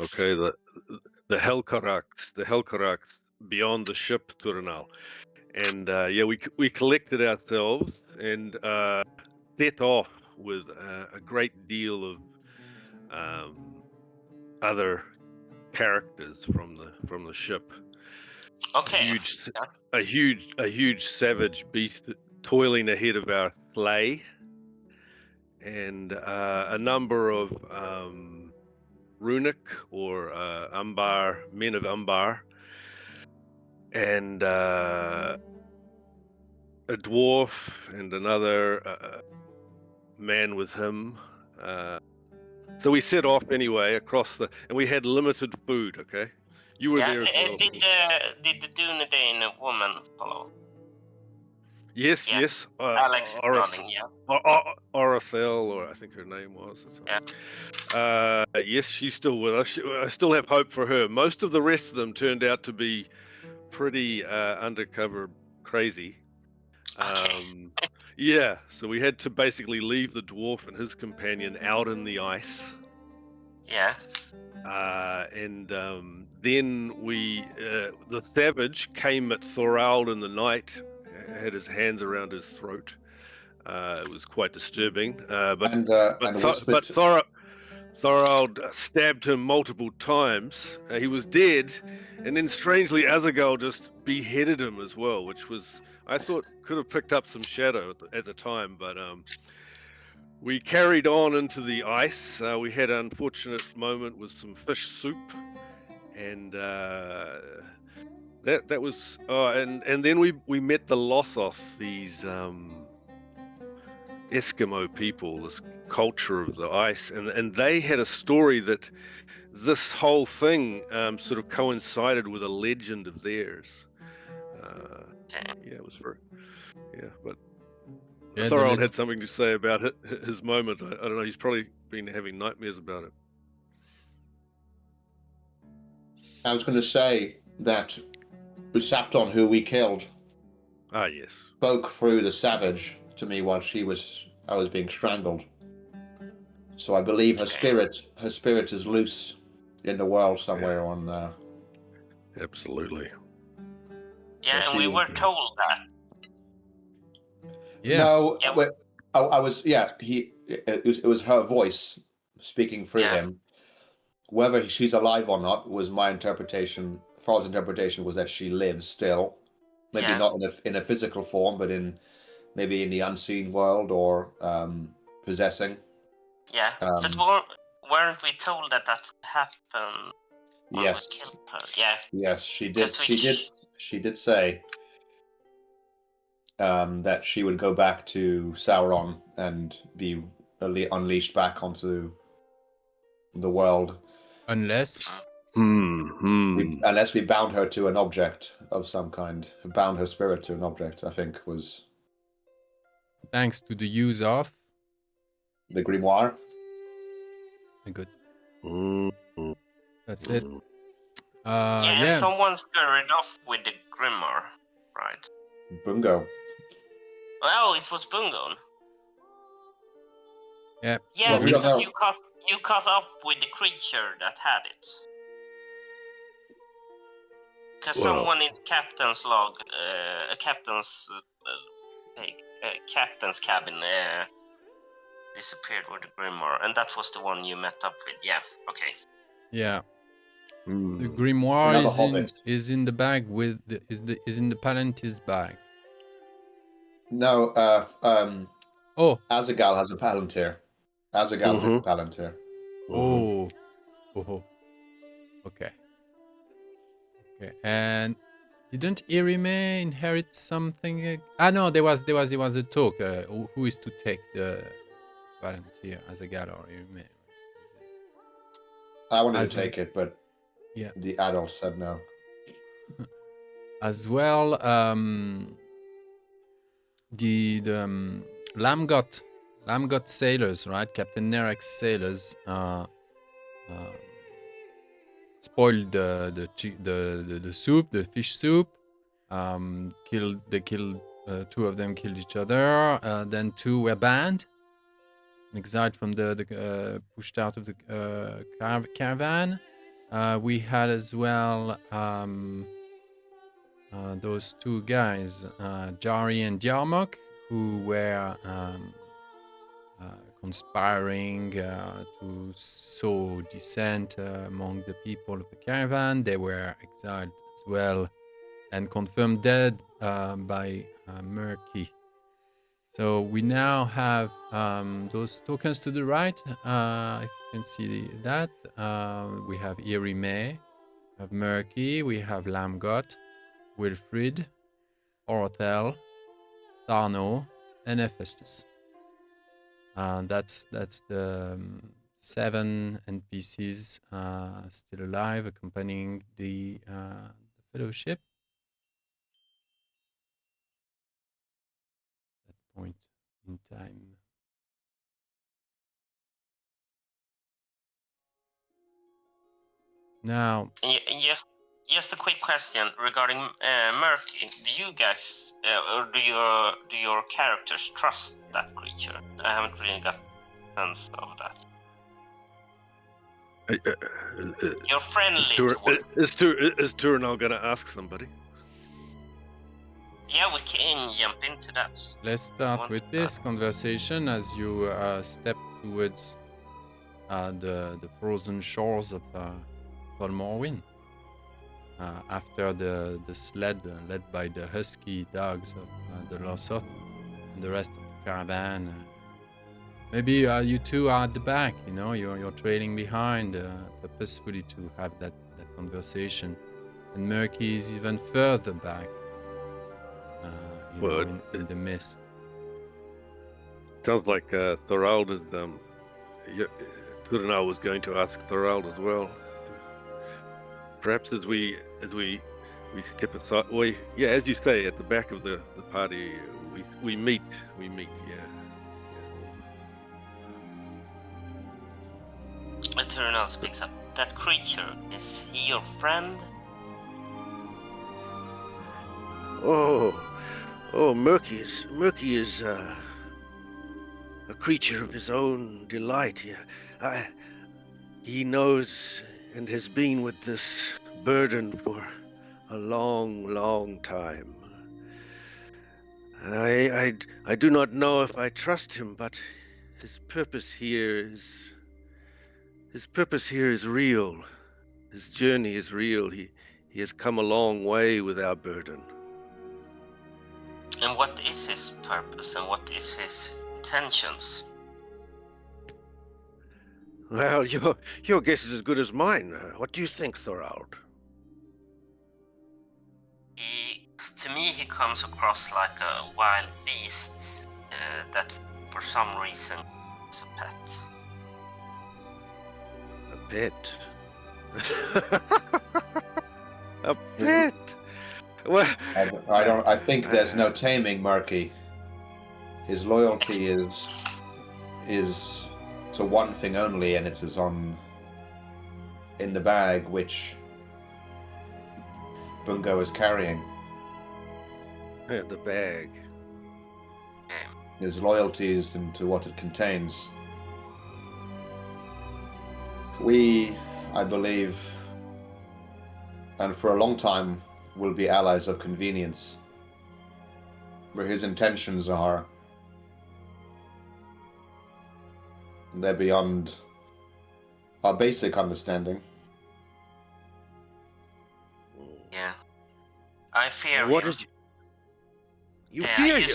Okay, the Helcarax beyond the ship Turanal, and we collected ourselves and set off with a great deal of other characters from the ship. Okay. A huge savage beast toiling ahead of our sleigh, and a number of runic or Umbar men of Umbar, and a dwarf and another man with him. So we set off anyway across and we had limited food. Okay, you were there as well. Did the Dunedain woman follow? Yes, Yeah. yes. Alex is nodding, yeah. Orathel, or I think her name was. Yeah. Yes, she's still with us. I still have hope for her. Most of the rest of them turned out to be pretty undercover crazy. Okay. Yeah, so we had to basically leave the dwarf and his companion out in the ice. Yeah. And then the savage came at Thorald in the night, had his hands around his throat. It was quite disturbing. But Thorald stabbed him multiple times. He was dead, and then strangely Azaghal just beheaded him as well, which was, I thought, could have picked up some shadow at the time. But we carried on into the ice. We had an unfortunate moment with some fish soup, and that was. And then we met the Lossoth, these Eskimo people, this culture of the ice, and they had a story that this whole thing sort of coincided with a legend of theirs. Yeah, it was but Thorald had something to say about his moment. I don't know, he's probably been having nightmares about it. I was going to say that Usapton, who we killed, yes, spoke through the savage to me while I was being strangled. So I believe her spirit is loose in the world somewhere on. Absolutely. Yeah, so and we were told that. Yeah. No, yeah. I was. Yeah, it was her voice speaking through him. Whether she's alive or not was my interpretation. Far's interpretation was that she lives still, maybe not in a physical form, but maybe in the unseen world or possessing. Yeah, but weren't we told that would happen when we killed her? Yeah. Yes, she did. She did say that she would go back to Sauron and be unleashed back onto the world, unless we bound her to an object of some kind, bound her spirit to an object. I think was thanks to the use of the grimoire. Good. That's it. And someone scurried off with the grimoire, right? Bungo. Oh, it was Bungo. Yeah. Yeah, well, because you caught up with the creature that had it. Because someone in captain's log, captain's cabin, disappeared with the grimoire, and that was the one you met up with. Yeah. Okay. Yeah. The grimoire is in the bag with is in the Palantir's bag. No. Azaghal has a Palantir. Azaghal took a Palantir. Oh. Okay. And didn't Irime inherit something? No, there was a talk. Who is to take the Palantir, Azaghal or Irime? I wanted to take it, but the adults said no. As well, the Lamgot sailors, right? Captain Nerek's sailors spoiled the soup, the fish soup. They killed two of them. Killed each other. Then two were banned, exiled from the pushed out of the caravan. We had as well those two guys, Jari and Diarmok, who were conspiring to sow dissent among the people of the caravan. They were exiled as well and confirmed dead by Murky. So we now have those tokens to the right. If you can see that, we have Eerie May, we have Murky, we have Lamgot, Wilfrid, Orothel, Tharno, and Hephaestus. That's the 7 NPCs still alive, accompanying the Fellowship. At that point in time. Now, Just a quick question regarding Murky. Do you guys or do your characters trust that creature? I haven't really got a sense of that. You're friendly towards. Is Turinal going to ask somebody? Yeah, we can jump into that. let's start with this conversation as you step towards the frozen shores of Tol Morwen. After the sled led by the husky dogs of the Lossoth and the rest of the caravan. Maybe you two are at the back, you're trailing behind purposefully to have that conversation. And Murky is even further back in the mist. Sounds like Thorald is... Turinal was going to ask Thorald as well. Perhaps as we step aside, as you say, at the back of the party, we meet, yeah. Eternal speaks up. That creature, is he your friend? Murky is a creature of his own delight. Yeah. He knows and has been with this burden for a long, long time. I do not know if I trust him, but his purpose here is real. His journey is real. He has come a long way with our burden. And what is his purpose and what is his intentions? Well, your guess is as good as mine. What do you think, Thorald? To me, he comes across like a wild beast that, for some reason, is a pet. A pet? A pet? Well, I think there's no taming Murky. His loyalty is to one thing only, and it is in the bag which Bungo is carrying. Yeah, the bag. His loyalty is into what it contains. We, I believe, and for a long time, will be allies of convenience. Where his intentions are, they're beyond our basic understanding. Yeah. I fear What him. is... You fear him?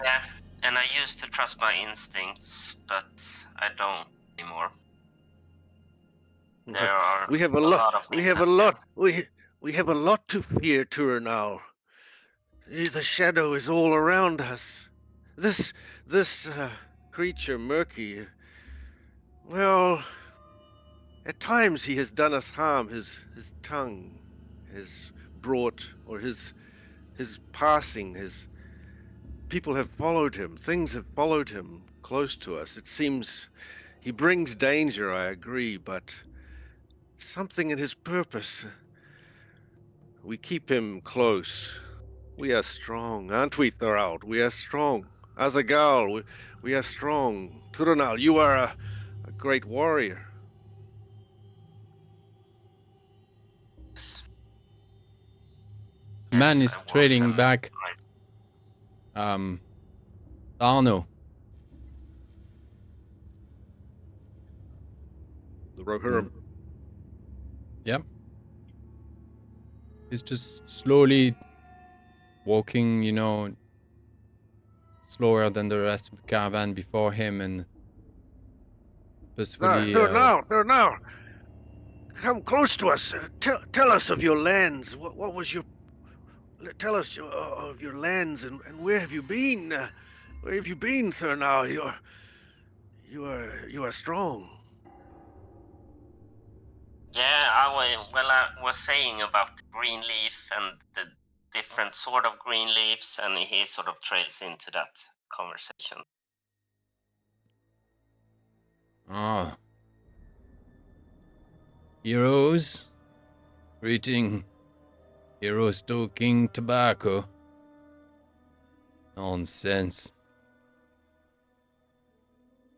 Yeah, and I used to trust my instincts, but I don't anymore. There are we have a lot to fear, Turinal. The shadow is all around us. This creature, Murky, well, at times he has done us harm. His tongue has brought, or his passing, his people have followed him. Things have followed him close to us. It seems he brings danger, I agree, but something in his purpose. We keep him close. We are strong, aren't we, Thorald? We are strong. Azagal, we are strong. Turinal, you are a great warrior. man is I was, trading and back. Arno. The Rohirrim. Yep. He's just slowly walking, slower than the rest of the caravan before him, and peacefully. There now. Come close to us. Tell us of your lands. What was your? Tell us of your lands and where have you been? Where have you been, sir? Now you are strong. Yeah, I was saying about green leaf and the different sort of green leaves, and he sort of trails into that conversation. Ah. Heroes. Greeting. Heroes stoking tobacco. Nonsense.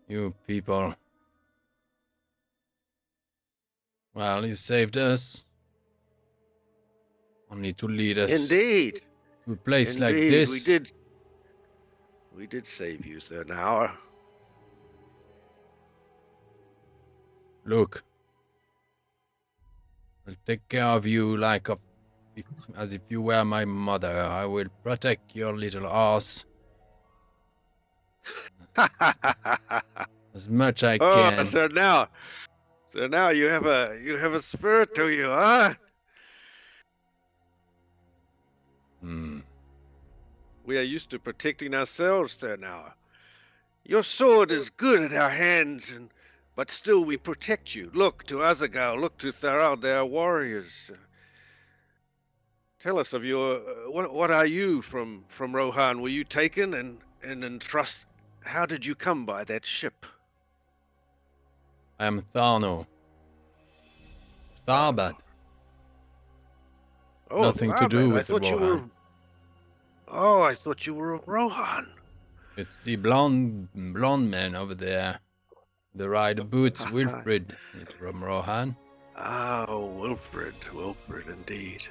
You people. Well, you saved us. Only to lead us Indeed. to a place like Indeed, this. we did save you, sir. Now, Look. I'll take care of you as if you were my mother. I will protect your little ass as much I oh, can. sir, now you have a spirit to you, huh? We are used to protecting ourselves, sir. Now, your sword is good at our hands, but still we protect you. Look to Azagal, look to Tharald. They are warriors. Tell us of your what are you from Rohan? Were you taken and entrust? How did you come by that ship? I am Tharno. Tharbad. Oh, Nothing to do Tharbad. with the Rohan. I thought you were a Rohan. It's the blonde man over there. The rider boots, Wilfred, is from Rohan. Oh, Wilfred, indeed.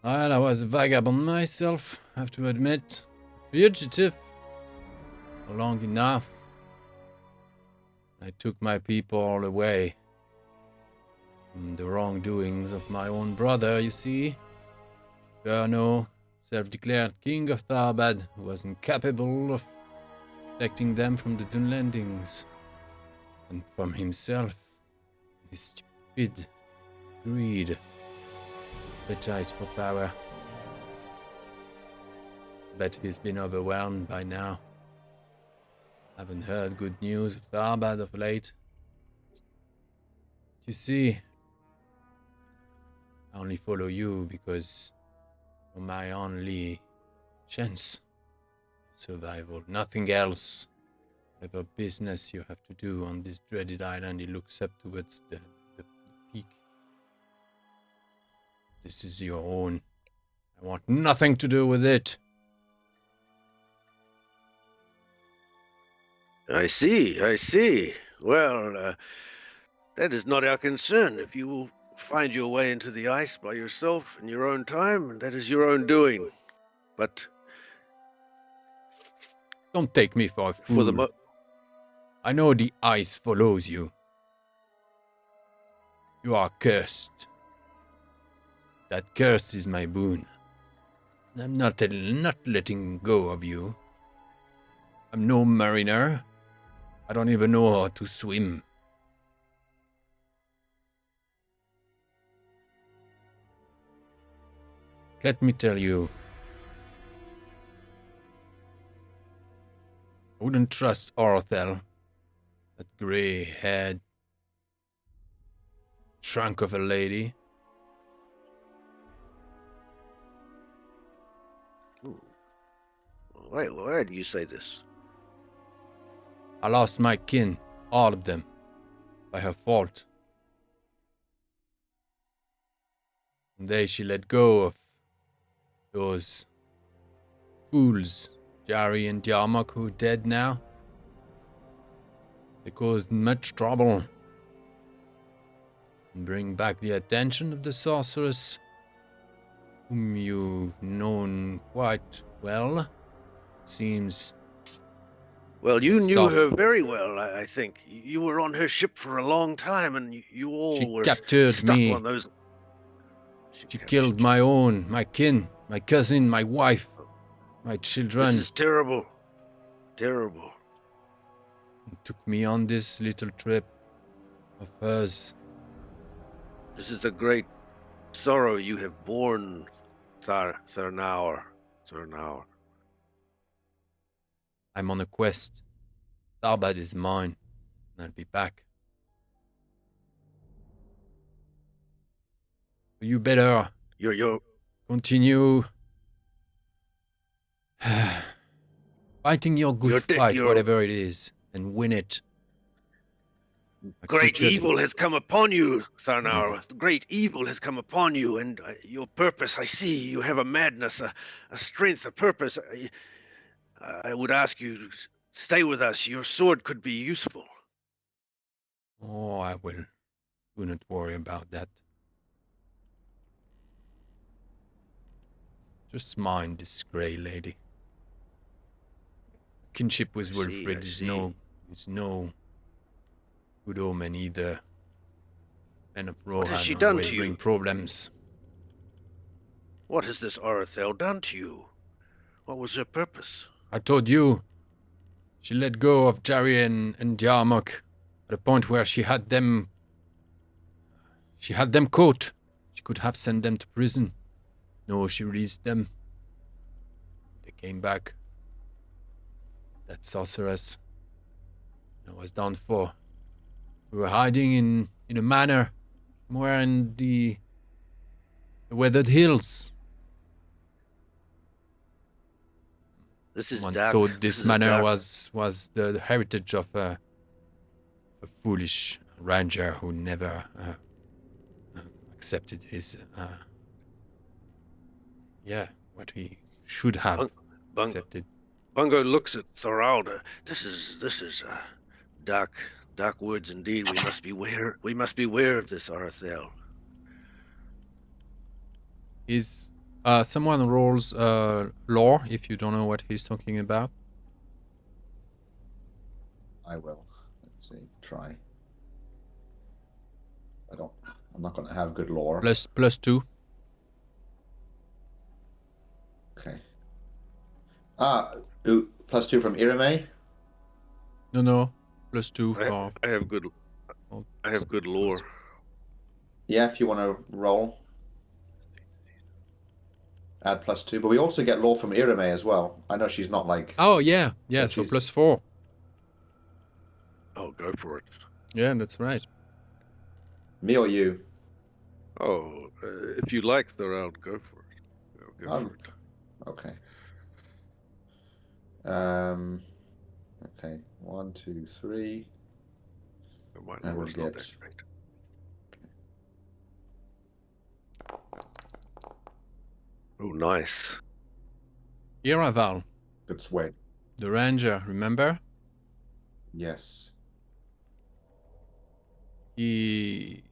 Well, I was a vagabond myself, I have to admit. Fugitive. For long enough. I took my people away from the wrongdoings of my own brother, you see. Gurno, self-declared king of Tharbad, was incapable of protecting them from the Dunlendings and from himself. His stupid greed, appetite for power. Bet he's been overwhelmed by now. Haven't heard good news of Tharbad of late. You see, I only follow you because you're my only chance of survival. Nothing else. Whatever business you have to do on this dreaded island, he looks up towards the peak. This is your own. I want nothing to do with it. I see. Well, that is not our concern. If you will find your way into the ice by yourself in your own time, that is your own doing. But Don't take me for a fool. I know the ice follows you. You are cursed. That curse is my boon. I'm not letting go of you. I'm no mariner. I don't even know how to swim. Let me tell you, I wouldn't trust Orthel, that grey-haired trunk of a lady. Why do you say this? I lost my kin, all of them, by her fault. One day she let go of those fools, Jari and Yarmok, who are dead now. They caused much trouble and bring back the attention of the sorceress, whom you've known quite well. It seems. Well, you knew her Soft. very well, I think. You were on her ship for a long time, and you all She were captured stuck me. on those. She captured killed you. my own, my kin, my cousin, my wife, my This children. is terrible. Terrible. And took me on this little trip of hers. This is a great sorrow you have borne, Sarnaur. I'm on a quest. Tarbad is mine, and I'll be back. You better You're continue fighting your good fight, your whatever it is, and win it. A great creature- evil has come upon you, Sarnaur. Great evil has come upon you, and your purpose, I see. You have a madness, a strength, a purpose. I would ask you to stay with us. Your sword could be useful. Oh, I will. Do not worry about that. Just mind this grey lady. Kinship with I Wilfrid is see. no good omen either. Men of What has she Rohan done always to bring you? problems. What has this Arathel done to you? What was her purpose? I told you, she let go of Jarian and Jarmuk at a point where she had them caught. She could have sent them to prison. No, she released them. They came back. That sorceress. I was done for. We were hiding in a manor somewhere in the weathered hills. This is Someone dark. thought This this is a manor dark. was the heritage of a foolish ranger who never accepted his what he should have accepted. Bungo looks at Thoralda. This is dark words indeed. We must beware. We must beware of this Arathel. Is someone rolls lore if you don't know what he's talking about? I will. Let's see. Try. I'm not going to have good lore. Plus 2. Okay. Plus 2 from Irime? No. Plus 2 for. I have good lore. Yeah, if you want to roll. Add plus 2. But we also get lore from Irime as well. I know she's not like... Oh, yeah. So she's... plus 4. Oh, go for it. Yeah, that's right. Me or you? Oh, if you like Thorald, go for it. Go for it. Okay. Okay. 1, 2, 3. My I will lore's not get... that great. Oh, nice. Iraval, Good sway. the ranger, remember? Yes. He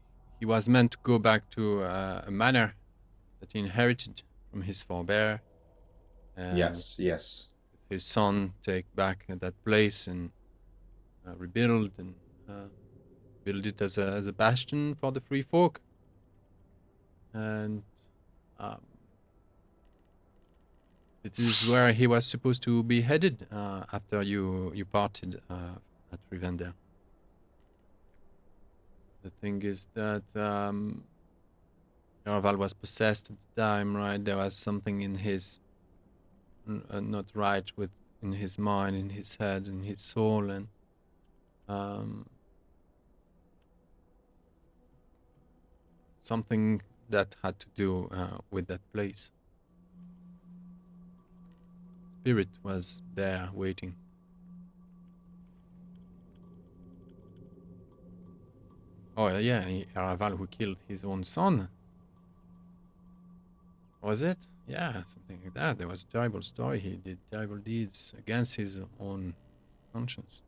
was meant to go back to a manor that he inherited from his forebear. And Yes. his son take back that place and rebuild and build it as a bastion for the free folk. And it is where he was supposed to be headed after you parted at Rivendell. The thing is that Yaraval was possessed at the time, right? There was something in his not right in his mind, in his head, in his soul, and something that had to do with that place. Spirit was there waiting. Oh yeah, Araval who killed his own son. Was it? Yeah, something like that. There was a terrible story. He did terrible deeds against his own conscience.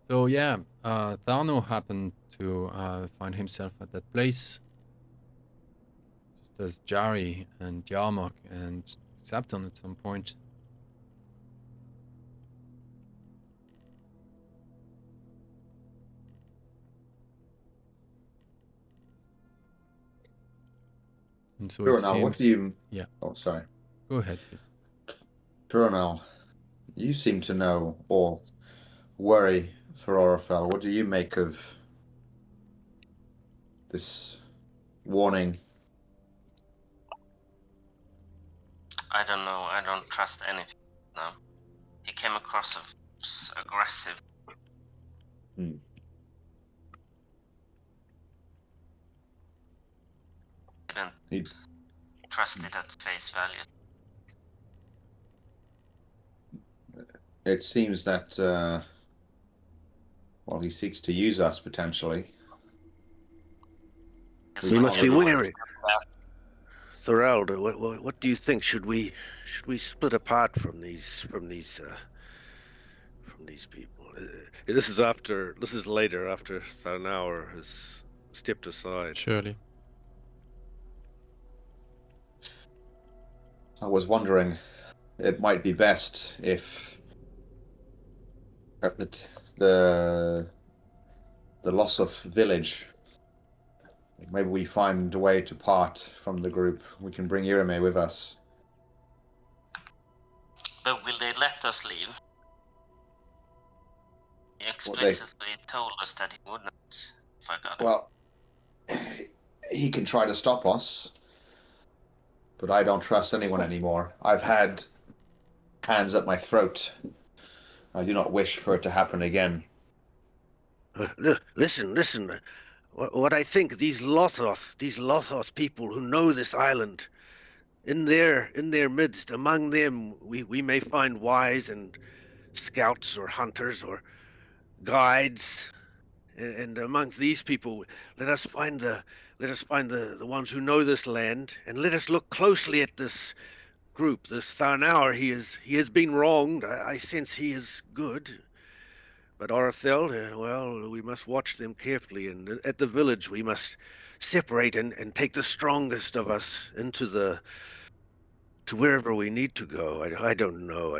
So yeah, Tharno happened to find himself at that place. Just does Jari and Yarmok and Septon at some point. And so it Turanel, seems... what do you... Yeah. Oh, sorry. Go ahead, please. Turanel, you seem to know or worry for Orifel. What do you make of this warning? I don't know. I don't trust anything now. He came across as aggressive. Didn't trust it at face value. It seems that, well, he seeks to use us potentially. Yes, We but must you be know, wary. Thoralda, what do you think? Should we split apart from these people? This is later after Tharnaur has stepped aside. Surely. I was wondering, it might be best if at the Lossoth village, maybe we find a way to part from the group. We can bring Irime with us. But will they let us leave? He explicitly told us that he wouldn't. If I got it. Well, he can try to stop us, but I don't trust anyone anymore. I've had hands at my throat. I do not wish for it to happen again. Listen. What I think, these Lossoth people who know this island, in their midst, among them, we may find wise and scouts or hunters or guides, and amongst these people, let us find the ones who know this land, and let us look closely at this group, this Tharnaur. He has been wronged. I sense he is good. But Orithel, well, we must watch them carefully, and at the village we must separate and take the strongest of us to wherever we need to go. I don't know.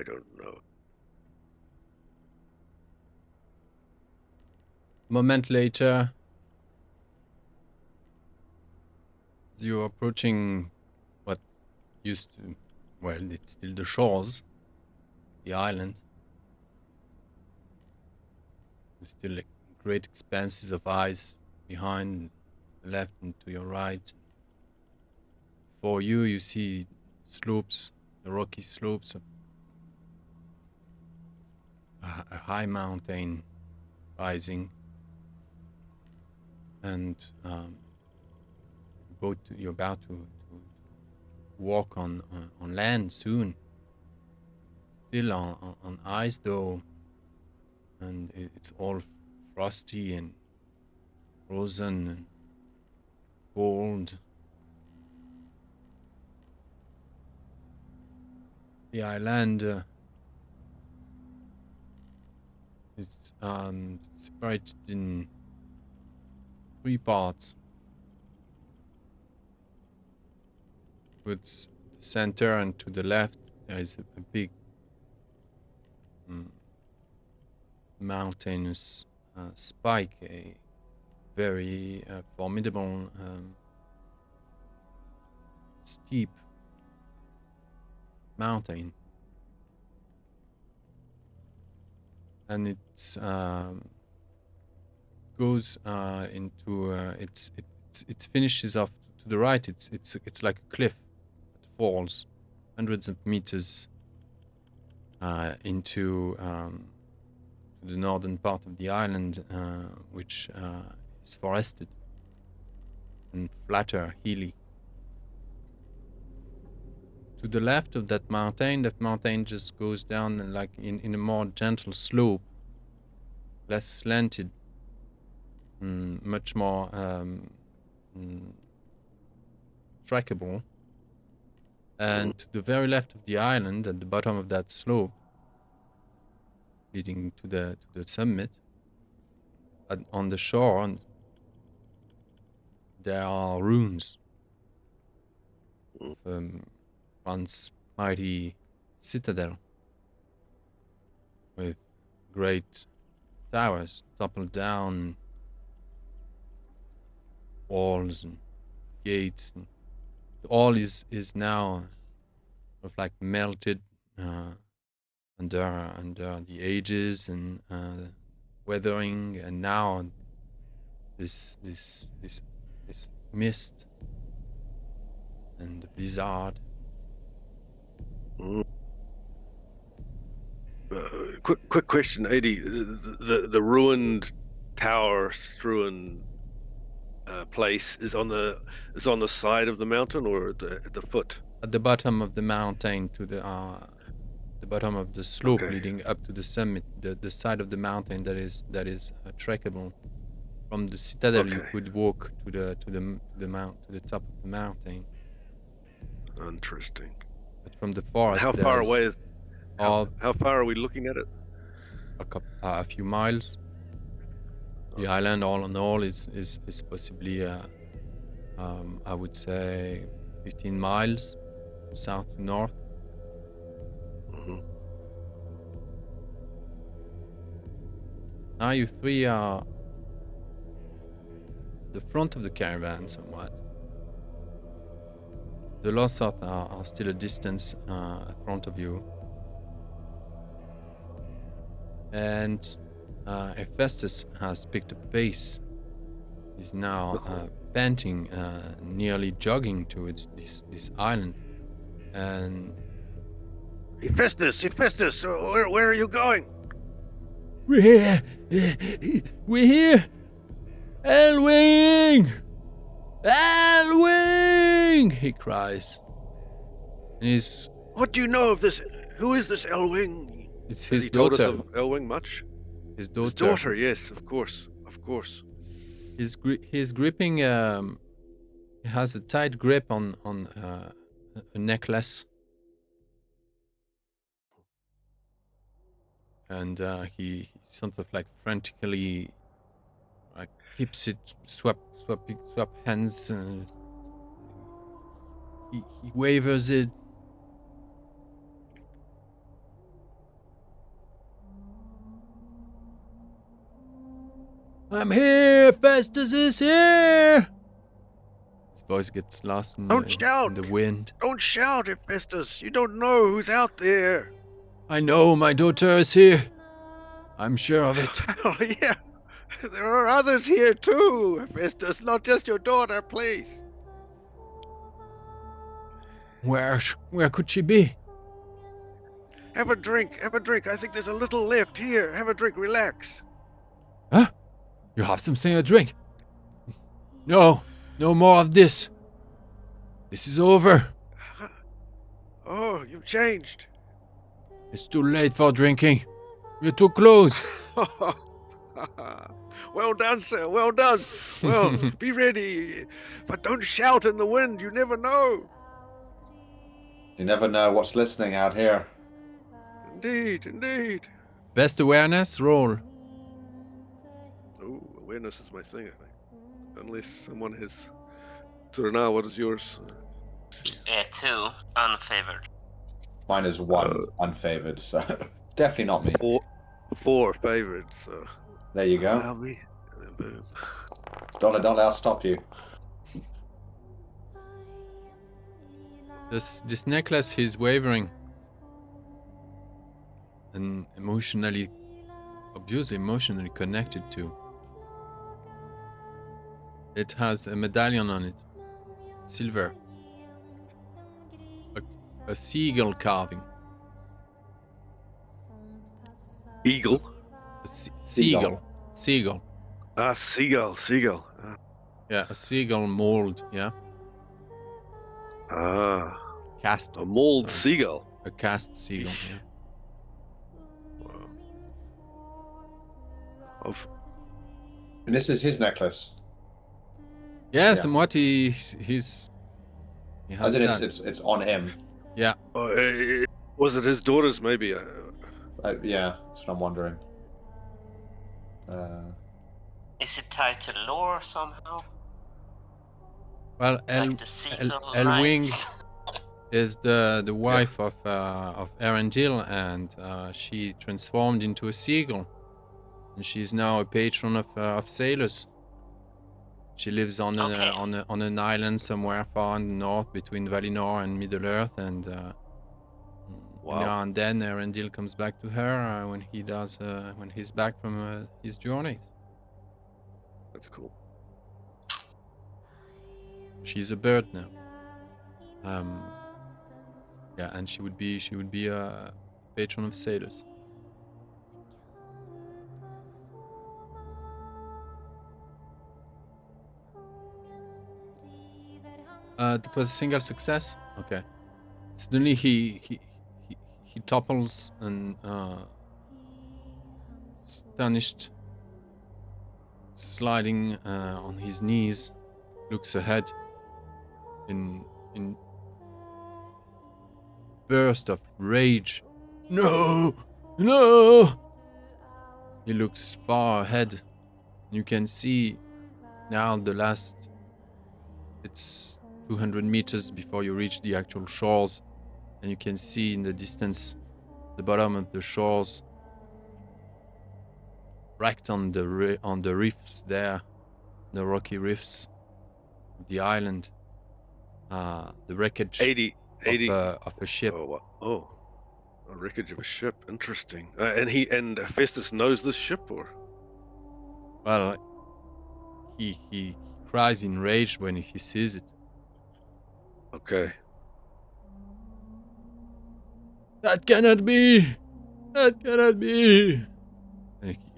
A moment later, you're approaching what used to, well, it's still the shores, the island. There's still like great expanses of ice behind, left and to your right. For you, you see slopes, the rocky slopes of a high mountain rising, and you're about to walk on land soon. Still on ice though, and it's all frosty and frozen and cold. The island is separated in 3 parts, with the center and to the left there is a big mountainous spike, a very formidable steep mountain, and it goes into it finishes off to the right. It's like a cliff that falls hundreds of meters into the northern part of the island, which is forested and flatter, hilly. To the left of that mountain just goes down and like in a more gentle slope, less slanted, much more trackable. And to the very left of the island, at the bottom of that slope, leading to the summit, on the shore, there are ruins. once mighty citadel with great towers toppled down, walls and gates, and all is now sort of like melted under the ages and weathering, and now this mist and the blizzard. Quick question, Adi. The ruined tower strewn place is on the side of the mountain or at the foot? At the bottom of the mountain, to the bottom of the slope leading up to the summit, the side of the mountain that is trackable. From the citadel, you could walk to the top of the mountain. Interesting. But from the forest, how far away is? How far are we looking at it? A few miles. The island, all in all, is possibly I would say 15 miles south to north. Now you three are the front of the caravan somewhat. The Lossoth are still a distance in front of you. And Hephaestus has picked up pace. He's now panting, nearly jogging towards this island. And Hephaestus, where are you going? We're here! Elwing! Elwing! He cries. And he's... What do you know of this? Who is this Elwing? It's his Has he daughter. told us of Elwing much? His daughter. His daughter, yes, of course. He's gripping... he has a tight grip on a necklace. And he sort of like frantically keeps it, swap hands, and he wavers it. I'm here! Festus is here! His voice gets lost in the wind. Don't shout, Hephaestus! You don't know who's out there! I know my daughter is here. I'm sure of it. Oh, yeah. There are others here too, Hephaestus, not just your daughter, please. Where could she be? Have a drink. I think there's a little left here. Have a drink, relax. Huh? You have something to drink? No more of this. This is over. Oh, you've changed. It's too late for drinking. We're too close. Well done, sir. Well done. Well, be ready. But don't shout in the wind. You never know. You never know what's listening out here. Indeed. Best awareness roll. Oh, awareness is my thing, I think. Unless someone has... Turna, what is yours? 2, unfavored. Mine is 1, unfavored, so definitely not me. 4 favored, so... There you go. Allow me. Boom. Don't let us stop you. This necklace he's wavering. And obviously emotionally connected to. It has a medallion on it. Silver. A seagull carving. Eagle? Seagull. Ah, seagull. Yeah, a seagull mold, yeah. Ah. Cast. A mold seagull. A cast seagull, yeah. Wow. And this is his necklace. Yeah, somewhat he has As in that. it's on him. Yeah. Was it his daughter's, maybe? Yeah, that's what I'm wondering. Is it tied to lore somehow? Well, Like the seagull Elwing, knights? is the wife of Erendil, and she transformed into a seagull, and she's now a patron of sailors. She lives on an island somewhere far in the north between Valinor and Middle Earth, and now and then Erendil comes back to her when he's back from his journeys. That's cool. She's a bird now. And she would be a patron of sailors. That was a single success. Okay. Suddenly he topples and astonished, sliding on his knees, looks ahead in burst of rage. No! He looks far ahead. You can see now it's 200 meters before you reach the actual shores, and you can see in the distance the bottom of the shores, wrecked on the reefs there, the rocky reefs of the island, the wreckage 80 of a ship. A wreckage of a ship. Interesting. And Festus knows this ship, or? Well, he cries in rage when he sees it. Okay. That cannot be. And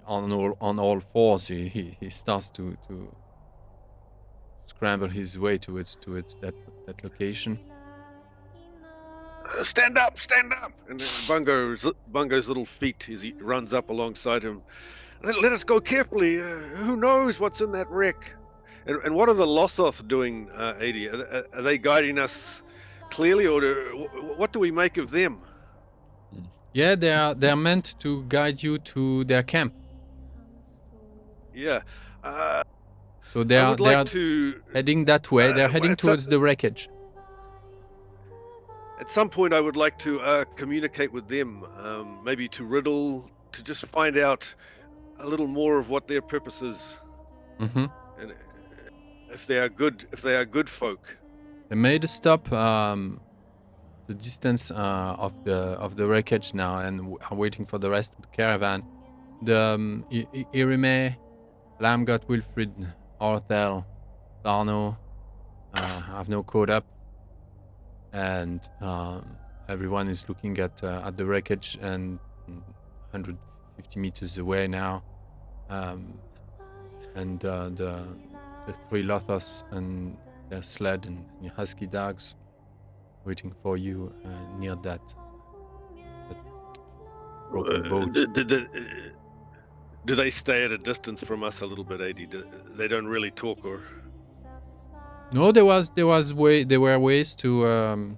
on all fours, he starts to scramble his way towards that location. Stand up! And then Bungo's little feet as he runs up alongside him. Let us go carefully. Who knows what's in that wreck? And what are the Lossoth doing, Adi? Are they guiding us clearly, or what do we make of them? Yeah, they're meant to guide you to their camp. Yeah. So they are heading that way. They're heading towards the wreckage. At some point, I would like to communicate with them, maybe to Riddle, to just find out a little more of what their purpose is, Mm-hmm. and if they are good folk. They made a stop the distance of the wreckage now, and are waiting for the rest of the caravan. The Irime, Lamgot, Wilfrid, Orthel, Darno have now caught up, and everyone is looking at the wreckage, and 150 meters away now, and the three Lothos and their sled and husky dogs waiting for you near that broken boat. Do they stay at a distance from us a little bit, Adi? They don't really talk, or? No, there were ways to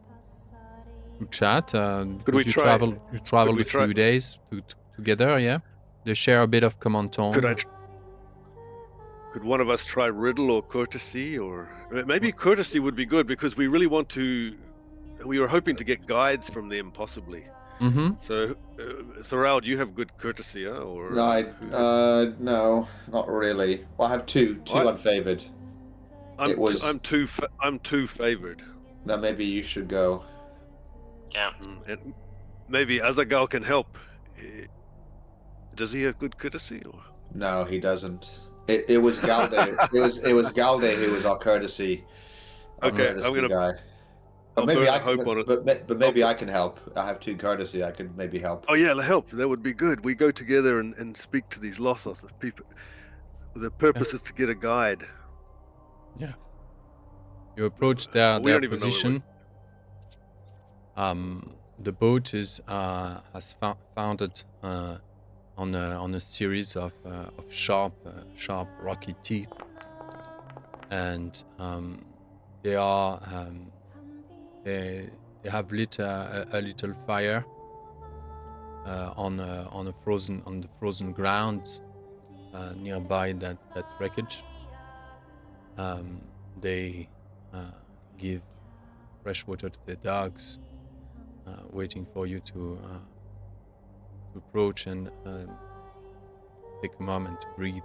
chat. Could we try? You traveled a few days together. Yeah, they share a bit of common tongue. Could one of us try riddle or courtesy, or maybe courtesy would be good, because we really want to. We were hoping to get guides from them, possibly. Mm-hmm. So, Thoral, do you have good courtesy, or? No, not really. Well, I have two unfavored. I'm too favored. Now maybe you should go. Yeah. And maybe Azagal can help. Does he have good courtesy, or? No, he doesn't. It was Galde. it was Galde who was our courtesy. Okay, I'm gonna. Guy. But maybe I can. But maybe I can help. I have two courtesy. I could maybe help. Oh yeah, help. That would be good. We go together and speak to these Lossoth people. The purpose is to get a guide. Yeah. You approach their position. The boat has founded on a series of sharp rocky teeth, and they have lit a little fire on the frozen ground nearby that wreckage. They give fresh water to their dogs, waiting for you to approach and take a moment to breathe.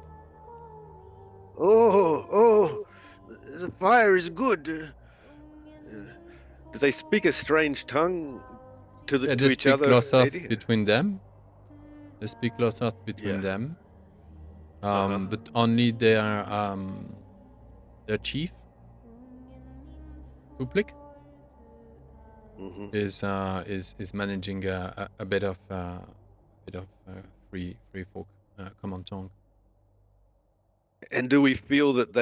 Oh, the fire is good. Do they speak a strange tongue to Yeah, they to each speak other, Lossoth lady? between them. They speak Lossoth between Yeah. them. Uh-huh. But only their chief, Tuplik, Hmm. is managing a bit of free folk common tongue. And do we feel that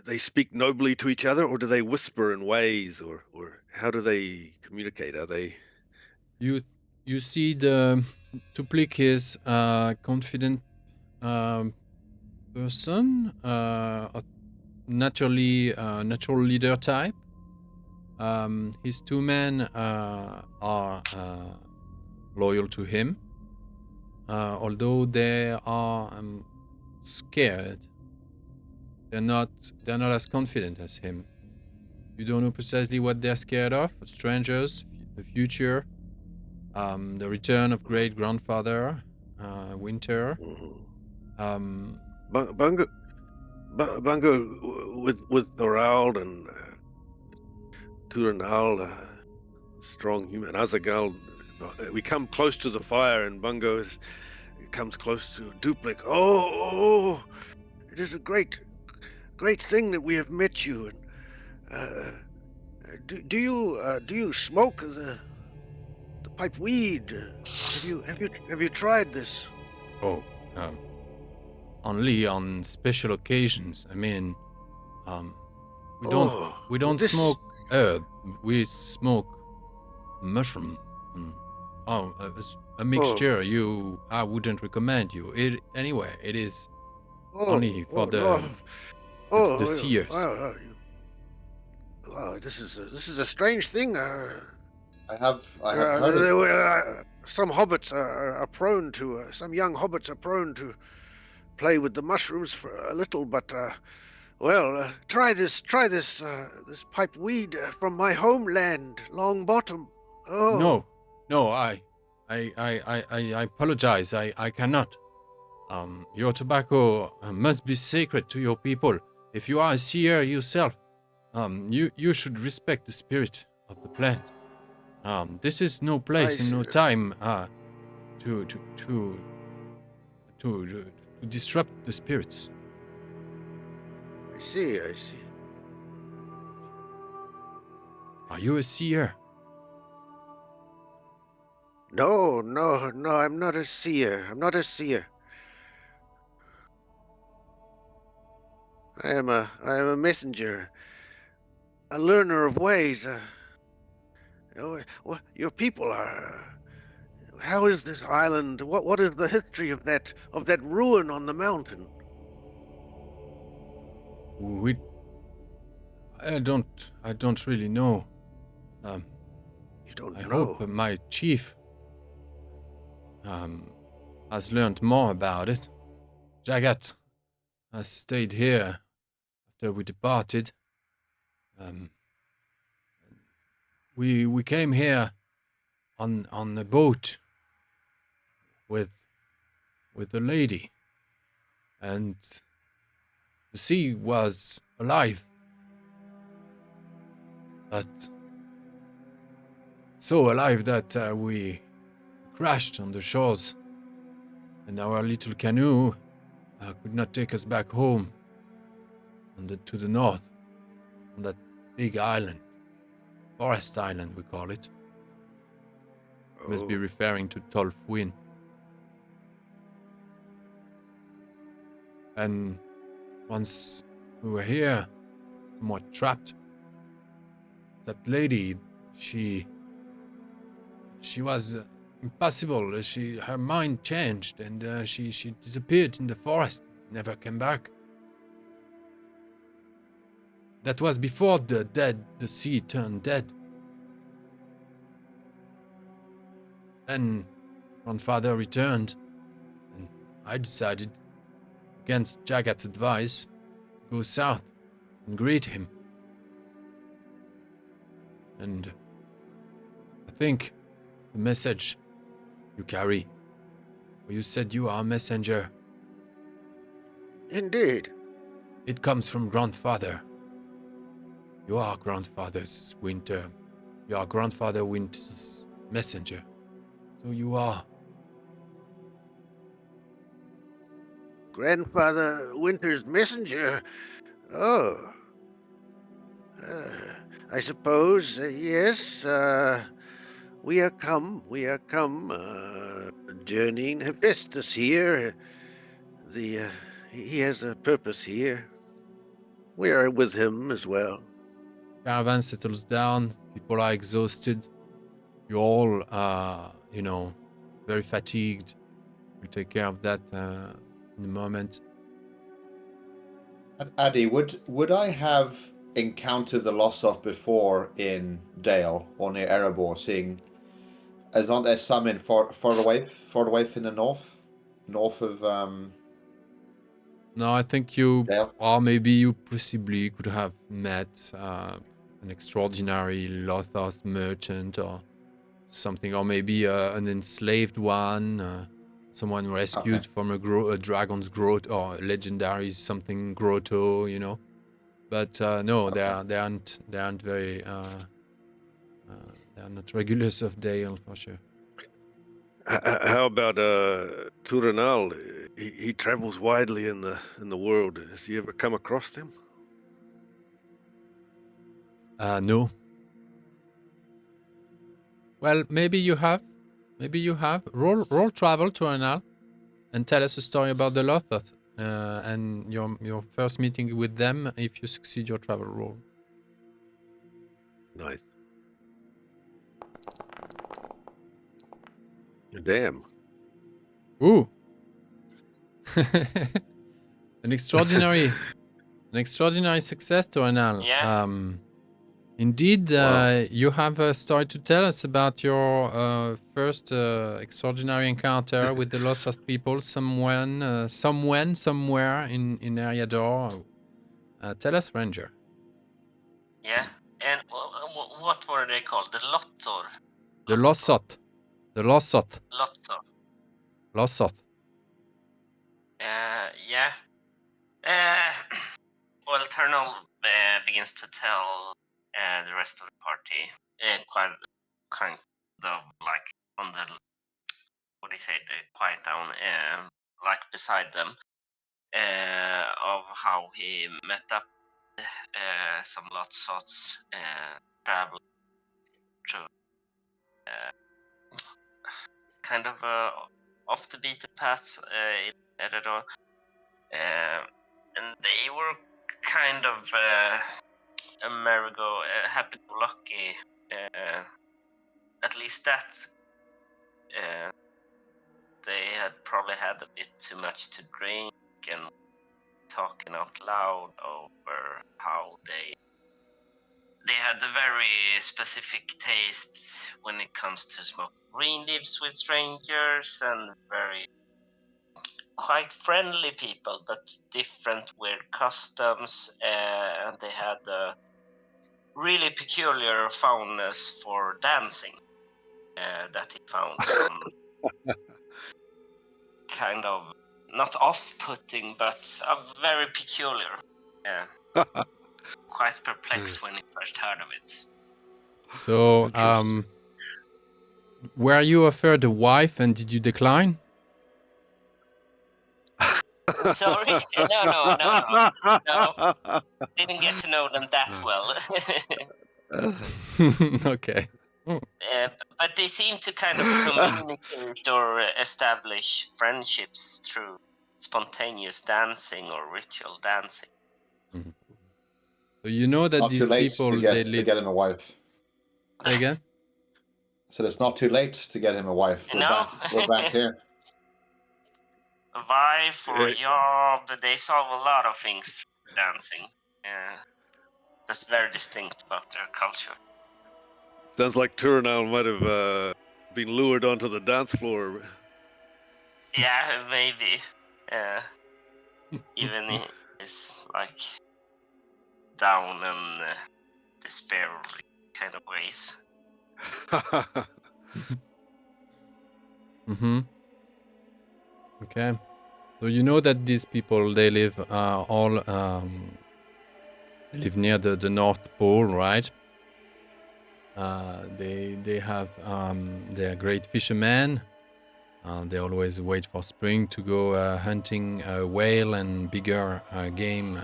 they speak nobly to each other, or do they whisper in ways, or how do they communicate? Are they? You see the Tuplik is a confident person, a natural leader type. His two men are loyal to him, although they are scared. They're not as confident as him. You don't know precisely what they're scared of: strangers, the future, the return of great grandfather Winter. Mhm. Bungo with Thorald and Turanal, strong human. Azagal, we come close to the fire, and Bungo comes close to Duplik. Oh, it is a great thing that we have met you. And do you smoke the pipe weed? Have you tried this? Oh, only on special occasions. I mean, we don't This. smoke herb. We smoke mushroom. A mixture. I wouldn't recommend you. It is only for No. the seers. This is a strange thing. I have heard of. Some hobbits are prone to. Some young hobbits are prone to play with the mushrooms for a little, but try this this pipe weed from my homeland, Long Bottom. Oh, No, I apologize. I cannot. Your tobacco must be sacred to your people. If you are a seer yourself, you should respect the spirit of the plant. This is no place and no time to disrupt the spirits. I see. Are you a seer? No, I'm not a seer. I am a messenger, a learner of ways. Your people are. How is this island? What is the history of that ruin on the mountain? I don't really know. You don't I know. hope my chief has learned more about it. Jagat has stayed here after we departed. We came here on a boat with a lady, and the sea was alive, but so alive that we crashed on the shores, and our little canoe could not take us back home to the north, on that big island, Forest Island we call it. Must be referring to Tol Morwen. And once we were here, somewhat trapped, that lady, she was impossible. Her mind changed, and she disappeared in the forest, never came back. That was before the sea turned dead. And grandfather returned, and I decided, against Jagat's advice, to go south and greet him. And I think the message you carry, you said you are a messenger, Indeed. it comes from grandfather. You are grandfather's winter. You are grandfather Winter's messenger. So you are. Grandfather Winter's messenger. Oh. I suppose, yes. We are come, journeying. Hephaestus here. He has a purpose here. We are with him as well. Caravan settles down. People are exhausted. You're all, very fatigued. We'll take care of that in a moment. Addy, would I have encountered the Lossoth before in Dale or near Erebor, seeing as aren't there some in far away in the north of No, I think you, Dale? or maybe you possibly could have met an extraordinary Lossoth merchant or something, or maybe an enslaved one, someone rescued from a dragon's grotto or legendary something grotto, But no, Okay. they aren't very. They are not regulars of Dale for sure. How about Turanal? He travels widely in the world. Has he ever come across them? No. Well, maybe you have. Maybe you have. Roll travel to Anal and tell us a story about the Lossoth and your first meeting with them. If you succeed your travel roll. Nice. Damn. Ooh. An extraordinary success to Anal. Yeah. Indeed, Wow. you have a story to tell us about your first extraordinary encounter with the Lossoth people. Somewhere in Eriador. Tell us, Ranger. Yeah. And what were they called? The Lottor? The Lossoth. The Lossoth. Lottor. Lossoth. Yeah. Well, Ternal begins to tell the rest of the party quite kind of like on the what do you say, the quiet down, like beside them, of how he met up some Lossoths travel through kind of off the beaten path in Eredor. And they were kind of happy-go-lucky. At least that they had probably had a bit too much to drink and talking out loud over how they had a very specific taste when it comes to smoking green leaves with strangers, and very quite friendly people, but different weird customs, and they had a really peculiar fondness for dancing that he found some kind of not off-putting, but very peculiar. Quite perplexed when he first heard of it. So, Interesting. were you offered a wife and did you decline? Sorry? No. Didn't get to know them that well. Okay. But they seem to kind of communicate or establish friendships through spontaneous dancing or ritual dancing. So you know that Not too these late people to they get live. him a wife. Say again? So it's not too late to get him a wife. We're back here. A wife or a job, they solve a lot of things dancing. That's very distinct about their culture. Sounds like Turanal might have been lured onto the dance floor. Yeah, maybe. Even is like down and despairing. kind of ways. Mm-hmm. Okay. So you know that these people, they live they live near the North Pole, right? They have they're great fishermen. They always wait for spring to go hunting whale and bigger game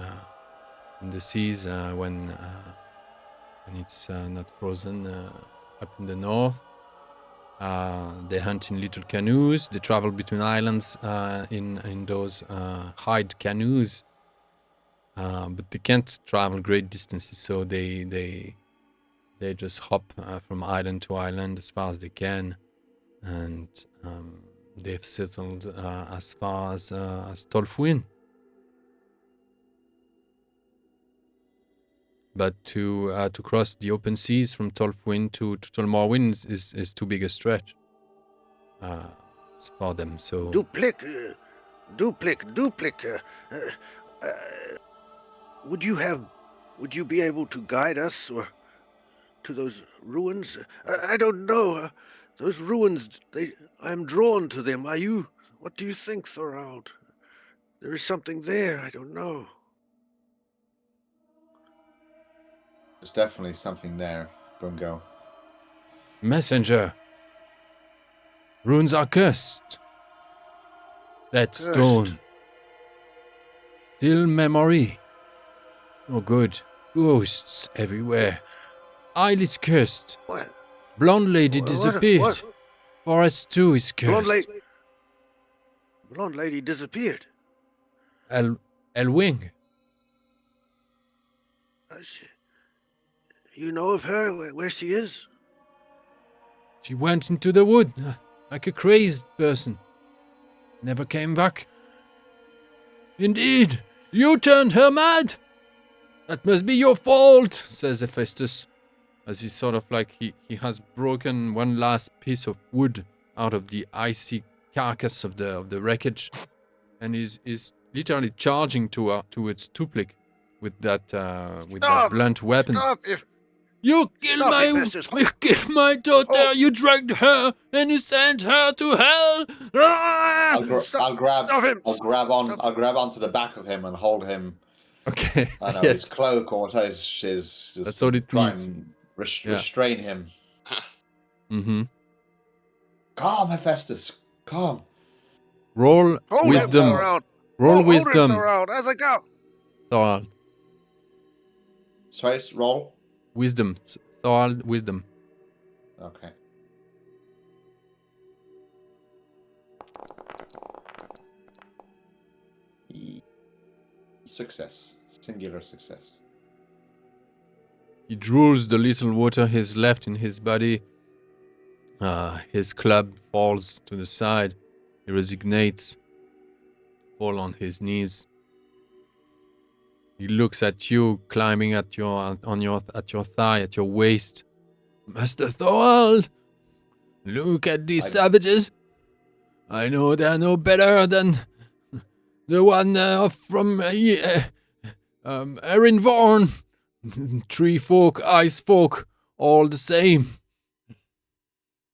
in the seas when it's not frozen up in the north. They hunt in little canoes. They travel between islands in those hide canoes, but they can't travel great distances. So they just hop from island to island as far as they can, and they've settled as far as Tol Morwen. But to cross the open seas from Tol Morwen to Tol Morwen is too big a stretch for them. So Duplik. Would you be able to guide us or to those ruins? I don't know. Those ruins, I am drawn to them. Are you? What do you think, Thorald? There is something there. I don't know. There's definitely something there, Bungo. messenger, runes are cursed. That Cursed. stone, still memory. No good. Ghosts everywhere. Isle is cursed. What? Blonde lady What- disappeared. what? Forest too is cursed. Blonde lady disappeared. Elwing. You know of her, where she is? She went into the wood like a crazed person. Never came back. Indeed, you turned her mad. That must be your fault, says Hephaestus, as he sort of like he has broken one last piece of wood out of the icy carcass of the wreckage, and is literally charging towards Tuplik with that blunt weapon. Stop! You killed my daughter. Oh. You drugged her, and you sent her to hell. Ah! I'll grab Stop him! I'll grab onto the back of him and hold him. Okay. I know Yes. his cloak or his That's all it try needs. and Yeah. restrain him. Mm-hmm. Calm, Hephaestus. Calm. Roll Hold wisdom. him, Thorald. Roll Hold wisdom. him, Thorald, as I go. Thorald. Sorry, roll. Wisdom. Thorald, wisdom. Okay. Success. Singular success. He drools the little water he's left in his body. His club falls to the side. He resignates. Fall on his knees. He looks at you, climbing at your thigh, at your waist. Master Thorald, look at these savages. I know they're no better than the one from Erinvorn. Tree folk, ice folk, all the same.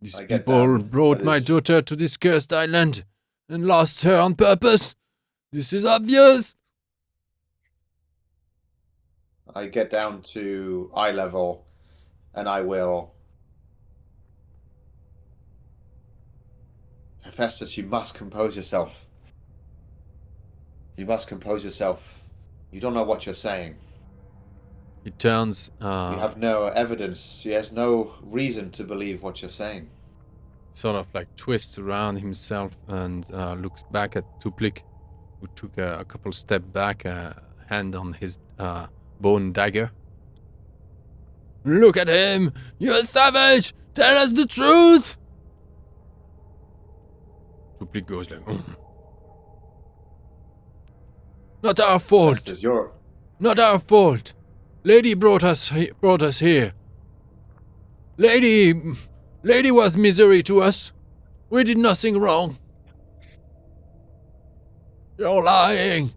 These people brought my daughter to this cursed island and lost her on purpose. This is obvious. I get down to eye level, and I will. Hephaestus, you must compose yourself. You must compose yourself. You don't know what you're saying. He turns. You have no evidence. He has no reason to believe what you're saying. Sort of like twists around himself and looks back at Tuplik, who took a couple steps back, hand on his bone dagger. Look at him! You're a savage! Tell us the truth! Tuplik goes like, Not our fault. Not our fault. Lady brought us here. Lady was misery to us. We did nothing wrong. You're lying,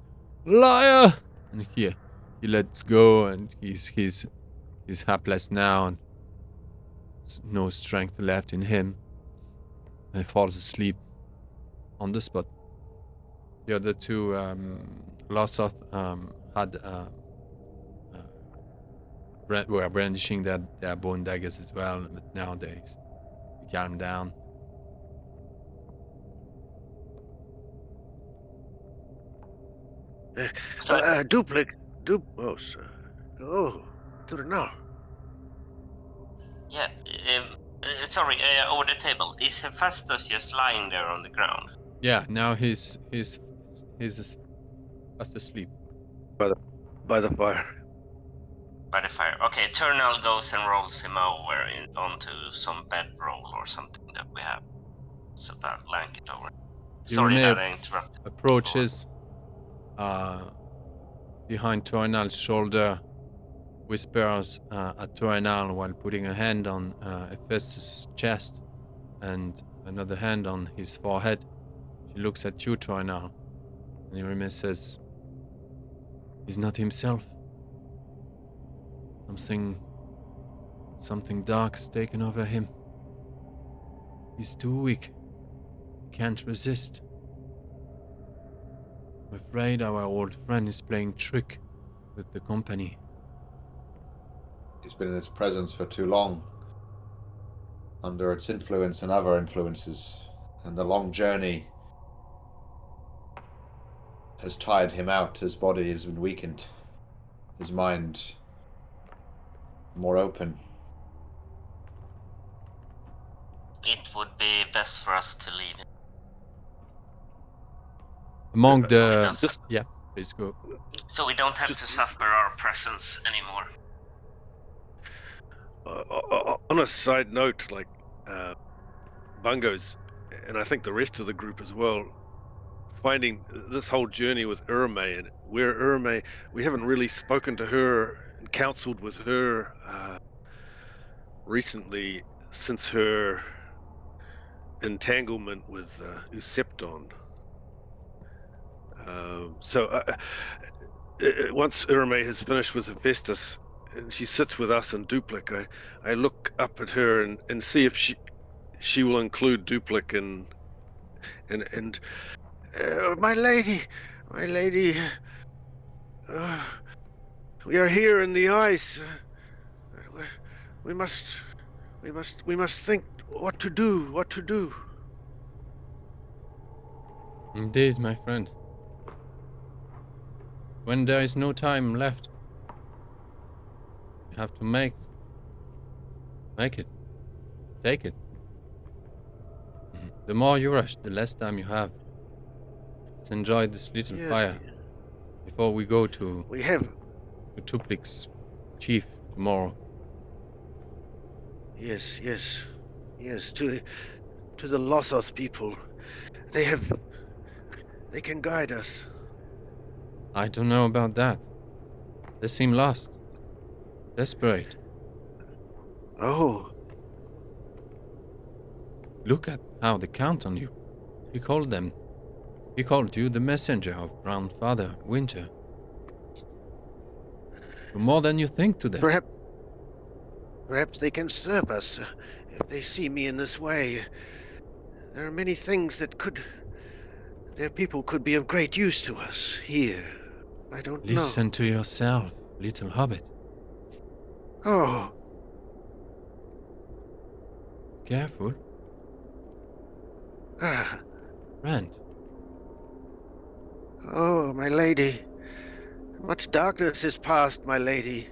liar! And he lets go, and he's hapless now, and no strength left in him, and he falls asleep on the spot. The other two, Lossoth, were brandishing their bone daggers as well, but now they calm down. Turnal. Yeah. Sorry. Over the table. Is Hephaestus just lying there on the ground? Yeah, now he's fast asleep. By the fire. By the fire. Okay. Turnal goes and rolls him over onto some bedroll or something that we have. It's about blanket over. Sorry that I interrupted. Approaches behind Turnal's shoulder, whispers at Turnal while putting a hand on Hephaestus' chest and another hand on his forehead. She looks at you, Turnal, and Hervé says, "He's not himself. Something dark's taken over him. He's too weak. Can't resist. I'm afraid our old friend is playing trick with the company." He's been in its presence for too long, under its influence and other influences, and the long journey has tired him out. His body has been weakened, his mind more open. It would be best for us to leave him. Among the... Yeah, please go. So we don't have to suffer our presence anymore. On a side note, like Bungo's, and I think the rest of the group as well, finding this whole journey with Hervé, and where Hervé, we haven't really spoken to her and counseled with her recently since her entanglement with Ucepton. So once Hervé has finished with Hephaestus, and she sits with us and Duplik, I look up at her and see if she will include Duplik and my lady, we are here in the ice. We must think what to do. Indeed, my friend. When there is no time left, you have to make it. Take it. The more you rush, the less time you have. Let's enjoy this little fire before we go to Tuplik's chief tomorrow. Yes, to the Lossoth people. They can guide us. I don't know about that. They seem lost. Desperate. Oh. Look at how they count on you. He called you the messenger of Grandfather Winter. You're more than you think to them. Perhaps they can serve us if they see me in this way. There are many things that their people could be of great use to us here. I don't know. Listen to yourself, little hobbit. Oh. Careful. Friend. Oh, my lady. Much darkness has passed, my lady.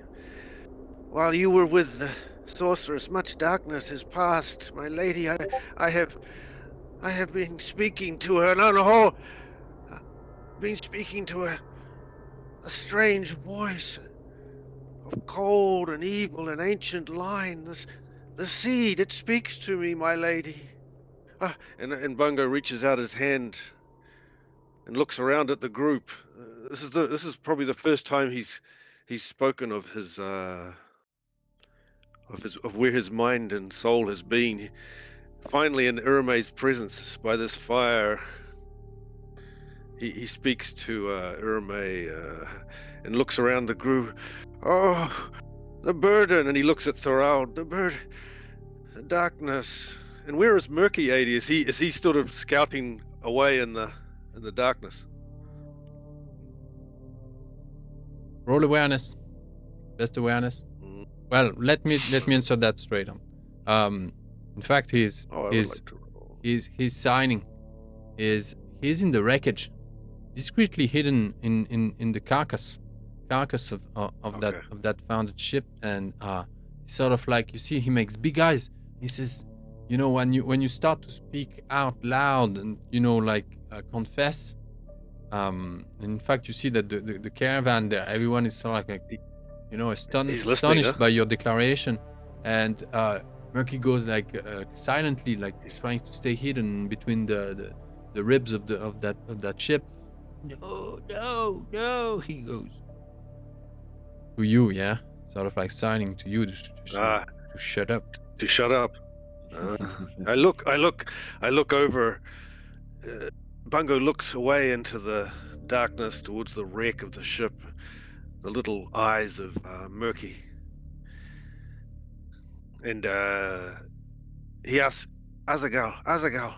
While you were with the sorceress, much darkness has passed, my lady. I have been speaking to her, been speaking to a strange voice of cold and evil and ancient line. The seed, it speaks to me, my lady. And Bungo reaches out his hand and looks around at the group. This is probably the first time he's spoken of his of where his mind and soul has been. Finally, in Hervé's presence by this fire, he speaks to Hervé and looks around the group. Oh, the burden! And he looks at Thorald. The The darkness. And where is Murky 80? Is he sort of scouting away in the darkness? Roll awareness. Best awareness. Mm. Well, let me answer that straight on. In fact, he's signing. He's in the wreckage, discreetly hidden in the carcass of that founded ship, and sort of like, you see, he makes big eyes. He says, you know, when you start to speak out loud and, you know, like confess. In fact, you see that the caravan there, everyone is sort of like, you know, astonished by your declaration, and Murky goes like silently, like trying to stay hidden between the ribs of that ship. No, he goes to you, yeah, sort of like signing to you to shut up. To shut up. I look over. Bungo looks away into the darkness towards the wreck of the ship, the little eyes of Murky. And he asks, Azaghal,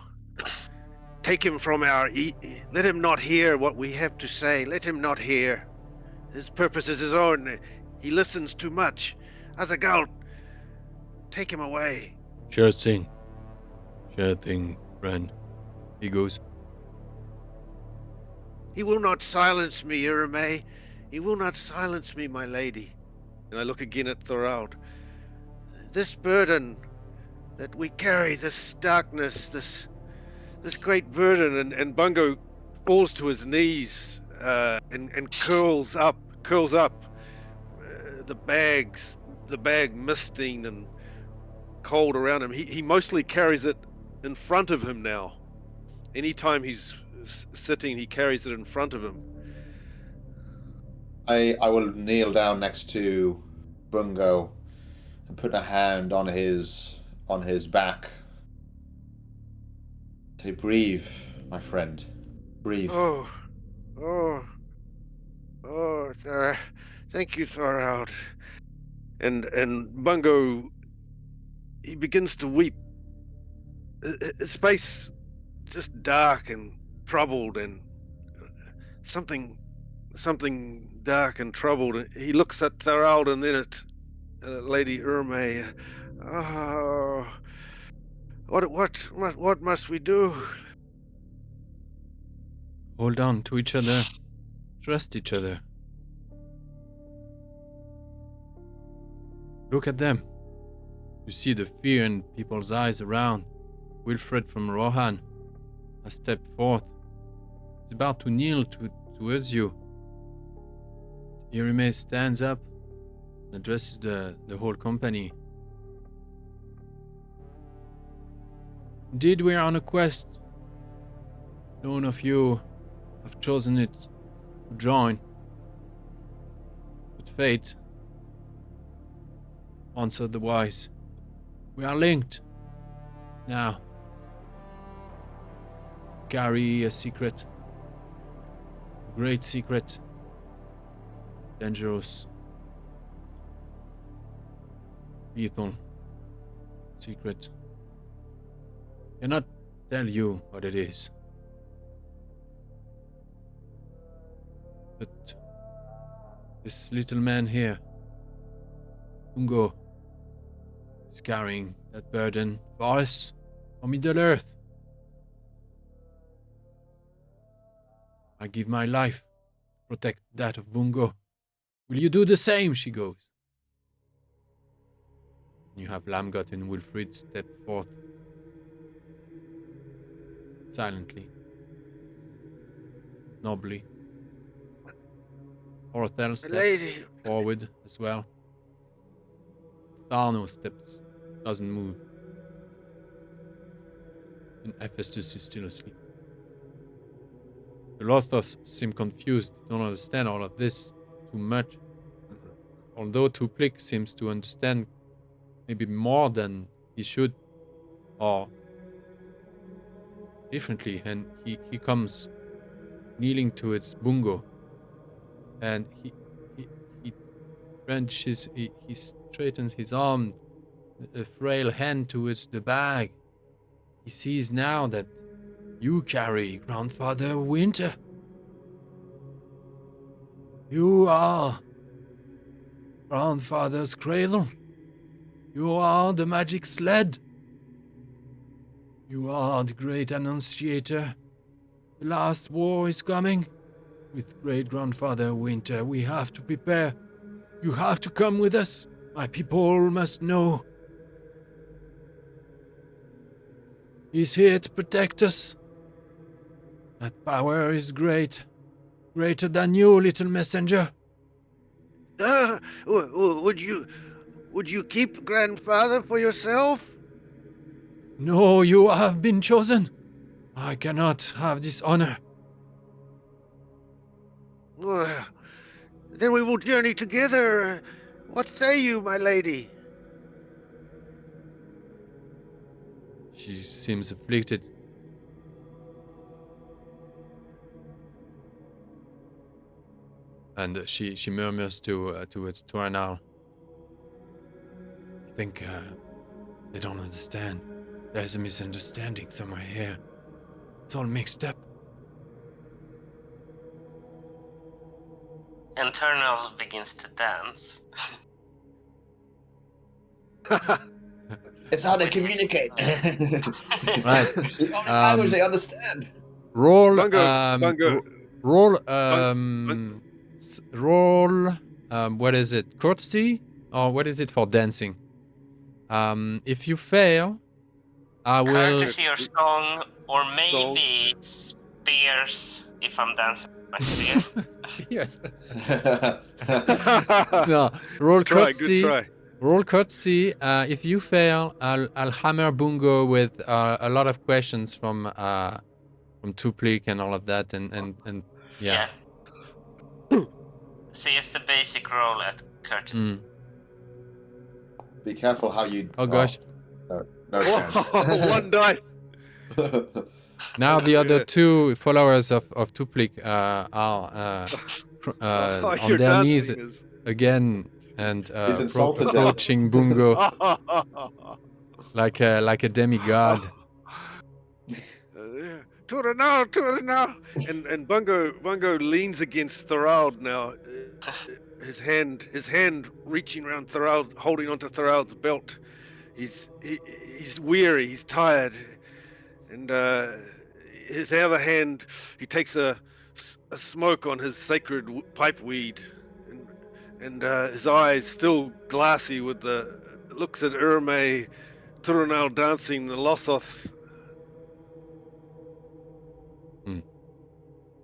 take him from let him not hear what we have to say. Let him not hear. His purpose is his own. He listens too much. Azaghal, take him away. Sure thing, friend. He goes. He will not silence me, Urame. He will not silence me, my lady. And I look again at Thorald. This burden that we carry, this darkness, this great burden, and Bungo falls to his knees and curls up. The bag misting and cold around him. He mostly carries it in front of him now. Anytime he's sitting, he carries it in front of him. I will kneel down next to Bungo and put a hand on his back. Say, breathe, my friend. Breathe. Thank you, Thorald. And Bungo, he begins to weep. His face just dark and troubled, and something dark and troubled. He looks at Thorald and then at Lady Urme. Oh, what must we do? Hold on to each other. Trust each other. Look at them. You see the fear in people's eyes around. Wilfred from Rohan has stepped forth. He's about to kneel towards you. Irime stands up and addresses the whole company. Indeed, we are on a quest. None of you have chosen it to join. But fate answered the wise. We are linked. Now, carry a secret. A great secret. Dangerous. Lethal. Secret. Cannot tell you what it is. But this little man here, Bungo, is carrying that burden for us, for Middle Earth. I give my life to protect that of Bungo. Will you do the same? She goes. You have Lamgot and Wilfrid step forth silently, nobly. Orthel steps forward as well. Tharno steps, doesn't move. And Hephaestus is still asleep. The Lossoth seem confused, don't understand all of this too much. Although Tuplik seems to understand maybe more than he should, or differently, and he comes kneeling towards Bungo, and he brandishes, he straightens his arm a frail hand towards the bag. He sees now that you carry Grandfather Winter. You are Grandfather's cradle. You are the magic sled. You are the great annunciator. The last war is coming. With great-grandfather Winter, we have to prepare. You have to come with us. My people must know. He's here to protect us. That power is great. Greater than you, little messenger. Would you keep Grandfather for yourself? No, you have been chosen. I cannot have this honor. Then we will journey together. What say you, my lady? She seems afflicted. And she murmurs towards Toranal. I think they don't understand. There's a misunderstanding somewhere here. It's all mixed up. Internal begins to dance. It's how they communicate. Right. It's the only language they understand. Roll. Bungo. Roll. Roll. What is it? Courtesy? Or what is it for dancing? If you fail, I will. Courtesy or song, or maybe spears if I'm dancing with my spear. Yes. No. Roll courtesy. Good try. Roll courtesy. If you fail, I'll hammer Bungo with a lot of questions from Tuplik and all of that, and yeah. So it's the basic roll at courtesy. Mm. Be careful how you. Oh gosh. No chance. One dice. Now the other two followers of Tuplik are on their knees again and He's insulted them. approaching Bungo like a demigod. Toranal. And Bungo leans against Thorald now. His hand reaching around Thorald, holding onto Thorald's belt. He's weary, he's tired, and his other hand, he takes a smoke on his sacred pipe weed, and his eyes still glassy with looks at Urme, Turanal dancing the Lossoth.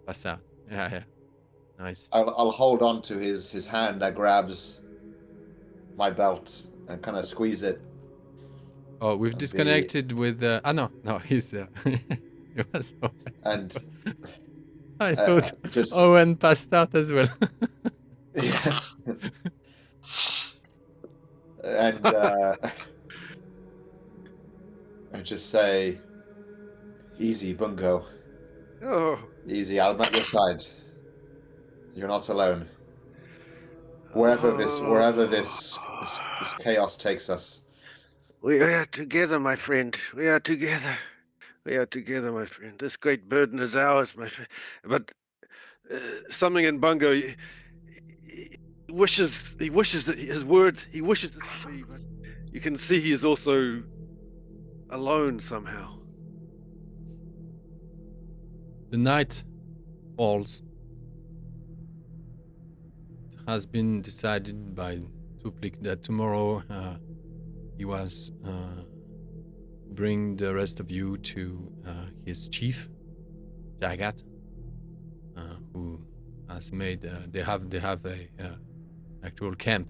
Pass out. Yeah. Nice. I'll hold on to his hand that grabs my belt and kind of squeeze it. Oh, we've disconnected with. No, he's there. He was and I thought just Owen passed out as well. yeah. And I just say, "Easy, Bungo. Oh, Easy. I'm at your side. You're not alone. Wherever this chaos takes us." We are together, my friend. We are together. We are together, my friend. This great burden is ours, my friend. But something in Bungo, he wishes that his words, he wishes it to be, but you can see he is also alone somehow. The night falls. It has been decided by Tuplik that tomorrow he was bring the rest of you to his chief, Jagat, who has made. They have a actual camp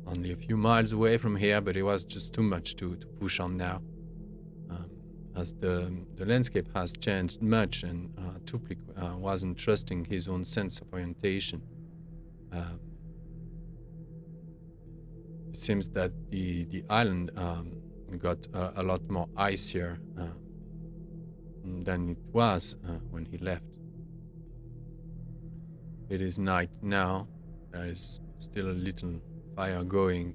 only a few miles away from here, but it was just too much to push on now, as the landscape has changed much, and Tuplik wasn't trusting his own sense of orientation. It seems that the island got a lot more icier than it was when he left. It is night now. There is still a little fire going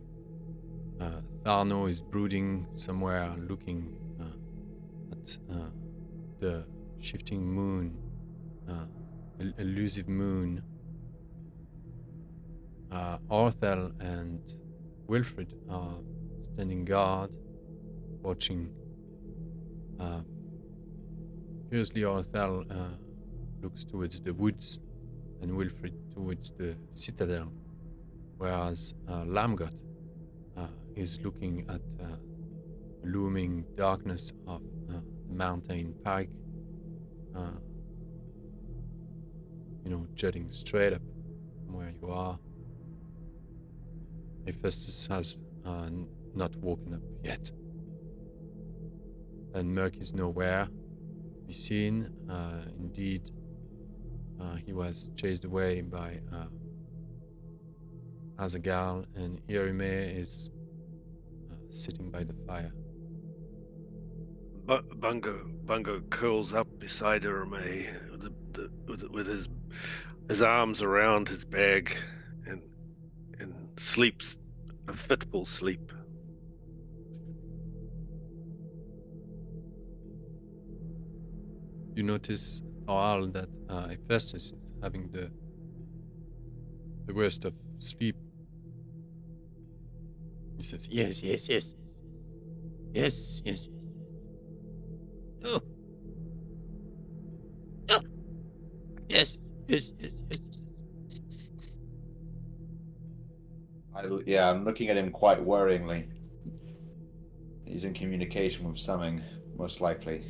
Tharno is brooding somewhere, looking at the shifting moon, elusive moon. Arthel and Wilfred are standing guard, watching. Curiously, Arthel looks towards the woods and Wilfred towards the citadel, whereas Lamgot is looking at the looming darkness of the mountain pike, jutting straight up from where you are. Hephaestus has not woken up yet. And Merc is nowhere to be seen. Indeed, he was chased away by Azagal, and Irime is sitting by the fire. Bungo curls up beside Irime with his arms around his bag and sleeps a fitful sleep. You notice, Thal, that Hephaestus is having the worst of sleep. He says, yes. Oh. Yes. I'm looking at him quite worryingly. He's in communication with something, most likely.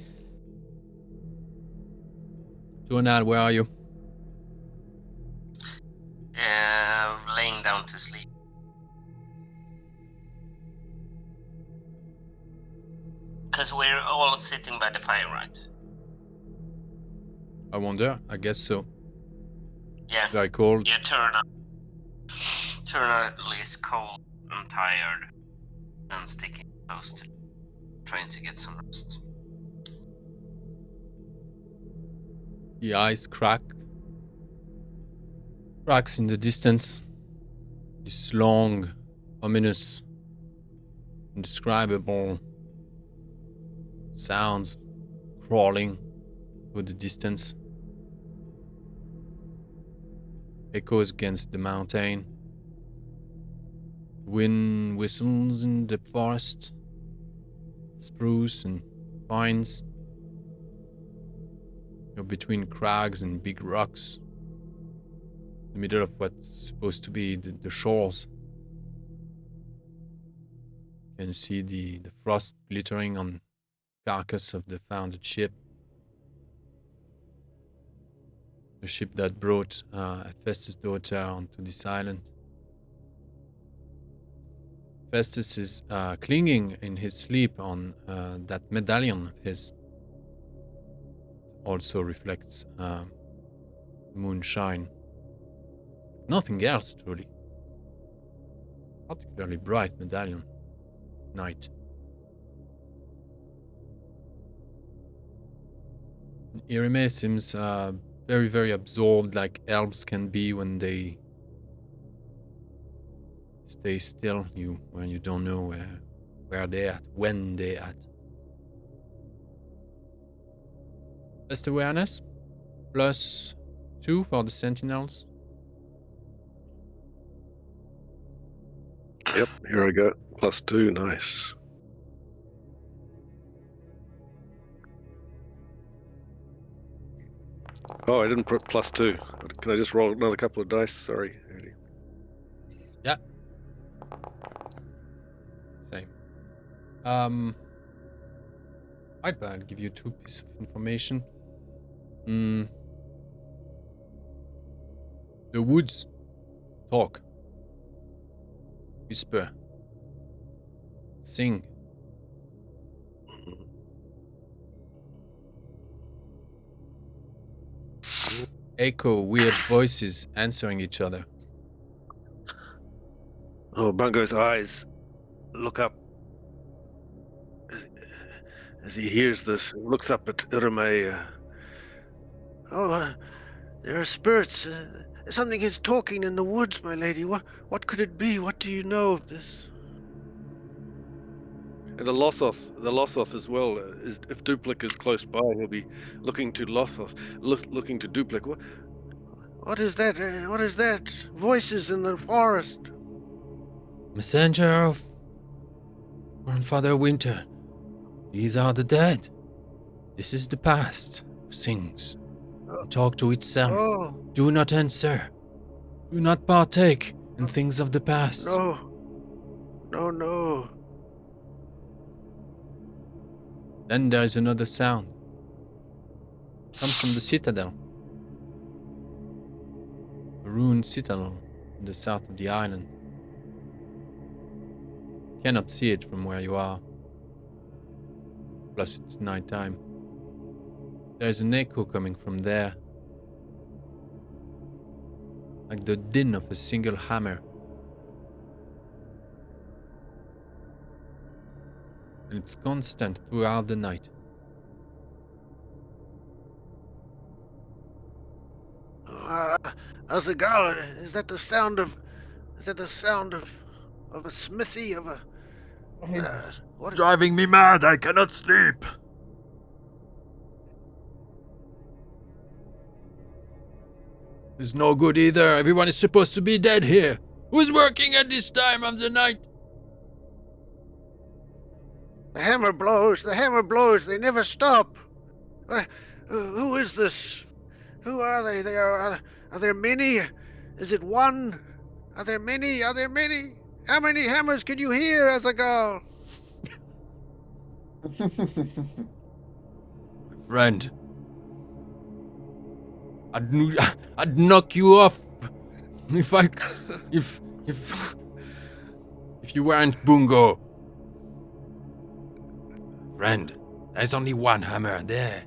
Donald, where are you? Laying down to sleep. Because we're all sitting by the fire, right? I wonder. I guess so. Yeah. Very cold. Yeah, Turner is cold and tired and sticking close to trying to get some rest. The ice cracks in the distance. This long, ominous, indescribable sounds crawling through the distance. Echoes against the mountain. Wind whistles in the forest. Spruce and pines. You're between crags and big rocks. In the middle of what's supposed to be the shores. You can see the frost glittering on the carcass of the founded ship. The ship that brought Hephaestus' daughter onto this island. Hephaestus is clinging in his sleep on that medallion of his. Also reflects moonshine. Nothing else, truly. Particularly bright medallion. Night. Irime seems very, very absorbed, like elves can be when they stay still. When you don't know where they're at, when they're at. Best awareness, +2 for the sentinels. Yep, here I go. +2, nice. Oh, I didn't put +2. Can I just roll another couple of dice? Sorry. Yeah. Same. I'll give you 2 pieces of information. The woods talk. Whisper. Sing. Echo weird voices answering each other. Oh, Bungo's eyes look up as he hears this. Looks up at Irime. There are spirits. Something is talking in the woods, my lady. What could it be? What do you know of this? And the Lossoth as well. If Duplik is close by, he'll be looking to Lossoth, looking to Duplik. What is that? What is that? Voices in the forest. Messenger of Grandfather Winter. These are the dead. This is the past who sings and talk to itself. Oh, Do not answer. Do not partake in things of the past. no. No. Then there is another sound. Comes from the citadel. A ruined citadel in the south of the island. You cannot see it from where you are. Plus it's nighttime. There is an echo coming from there. Like the din of a single hammer. And it's constant throughout the night. Azagal, is that the sound of a smithy, of a... It's driving me mad. I cannot sleep. It's no good either. Everyone is supposed to be dead here. Who's working at this time of the night? The hammer blows, they never stop. Who is this? Who are they? Are there many? Is it one? Are there many? How many hammers can you hear, Azagal? Friend. I'd knock you off if you weren't Bungo. Friend, there's only one hammer there.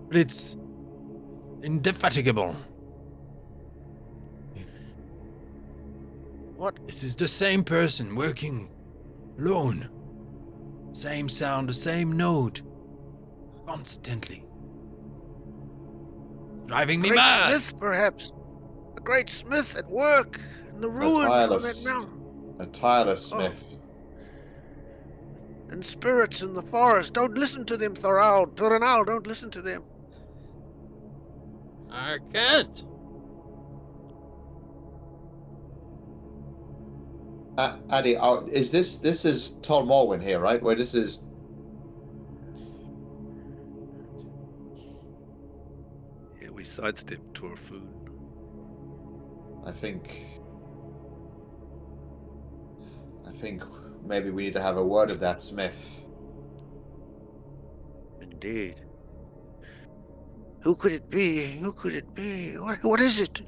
But it's indefatigable. What? This is the same person working alone. Same sound, the same note. Constantly. Driving me mad. Smith, perhaps. A great smith at work in the ruins of that mountain. A tireless smith. And spirits in the forest. Don't listen to them, Thoranal, don't listen to them. I can't. Addy, is this is Tol Morwen here, right? Where this is... Yeah, we sidestepped to our food. I think maybe we need to have a word with that smith. Indeed. Who could it be? What is it?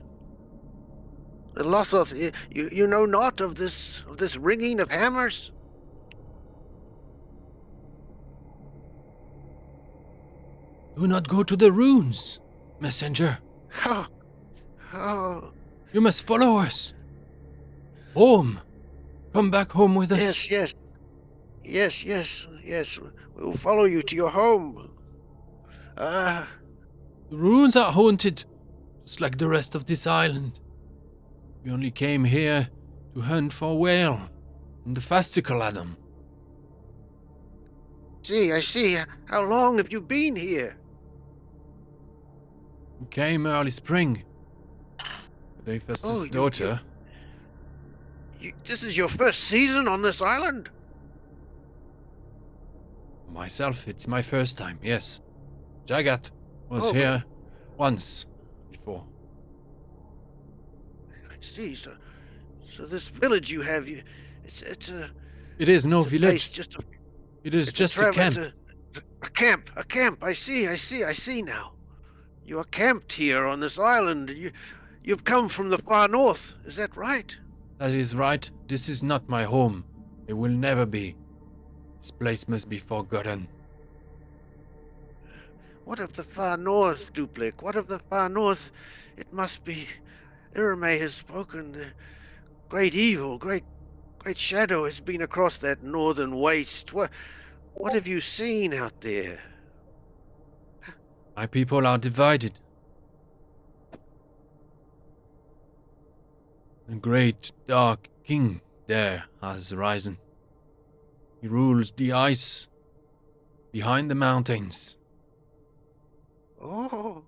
The Lossoth, you know not of this ringing of hammers? Do not go to the ruins, messenger. Oh. You must follow us. Home. Come back home with us. Yes. We will follow you to your home. The ruins are haunted, just like the rest of this island. We only came here to hunt for whale and the fastical Adam. I see. How long have you been here? We came early spring. They first his daughter. This is your first season on this island? Myself, it's my first time, yes. Jagat was here once before. I see. So this village you have, it's a... It is no village. It is just a camp. A camp. I see now. You are camped here on this island. You've come from the far north. Is that right? That is right. This is not my home. It will never be. This place must be forgotten. What of the far north, Duplik? What of the far north? It must be... Irame has spoken. The great evil, great shadow has been across that northern waste. What have you seen out there? My people are divided. A great dark king there has risen. He rules the ice behind the mountains. Oh,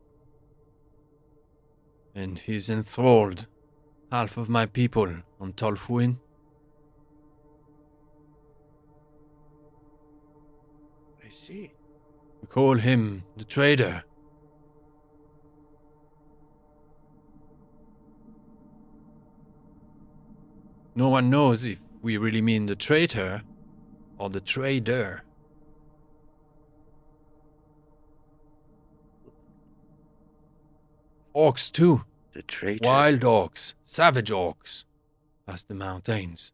And he's enthralled half of my people on Tol Morwen. I see. We call him the traitor. No one knows if we really mean the traitor or the trader. Orcs too. The traitor. Wild orcs, savage orcs, past the mountains,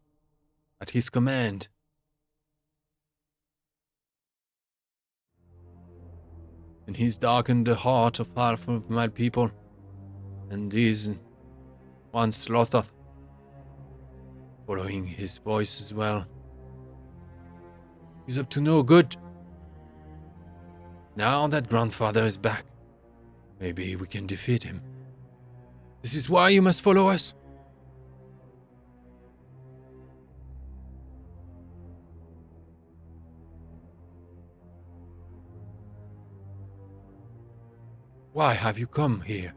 at his command. And he's darkened the heart of half of my people, and is once Lossoth, following his voice as well. He's up to no good. Now that grandfather is back, maybe we can defeat him. This is why you must follow us. Why have you come here?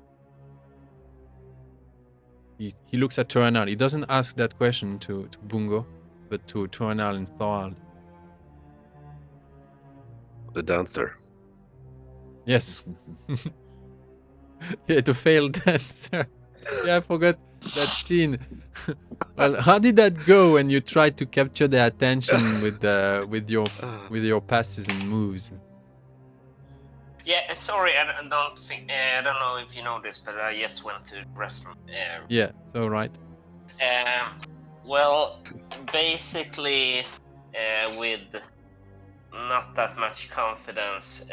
He looks at Turanal. He doesn't ask that question to Bungo, but to Turanal and Thorald. The dancer. Yes. Yeah, to failed dancer. Yeah, I forgot that scene. Well, how did that go when you tried to capture their attention with your passes and moves? Yeah, sorry, I don't think I don't know if you know this, but I just went to the restroom. Yeah, so right. Well, basically, with not that much confidence,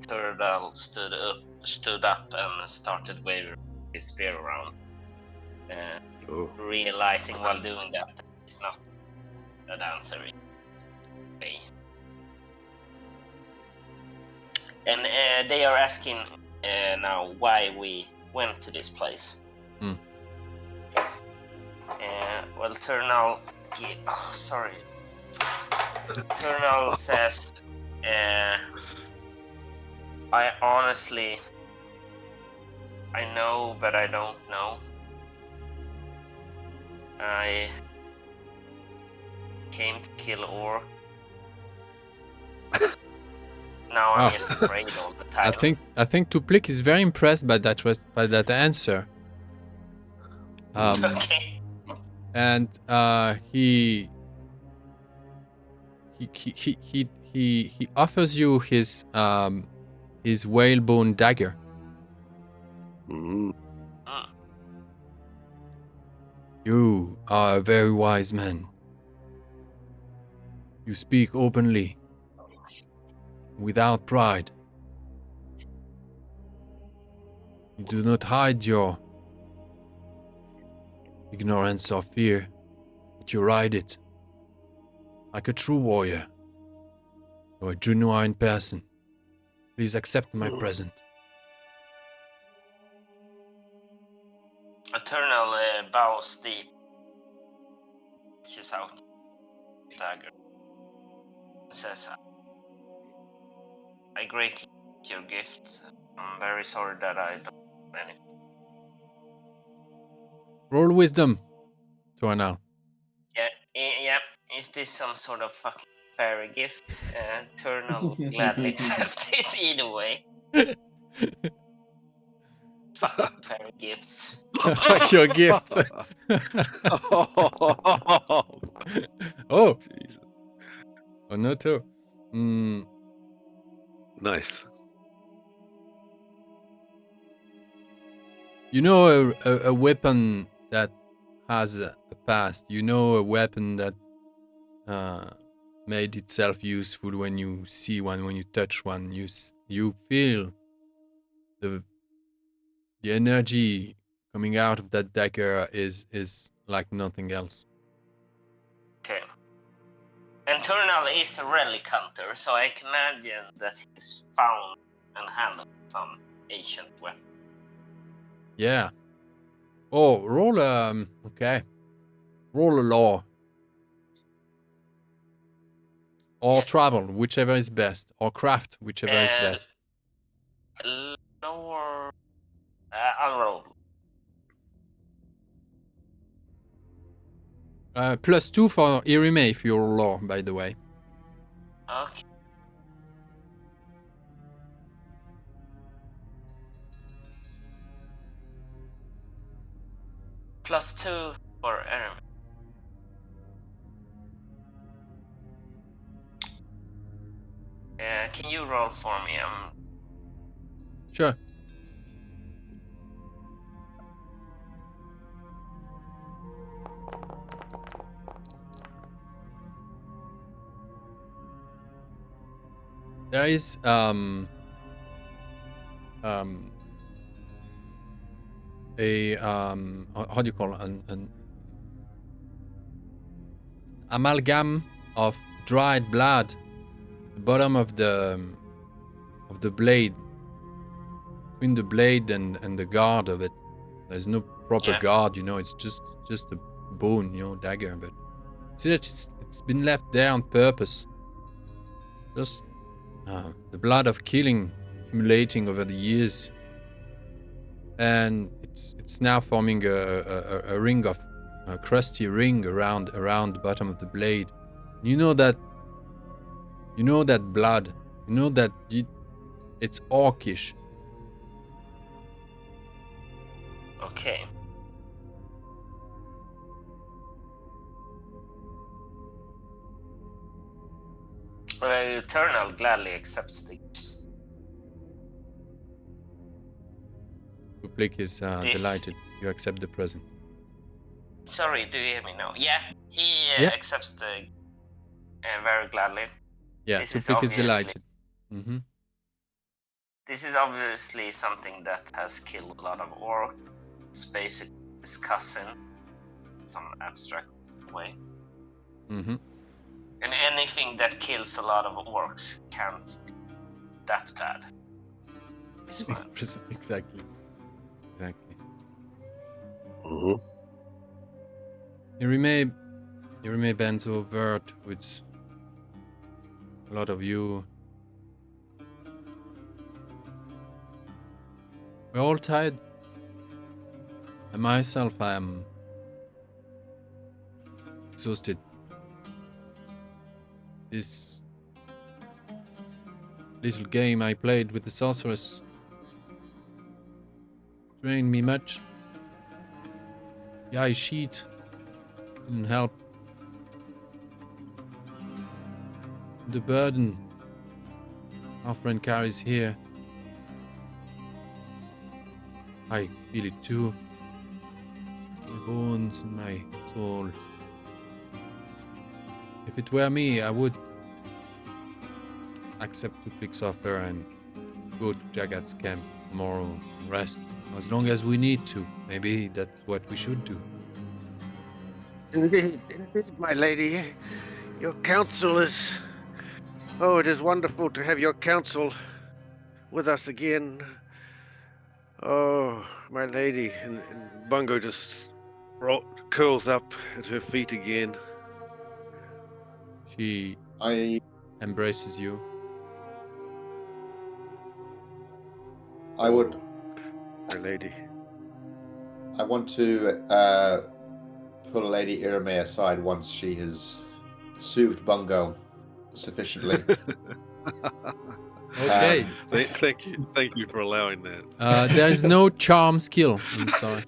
Turtle stood up and started waving his spear around, realizing while doing that he's not a dancer. Okay. And they are asking now why we went to this place. Well, Turnal, Turnal says, I honestly, I know, but I don't know. I came to kill Orc. Now I'm just afraid all the time. I think Tuplik is very impressed by that answer. Okay. And he offers you his whalebone dagger. You are a very wise man. You speak openly, without pride. You do not hide your ignorance or fear, but you ride it like a true warrior or a genuine person. Please accept my present. Eternal bows deep. She's out. Dagger. Says, I greatly like your gifts. I'm very sorry that I don't have any. Roll wisdom, Tuanal. Yeah. Is this some sort of fucking fairy gift? Eternal will gladly accept it either way. Fucking fairy gifts. Fuck your gift. Oh. Oh, no, too. Nice. You know a weapon that has a past. You know a weapon that made itself useful when you see one, when you touch one. You feel the energy coming out of that dagger is like nothing else. Okay. And Turnal is a relic hunter, so I can imagine that he's found and handled some ancient weapon. Yeah. Oh, roll okay. Roll a law. or travel, whichever is best, or craft, whichever is best. Lower. I'll roll. +2 for Irime if you're lore, by the way. Okay. +2 for Erin. Can you roll for me? Sure. There is a how do you call it? An amalgam of dried blood, the bottom of the blade, between the blade and the guard of it. There's no proper guard, you know. It's just a bone, you know, dagger. But see that it's been left there on purpose. Just the blood of killing accumulating over the years, and it's now forming a ring of a crusty ring around the bottom of the blade. You know that blood. You know that it's orcish. Okay. Eternal gladly accepts the gifts. Kuplik is delighted. You accept the present. Sorry, do you hear me now? Yeah, he accepts the very gladly. Yeah, Kuplik is delighted. Mm-hmm. This is obviously something that has killed a lot of orcs. It's basically his cousin, some abstract way. Mm-hmm. And anything that kills a lot of orcs can't be that bad. Exactly. Mm-hmm. Irime bends over towards a lot of you. We're all tired. And myself, I am exhausted. This little game I played with the sorceress drained me much. The ice sheet didn't help. The burden our friend carries here, I feel it too. My bones and my soul. If it were me, I would accept Kuplik's offer and go to Jagat's camp tomorrow and rest. As long as we need to. Maybe that's what we should do. Indeed, my lady. Your counsel is... Oh, it is wonderful to have your counsel with us again. Oh, my lady. And Bungo just curls up at her feet again. She embraces you. I would... My lady. I want to pull Lady Irime aside once she has soothed Bungo sufficiently. Okay. Thank you for allowing that. There is no charm skill. I'm sorry.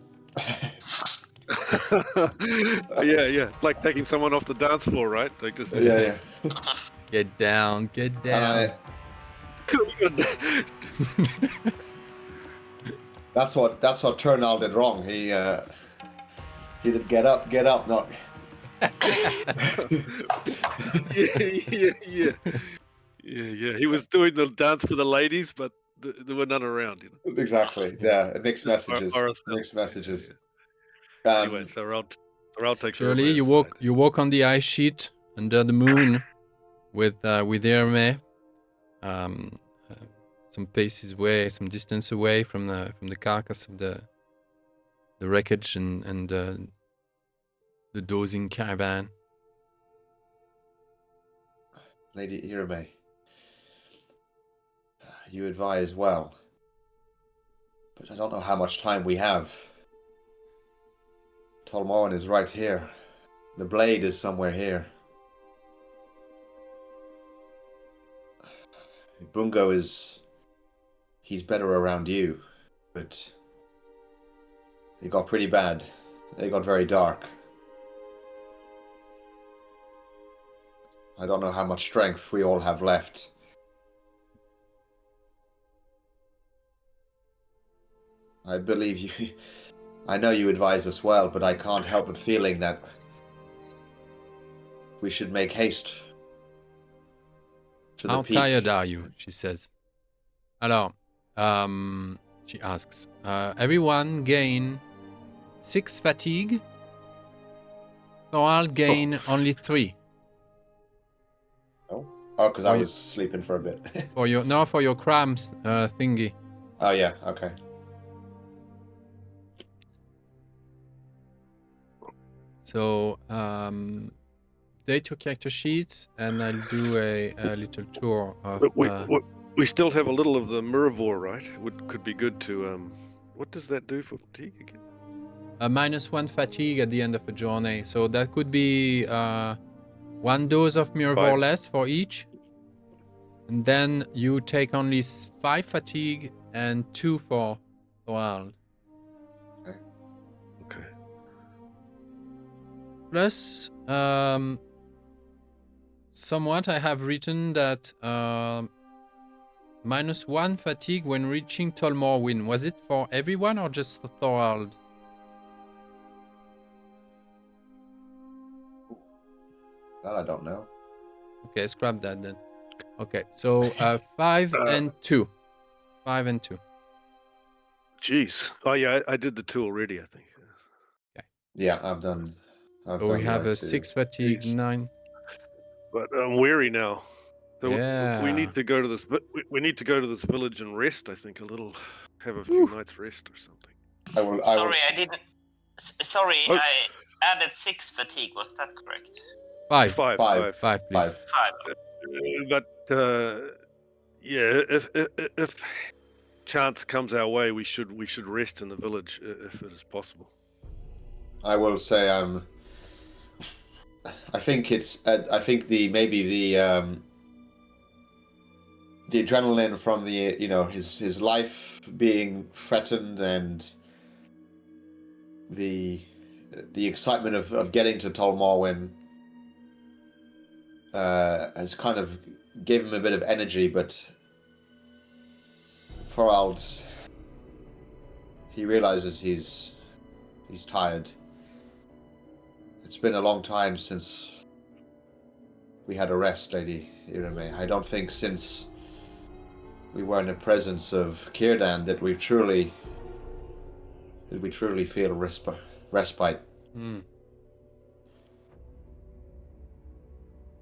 Yeah. Like taking someone off the dance floor, right? Like just yeah. Get down. That's what Turnal did wrong. He did get up, not. Yeah. He was doing the dance for the ladies, but there were none around. You know. Exactly. Yeah. Mixed messages. Mixed messages. Yeah. Anyway, so Raul takes her. Shirley, you walk on the ice sheet under the moon with Irme, some paces away, some distance away from the carcass of the wreckage and the dozing caravan. Lady Irame, you advise well, but I don't know how much time we have. Tol Morwen is right here. The blade is somewhere here. Bungo he's better around you, but it got pretty bad. It got very dark. I don't know how much strength we all have left. I believe you. I know you advise us well, but I can't help but feeling that we should make haste to the How peak. tired are you? She says. Alors, she asks, everyone gain 6 fatigue. So I'll gain only 3. Oh, because I was sleeping for a bit. for your cramps thingy. Oh yeah, okay. So date your character sheets, and I'll do a little tour of. We still have a little of the Murvor, right? Could be good to. What does that do for fatigue again? -1 fatigue at the end of a journey. So that could be 1 dose of Murvor less for each. And then you take only 5 fatigue and 2 for Thorald. Okay. Plus, somewhat I have written that -1 fatigue when reaching Tol Morwen. Was it for everyone or just for Thorald? That I don't know. Okay, scrap that then. Okay, so 5 and 2. 5 and 2. Jeez. Oh yeah, I did the 2 already, I think. Okay. Yeah, I've done. So we have a 6 fatigue, Jeez. 9. But I'm weary now. So Yeah. we need to go to this. We need to go to this village and rest. I think a little, have a few nights rest or something. I didn't. Sorry, Oh. I added 6 fatigue. Was that correct? 5. 5, 5, please. 5. But yeah, if chance comes our way, we should rest in the village if it is possible. I will say I think it's. I think the adrenaline from his life being threatened and the excitement of getting to Tol Morwen has kind of gave him a bit of energy, but Thorald, he realizes he's tired. It's been a long time since we had a rest, Lady Irame. I don't think since we were in the presence of Círdan that we truly feel respite. Mm.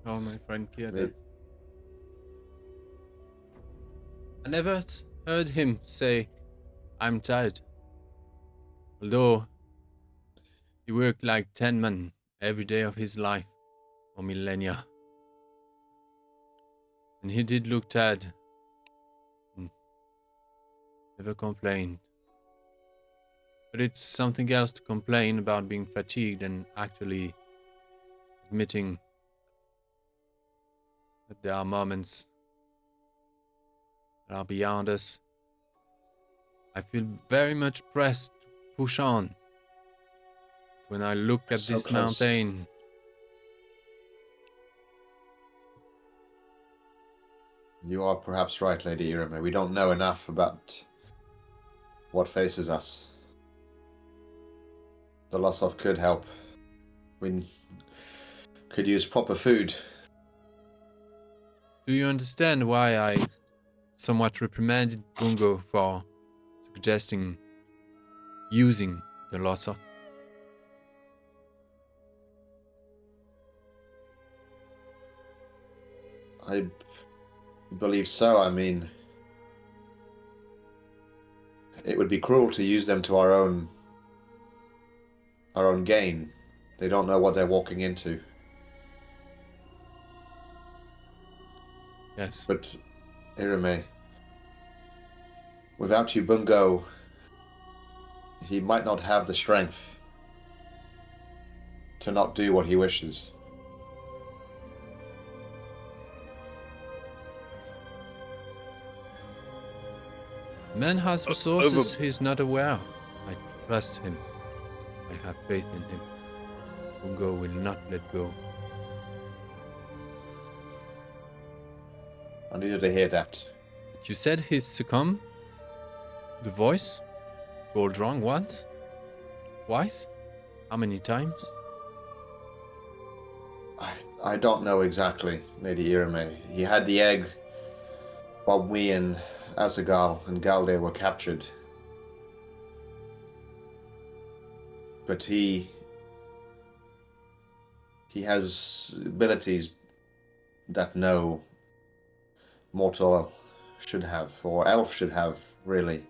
Oh, my friend Círdan. I never heard him say, "I'm tired." Although he worked like 10 men every day of his life for millennia. And he did look tired. Never complained. But it's something else to complain about being fatigued and actually admitting that there are moments that are beyond us. I feel very much pressed to push on. When I look at So this close. mountain, You are perhaps right, Lady Irame. We don't know enough about what faces us. The Lossoth could help. We could use proper food. do you understand why I somewhat reprimanded Bungo for suggesting using the Lossoth? I believe so. I mean, it would be cruel to use them to our own gain. They don't know what they're walking into. Yes. But, Irame, without you, Bungo, he might not have the strength to not do what he wishes. Man has resources he's not aware of. I trust him. I have faith in him. Bungo will not let go. I needed to hear that. But you said he's succumbed? The voice? Called wrong once? Twice? How many times? I don't know exactly, Lady Irame. He had the egg while we and Azagal and Galde were captured. But he has abilities that no mortal should have, or elf should have, really.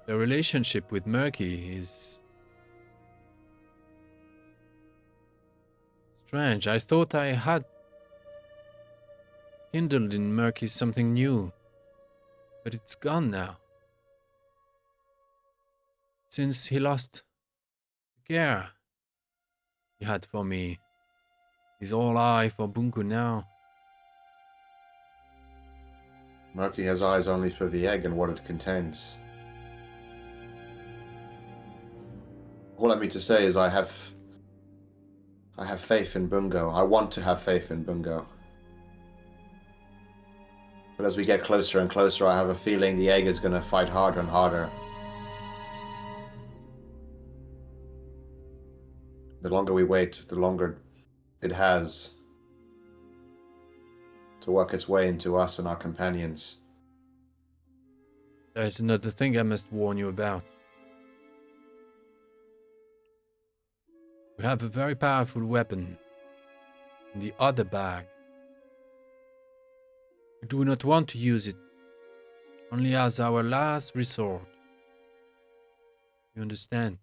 The relationship with Murky is strange. I thought I had kindled in Murky something new, but it's gone now. Since he lost the care he had for me, he's all eye for Bungo now. Murky has eyes only for the egg and what it contains. All I mean to say is I have faith in Bungo. I want to have faith in Bungo. But as we get closer and closer, I have a feeling the egg is going to fight harder and harder. The longer we wait, the longer it has to work its way into us and our companions. There's another thing I must warn you about. We have a very powerful weapon in the other bag. We do not want to use it, only as our last resort. You understand?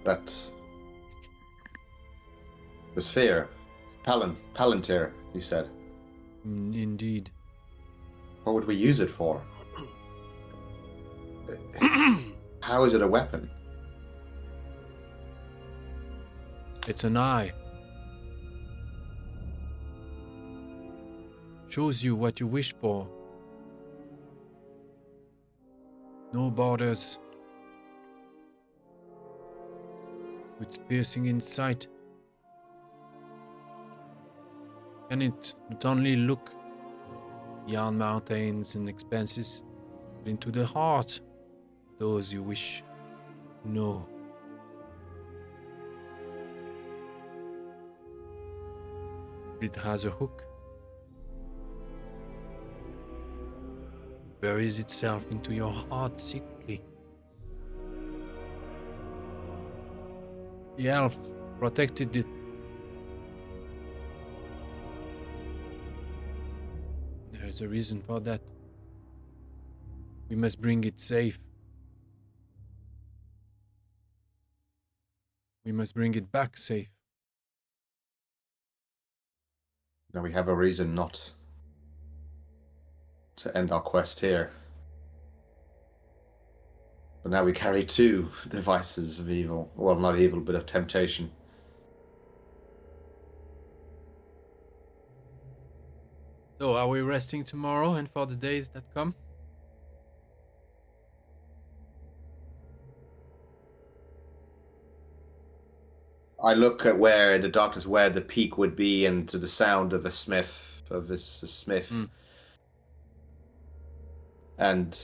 That the sphere, Palantir, you said. Indeed. What would we use it for? How is it a weapon? It's an eye. Shows you what you wish for. No borders. With piercing insight. Can it not only look beyond mountains and expanses, but into the heart of those you wish to know? It has a hook. It buries itself into your heart secretly. The elf protected it. There's a reason for that. We must bring it safe. We must bring it back safe. Now we have a reason not to end our quest here. But now we carry two devices of evil. Well, not evil, but of temptation. So, are we resting tomorrow and for the days that come? I look at where the doctors where the peak would be, and to the sound of a smith, and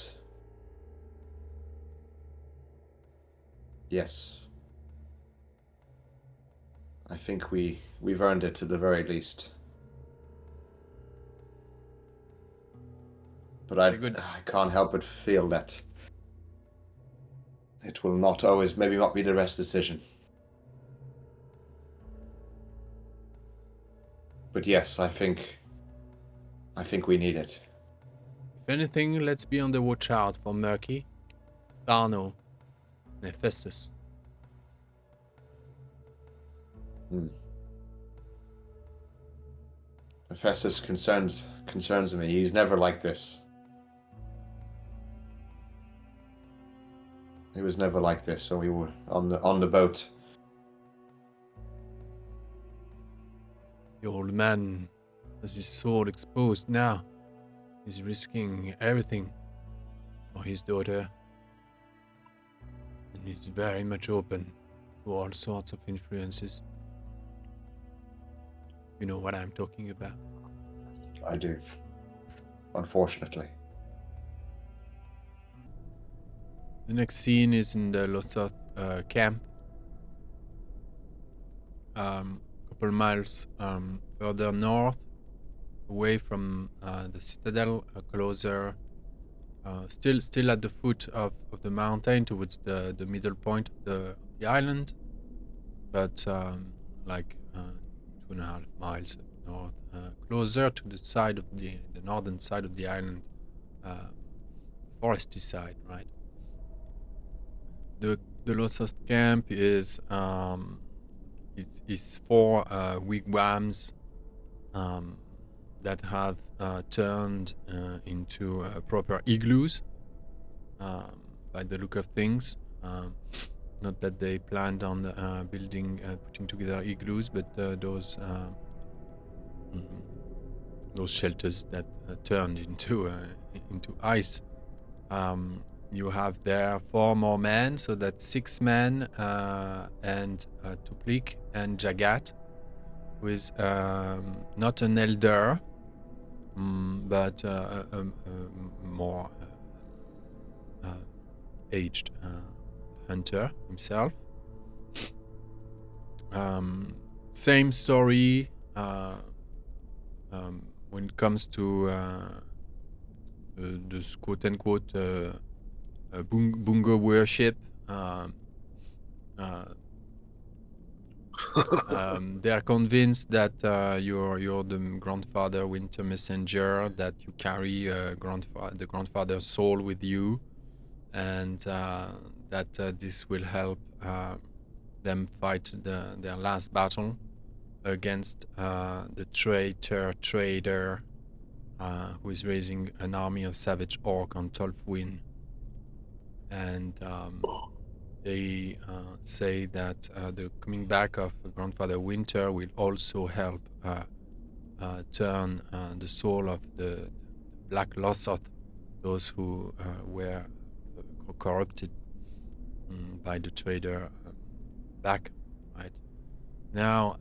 yes, I think we've earned it to the very least. But I can't help but feel that it will not always, maybe not be the best decision. But yes, I think we need it. If anything, let's be on the watch out for Murky, Darno, and Hephaestus. Festus concerns me. He's never like this. He was never like this. So we were on the boat. The old man has his soul exposed now. He's risking everything for his daughter. And he's very much open to all sorts of influences. You know what I'm talking about. I do. Unfortunately. The next scene is in the Lossoth camp. Couple miles further north, away from the citadel, closer, still at the foot of the mountain, towards the middle point of the island, but like 2.5 miles north, closer to the side of the northern side of the island, foresty side, right? The Lossoth camp is 4 wigwams that have turned into proper igloos by the look of things. Not that they planned on building, putting together igloos, but those shelters that turned into ice. You have there 4 more men, so that's 6 men, and Tuplik and Jagat, who is not an elder, but a more aged hunter himself. Same story when it comes to this quote-unquote bungo worship. They are convinced that you're the grandfather winter messenger, that you carry the grandfather's soul with you, and that this will help them fight their last battle against the trader who is raising an army of savage orc on Tol Morwen. And they say that the coming back of Grandfather Winter will also help turn the soul of the Black Lossoth, those who were corrupted by the trader, back. Right now,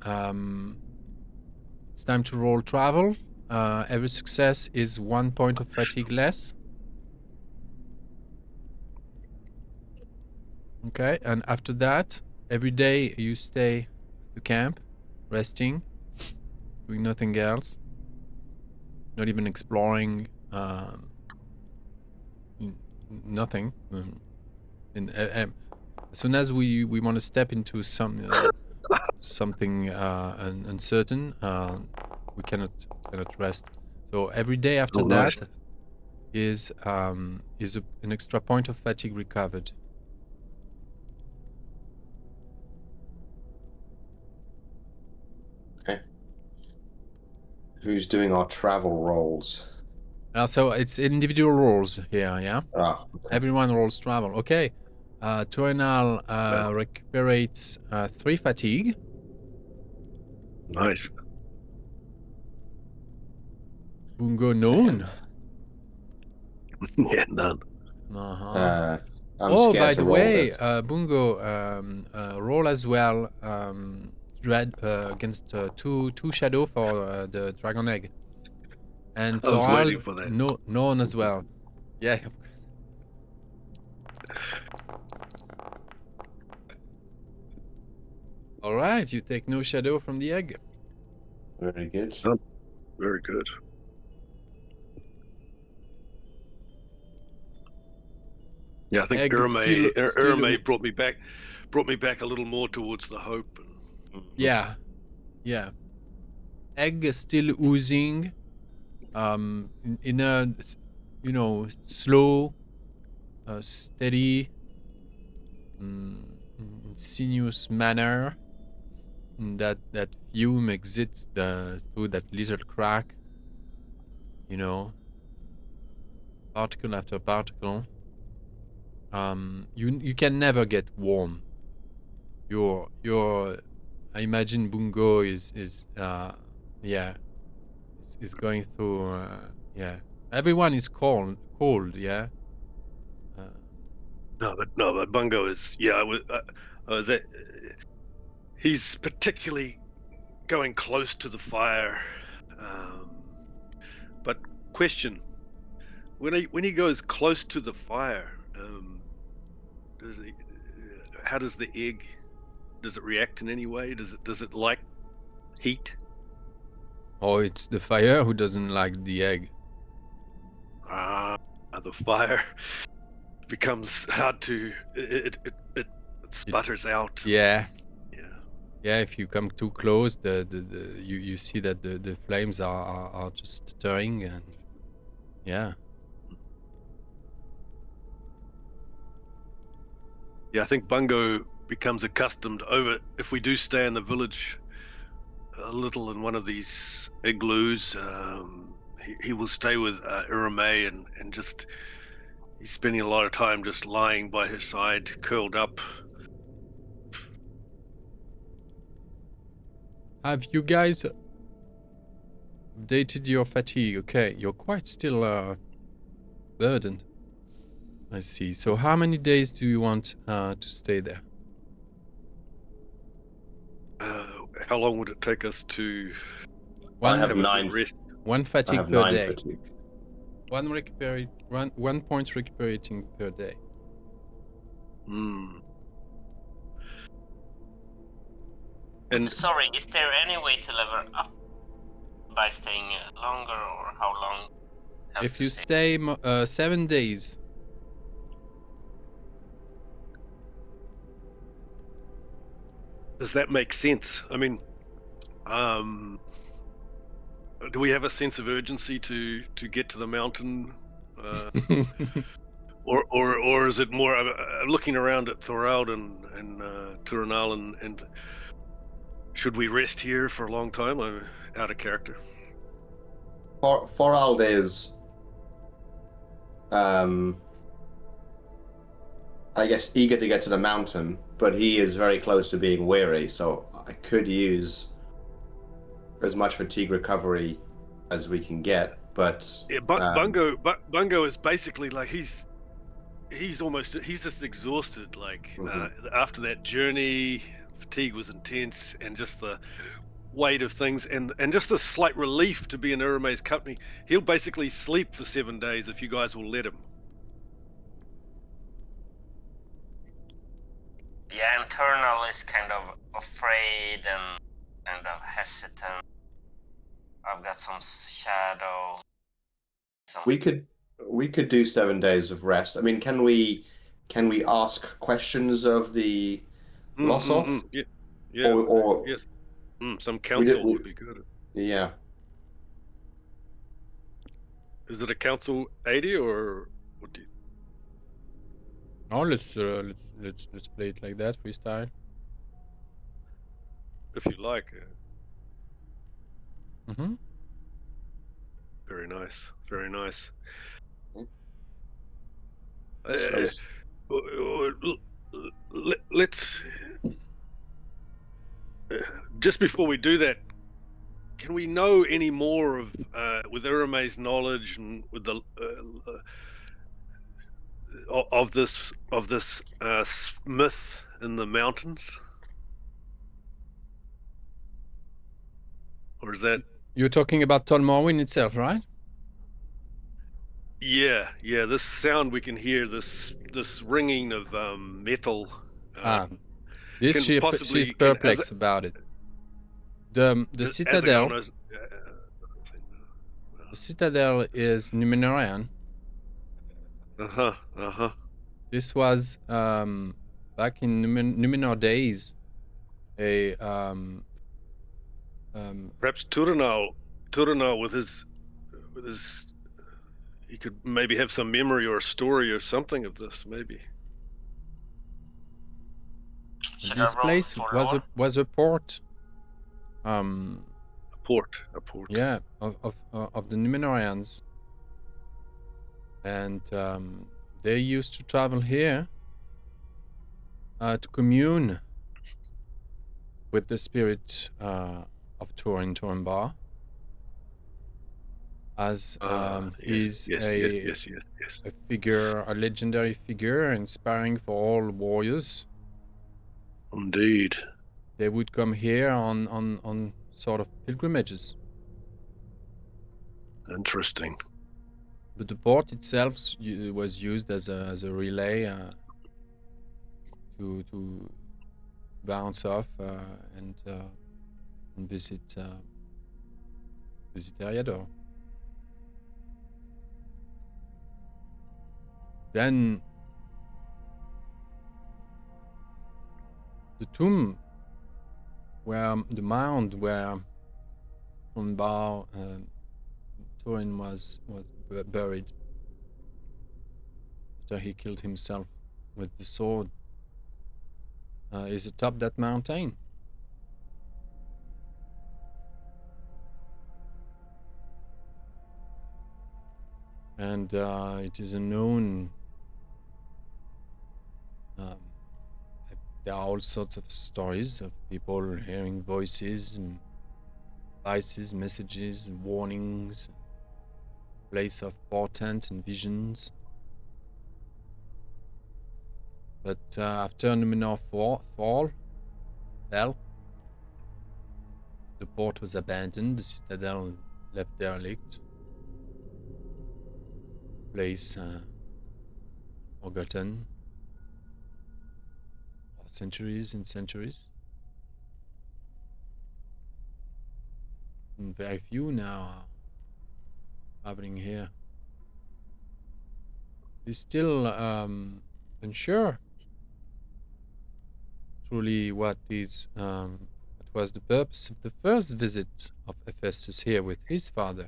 it's time to roll travel. Every success is 1 point of fatigue less. Okay, and after that, every day you stay at the camp, resting, doing nothing else, not even exploring, nothing. And as soon as we want to step into something uncertain, we cannot rest. So every day after that is an extra point of fatigue recovered. Okay. Who's doing our travel rolls? So it's individual rolls here, yeah? Okay. Everyone rolls travel. Okay. Torinal recuperates 3 fatigue. Nice. Bungo, none. Yeah, none. Uh-huh. I'm by the roll way, it. Bungo, roll as well dread against 2 shadow for the dragon egg. And I was Toral, waiting for that. none as well. Yeah. All right, you take no shadow from the egg. Very good. Oh, very good. Yeah, I think Egg Hervé brought me back a little more towards the hope. Yeah. Egg is still oozing, in a, slow, steady, sinuous manner. that fume exits through that little crack. You know, particle after particle. You can never get warm. I imagine Bungo is going through everyone is cold, yeah. No, but Bungo is he's particularly going close to the fire. But question: when he goes close to the fire, how does the egg? Does it react in any way? Does it like heat? Oh, it's the fire who doesn't like the egg. The fire becomes hard to. It sputters out. Yeah. Yeah. Yeah, if you come too close, you see that the flames are just stirring, and yeah. Yeah, I think Bungo becomes accustomed if we do stay in the village a little in one of these igloos, he will stay with Irame and just he's spending a lot of time just lying by his side, curled up. Have you guys updated your fatigue? Okay, you're quite still burdened. I see. So how many days do you want to stay there? How long would it take us to? I have 9. One fatigue I have per 9 day. fatigue. One point recuperating per day. And sorry, is there any way to level up by staying longer, or how long? If you stay 7 days. Does that make sense? I mean, do we have a sense of urgency to get to the mountain, or is it more looking around at Thorald and Turanal and should we rest here for a long time? I'm out of character. Thorald is, I guess, eager to get to the mountain, but he is very close to being weary, so I could use as much fatigue recovery as we can get, but yeah, Bungo is basically like he's just exhausted. Like after that journey, fatigue was intense, and just the weight of things, and just a slight relief to be in Urame's company. He'll basically sleep for 7 days if you guys will let him. Yeah, Internal is kind of afraid and kind of hesitant. I've got some shadow. We could do 7 days of rest. I mean, can we ask questions of the Lossoth? Yeah. Or yes. Some council would be good. Yeah. Is it a council 80 or what do you? Oh, let's play it like that, freestyle. If you like. Very nice. Very nice. Let's just before we do that, can we know any more of with Urame's knowledge and with the of this myth in the mountains, or is that you're talking about Tol Morwen itself, right? Yeah. This sound we can hear, this ringing of metal. She's perplexed about it. The citadel. The citadel is Numenorian. This was back in Numenor days. Perhaps Turanal with his he could maybe have some memory or a story or something of this, maybe. This place was a port um, A port. yeah, of the Numenorians, and they used to travel here to commune with the spirit of Turin Turambar, as he's Yes. a figure, a legendary figure, inspiring for all warriors. Indeed. They would come here on sort of pilgrimages. Interesting. But the port itself was used as a relay to bounce off and visit Eriador. Then the tomb, where the mound where Turambar Turin was buried after he killed himself with the sword, is atop that mountain. And it is unknown. There are all sorts of stories of people hearing voices, and devices, messages, warnings, place of portent and visions. But after Numenor fell, the port was abandoned, the citadel left derelict, place forgotten for centuries and centuries. And very few now are traveling here. It's still unsure truly what was the purpose of the first visit of Hephaestus here with his father.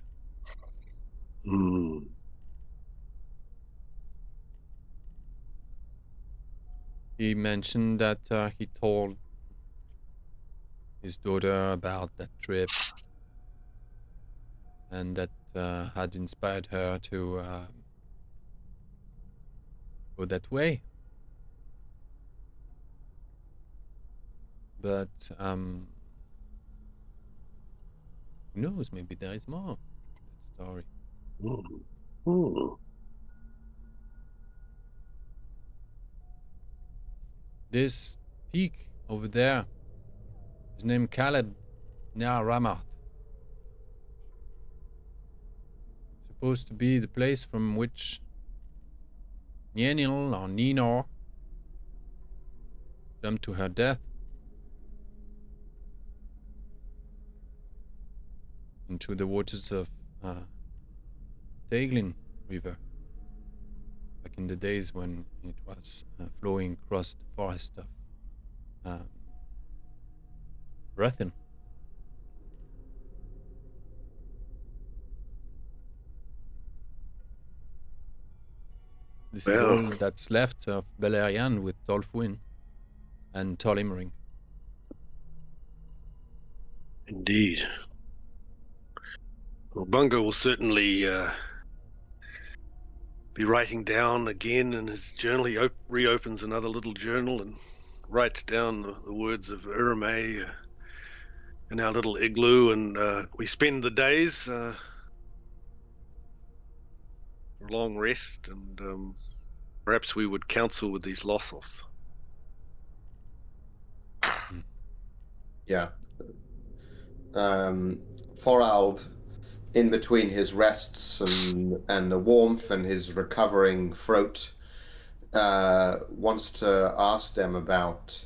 He mentioned that he told his daughter about that trip, and that had inspired her to go that way. But who knows? Maybe there is more to that story. This peak over there is named Caleb Nar Ramath. Supposed to be the place from which Nienil or Ninor jumped to her death into the waters of Taglin River, back in the days when it was flowing across the forest of Brethren. This is all that's left of Beleriand with Tolfuin and Tol Imring. Indeed. Well, Bunga will certainly be writing down again in his journal. He reopens another little journal and writes down the words of Urame in our little igloo, and we spend the days for a long rest, and perhaps we would counsel with these Lossoth. Yeah. Thorald, in between his rests and the warmth and his recovering throat, wants to ask them about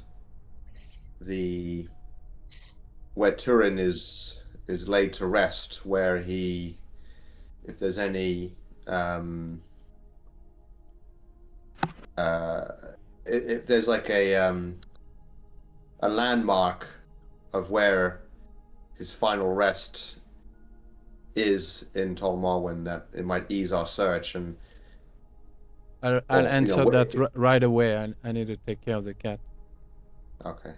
where Turin is laid to rest, where he, if there's any if there's like a landmark of where his final rest is in Tol Morwen, that it might ease our search. And I'll answer that right away. I need to take care of the cat. Okay.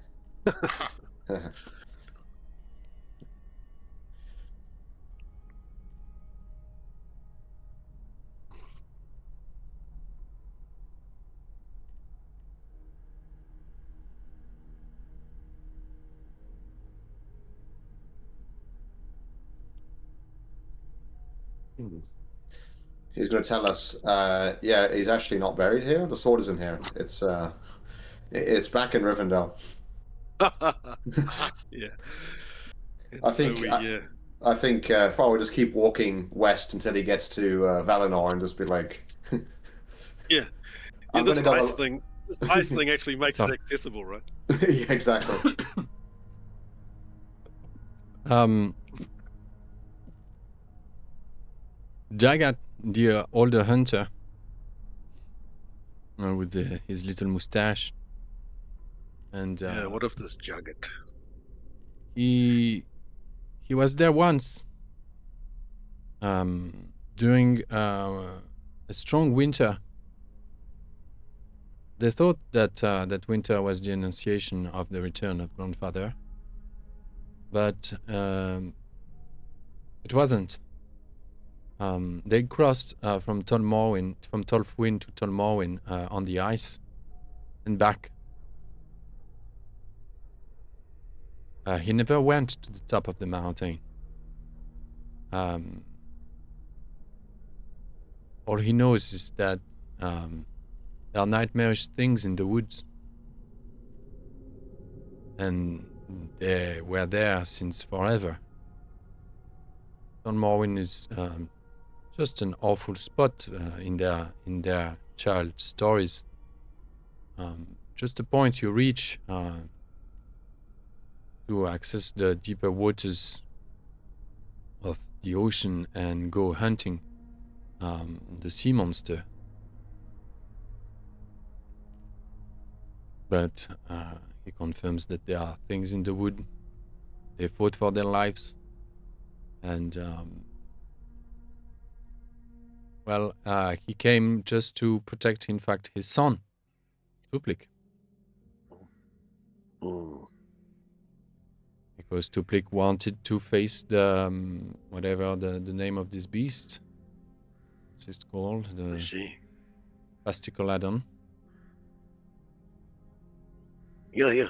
He's going to tell us, yeah, he's actually not buried here. The sword isn't here. It's back in Rivendell. Yeah. And I think I think Far will just keep walking west until he gets to Valinor and just be like, yeah. I'm This gonna go. ice thing. This ice thing actually makes So- it accessible, right? Yeah, exactly. Jagat, the older hunter, with his little mustache, and Yeah. What if this Jugget? he was there once during a strong winter. They thought that that winter was the annunciation of the return of grandfather, but it wasn't. They crossed from Tol Morwen to Tol Morwen on the ice and back. He never went to the top of the mountain. All he knows is that there are nightmarish things in the woods, and they were there since forever. Tol Morwen is just an awful spot in their child stories. Just the point you reach to access the deeper waters of the ocean and go hunting the sea monster. But he confirms that there are things in the wood. They fought for their lives. And, he came just to protect, in fact, his son, Tuplik. Because Tuplik wanted to face the, whatever the name of this beast. What's it called? I The see. Fasticoladdon. Yeah.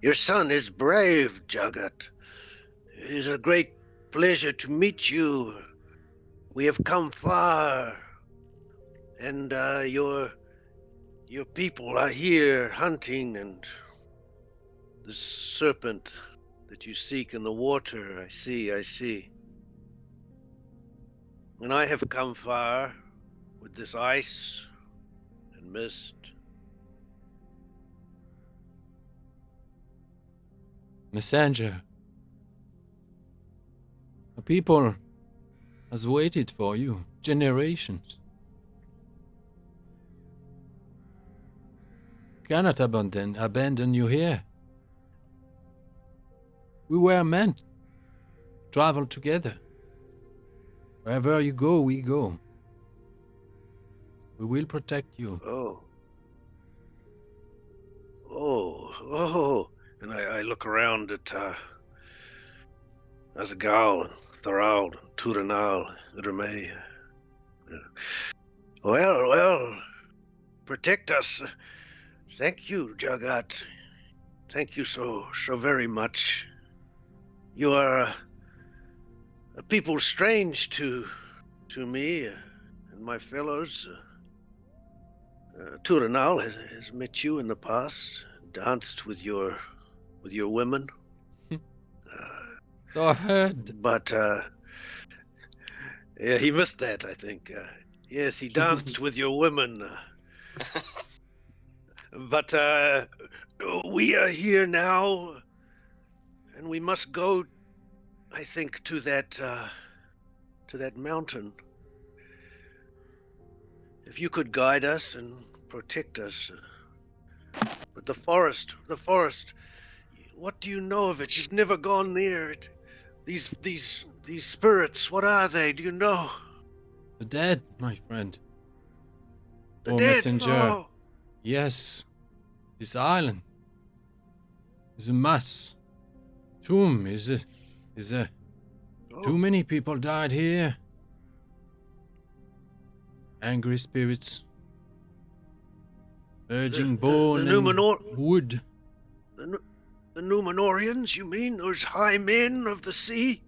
Your son is brave, Jagat. It is a great pleasure to meet you. We have come far, and your people are here hunting, and the serpent that you seek in the water. I see. And I have come far with this ice and mist. Messenger. A people has waited for you generations. Cannot abandon you here. We were meant to travel together. Wherever you go, we go. We will protect you. Oh. And I look around at Azagal, and Thorald, Turanal, Remay. Well, protect us. Thank you, Jagat. Thank you so very much. You are a people strange to me and my fellows. Turanal has met you in the past, danced with your women. So I've heard. But yeah, he missed that, I think. Yes, he danced with your women. But we are here now, and we must go, I think, to that mountain. If you could guide us and protect us. But the forest, what do you know of it? You've never gone near it. These spirits, what are they? Do you know? The dead, my friend. The Oh, dead. messenger. Oh. Yes. This island is a mass. Tomb is a Too many people died here. Angry spirits. Urging bone and wood. The Numenorians, you mean? Those high men of the sea?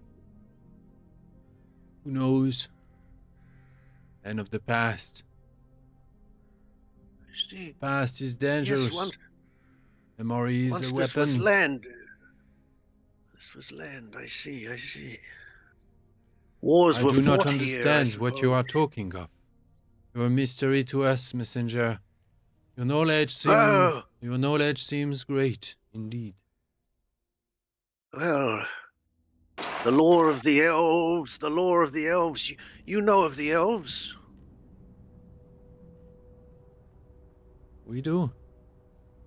Who knows? And of the past. I see. Past is dangerous. Yes, Memory is once a this was weapon. land. This was land. I see. I see. Wars I were do not fought understand here, I what you are suppose. talking of. You are a mystery to us, messenger. Your knowledge Oh, seems great, indeed. well, the lore of the elves, the lore of the elves. You know of the elves? We do.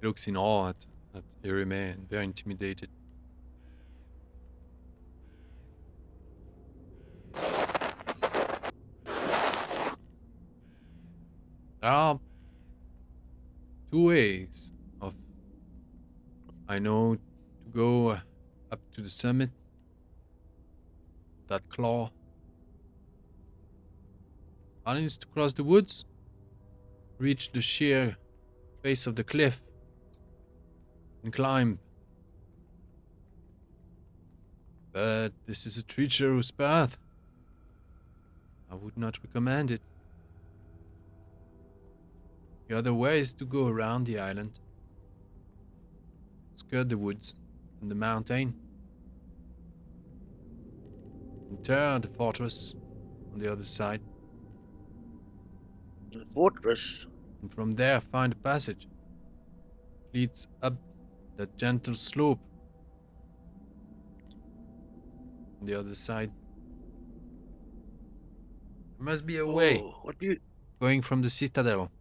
He looks in awe at Irime and very intimidated. There are two ways of, I know, to go up to the summit. That claw. One is to cross the woods, reach the sheer face of the cliff, and climb. But this is a treacherous path. I would not recommend it. The other way is to go around the island, skirt the woods and the mountain, enter the fortress on the other side, The fortress. and from there find a passage. It leads up that gentle slope on the other side. There must be a way Oh, what do you? going from the citadel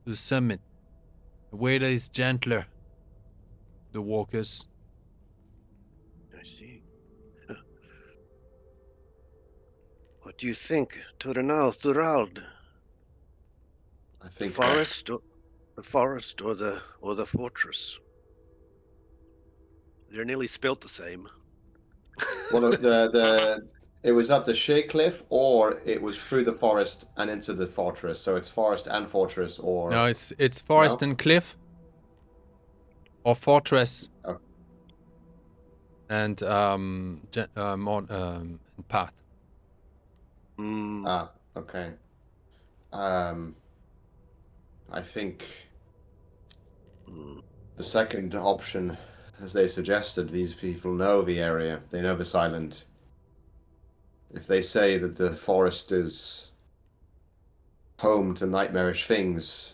to the summit, a way that is gentler. The walkers. I see. What do you think, Turinal, Thurald? I The think forest, or the fortress? They're nearly spelt the same. well, it was up the Shea Cliff, or it was through the forest and into the fortress. So it's forest and fortress, or No, it's forest and cliff, or fortress, Oh. and path. Mm, Okay. I think mm. the second option, as they suggested, these people know the area. They know this island. If they say that the forest is home to nightmarish things,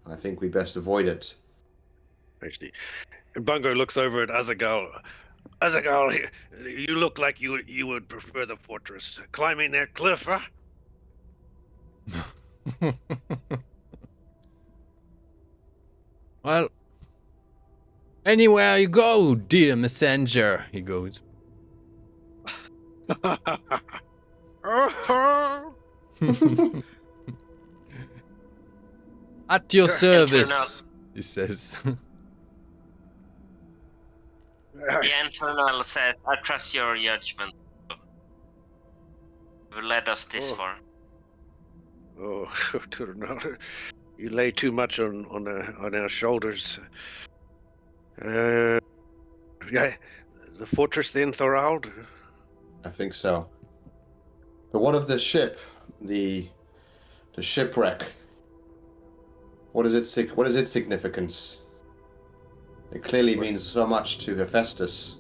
I think we best avoid it. Actually, and Bungo looks over at Azagal. Azagal, you look like you would prefer the fortress. Climbing that cliff, huh? Well, anywhere you go, dear messenger, he goes. At your service, he says. The internal says, I trust your judgment. You led us this Oh. far. Oh, you lay too much on our shoulders. Yeah, the fortress then, Thorald? I think so. But what of the ship? The shipwreck? What is its significance? It clearly means so much to Hephaestus.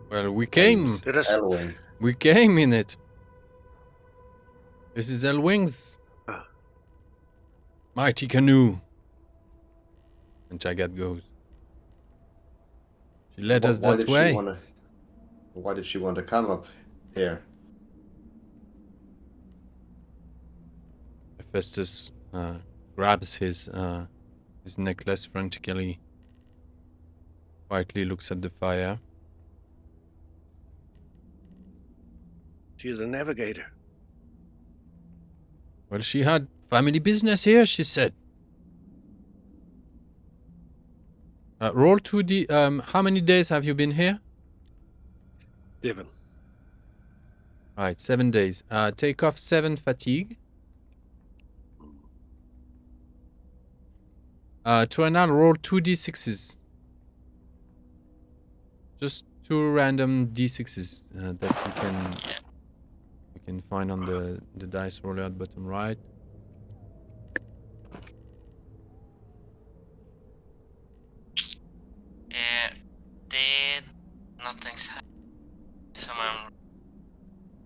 Well, we came Elwing. We came in it. This is Elwing's mighty canoe. And Jagat goes. She led us that way. Why did she want to come up here? Hephaestus grabs his necklace frantically. Quietly looks at the fire. She's a navigator. Well, she had family business here, she said. Roll 2D. How many days have you been here? 7. Right, 7 days. Take off 7 fatigue. Tuanal, roll 2d6s. Just 2 random d6s that you can can find on the dice roller at bottom right. Did nothing's happened? Someone.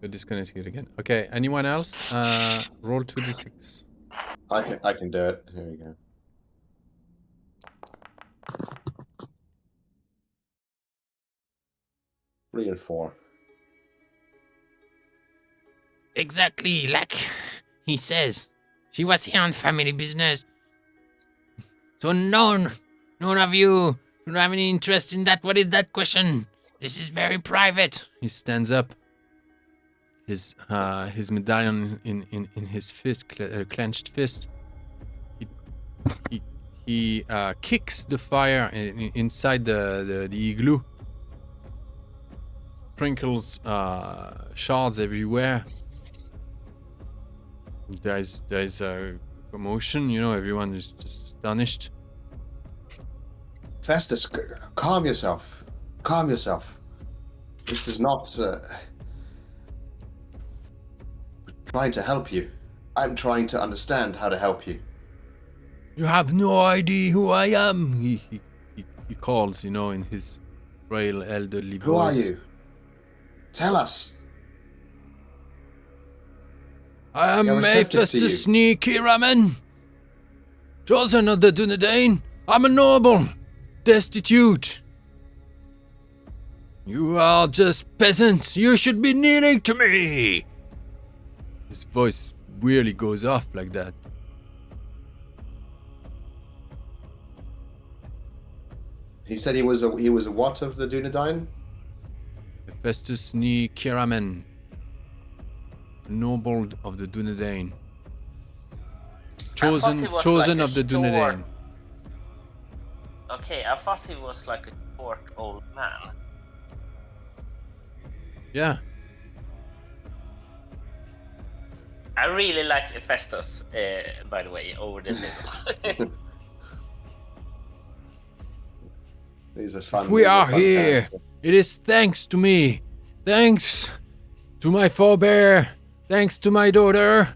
You're disconnected again. Okay, anyone else? Roll 2d6. I can do it. Here we go. Three and four. Exactly, like he says. She was here on family business. So none of you should have any interest in that. What is that question? This is very private. He stands up. His medallion in his fist, clenched fist. He kicks the fire inside the igloo. Sprinkles shards everywhere. There's a commotion, you know, everyone is just astonished. Festus, calm yourself. Calm yourself. This is not trying to help you. I'm trying to understand how to help you. You have no idea who I am, he calls, you know, in his frail elderly voice. Who are you? Tell us. I am Festus Sneaky Ramen, chosen of the Dunedain. I'm a noble, destitute. You are just peasants. You should be kneeling to me. His voice really goes off like that. He said he was a what of the Dunedain? Festus Ni Kiramen, noble of the Dunedain. Chosen like of the Dunedain. Okay, I thought he was like a short old man. Yeah. I really like Festus, by the way, over the table. He's a fun. We are here. Character. It is thanks to me. Thanks to my forebear. Thanks to my daughter.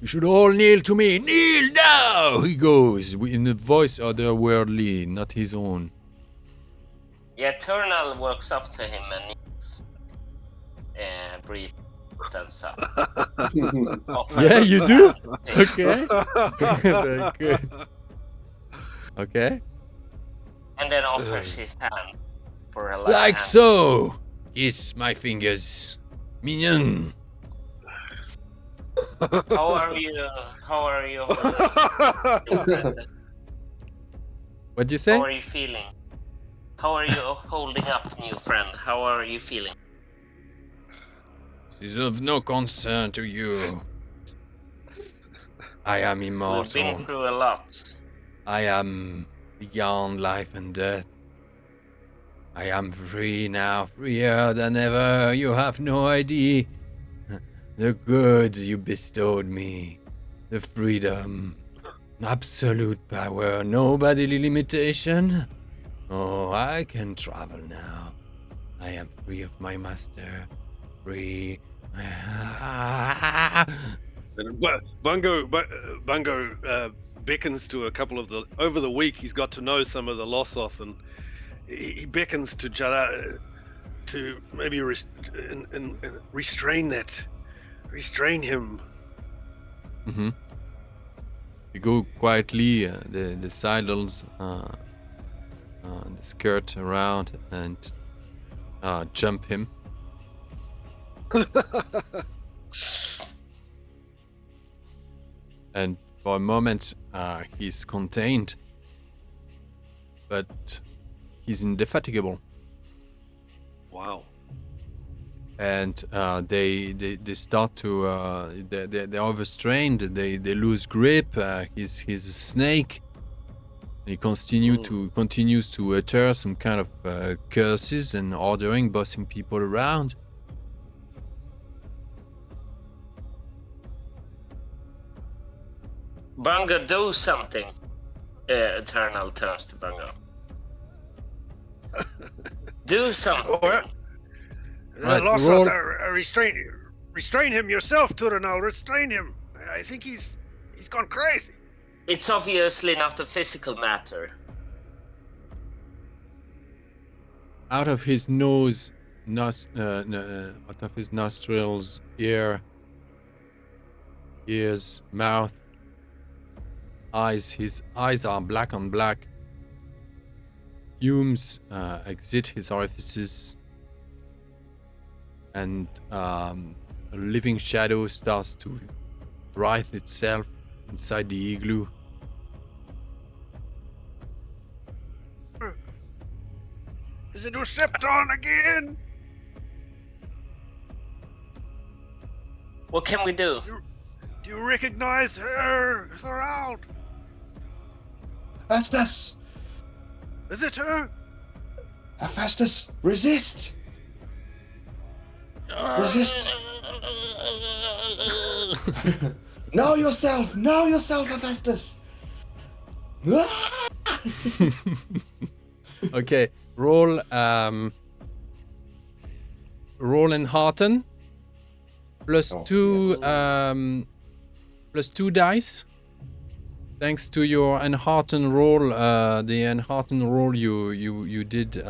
You should all kneel to me. Kneel now, he goes, in a voice otherworldly, not his own. Yeah, Eternal walks up to him and kneels. Brief stands up. Yeah, you do? Okay. Very good. Okay. And then offers his hand for a Like hand. so. Kiss my fingers. Mignon. How are you? How are you? What'd you say? How are you feeling? How are you holding up, new friend? How are you feeling? This is of no concern to you. I am We've immortal. been through a lot. I am beyond life and death. I am free now, freer than ever. You have no idea. The goods you bestowed me. The freedom. Absolute power. No bodily limitation. Oh, I can travel now. I am free of my master. Free. Bungo beckons to a couple of the over the week. He's got to know some of the Lossoth, and he beckons to Jada to maybe restrain him. Mm-hmm. You go quietly, the saddles, the skirt around, and jump him. And for a moment, he's contained, but he's indefatigable. Wow. And they start to they're overstrained. They lose grip. He's a snake. He continues to utter some kind of curses and ordering, bossing people around. Bungo, do something. Eternal turns to Bungo. Do something. The Right, Lossoth roll- are Restrain him yourself, Turanal. Restrain him. I think he's gone crazy. It's obviously not a physical matter. Out of his nose, out of his nostrils, ears, mouth, eyes. His eyes are black on black. Fumes exit his orifices, and a living shadow starts to writhe itself inside the igloo. Is it Ucepton again? What can we do? Do you recognize her, Thorald? Hephaestus! Is it her? Hephaestus, resist! Resist! Know yourself, Hephaestus! Okay, roll Enhearten plus two dice. Thanks to your Enhearten roll, the Enhearten roll you did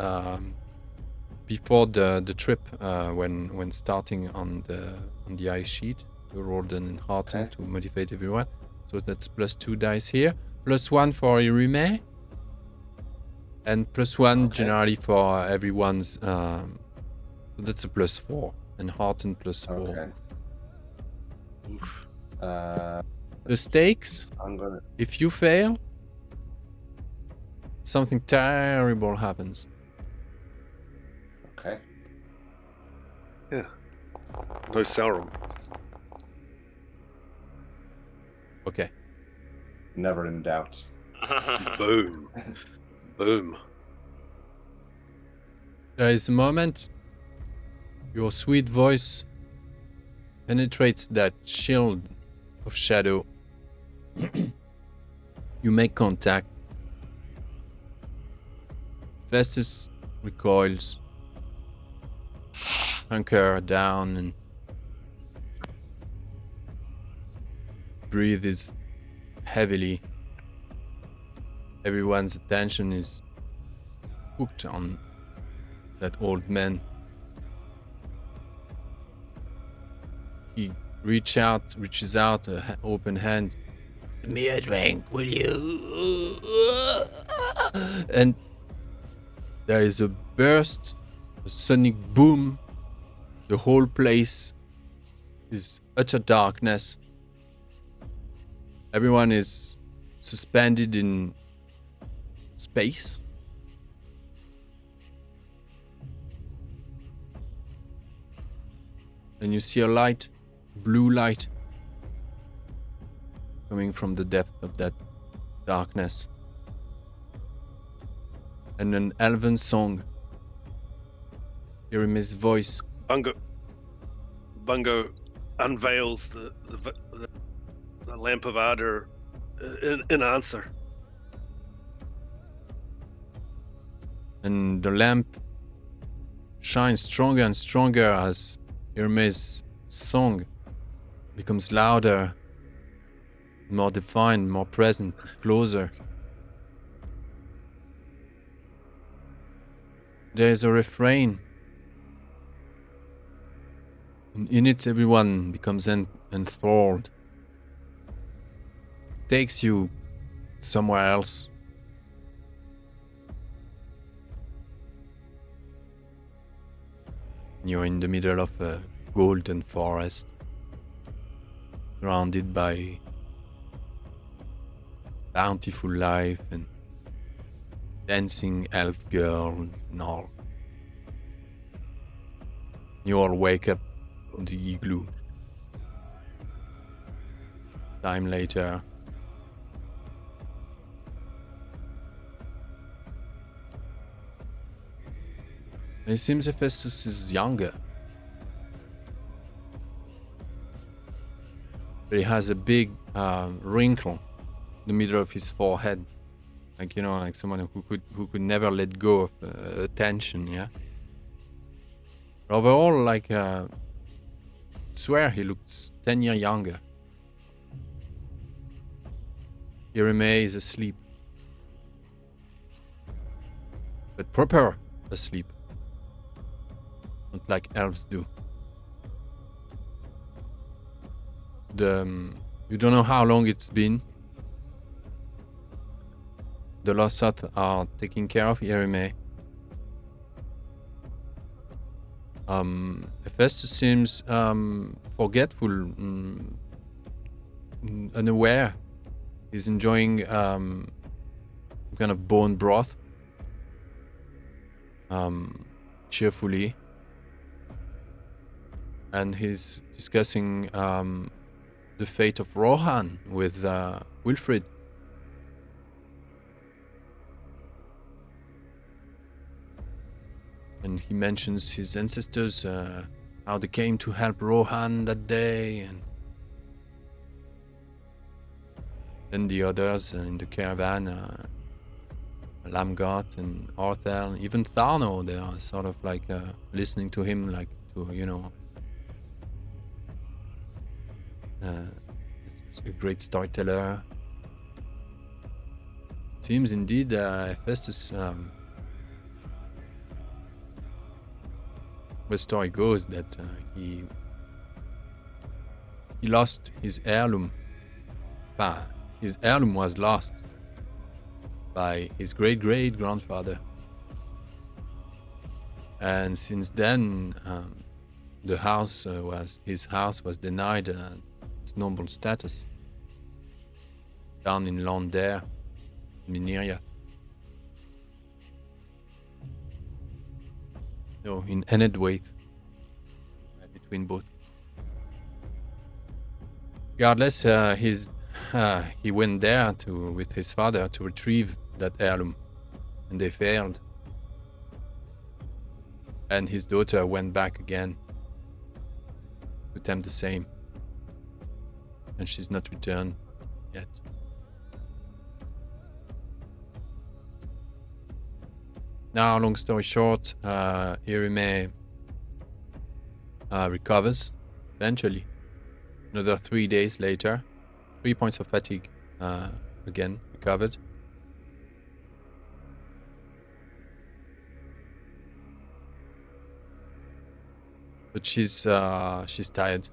before the trip when starting on the ice sheet. You rolled an Enhearten to motivate everyone. So that's plus 2 dice here. Plus 1 for Irume. And plus 1 generally for everyone's. So that's a plus 4. Enhearten plus 4. Okay. The stakes, if you fail, something terrible happens. Okay. Yeah. No Sauron. Okay. Never in doubt. Boom. Boom. There is a moment your sweet voice penetrates that shield of shadow. You make contact. Festus recoils, hunker down, and breathes heavily. Everyone's attention is hooked on that old man. He reaches out an open hand. Give me a drink, will you? And there is a burst, a sonic boom. The whole place is utter darkness. Everyone is suspended in space. And you see a light, blue light, coming from the depth of that darkness. And an elven song. Hearing his voice. Bungo unveils the lamp of ardor in answer. And the lamp shines stronger and stronger as Hermé's song becomes louder, more defined, more present, closer. There is a refrain. In it, everyone becomes enthralled. Takes you somewhere else. You're in the middle of a golden forest, surrounded by bountiful life and dancing elf girl and all. You all wake up in the igloo. Time later. It seems Hephaestus is younger. But he has a big wrinkle in the middle of his forehead. Like, you know, like someone who could never let go of attention, yeah? Overall, like, would swear he looks 10 years younger. Hervé is asleep. But proper asleep. Not like elves do. You don't know how long it's been. The Lossoth are taking care of Hervé. Hephaestus seems forgetful, unaware. He's enjoying some kind of bone broth, cheerfully, and he's discussing the fate of Rohan with Wilfrid. And he mentions his ancestors, how they came to help Rohan that day, and then the others in the caravan, Lamgot and Arthel, even Tharno, they are sort of like listening to him, like to, a great storyteller. Seems indeed Hephaestus, the story goes that he lost his heirloom. His heirloom was lost by his great-great-grandfather. And since then, his house was denied its noble status down in Londare, Mineria. So in Enedwaith, between both. Regardless, he went there with his father to retrieve that heirloom, and they failed. And his daughter went back again to attempt the same, and she's not returned yet. Now, long story short, Hervé recovers eventually. Another 3 days later, 3 points of fatigue again recovered. But she's tired.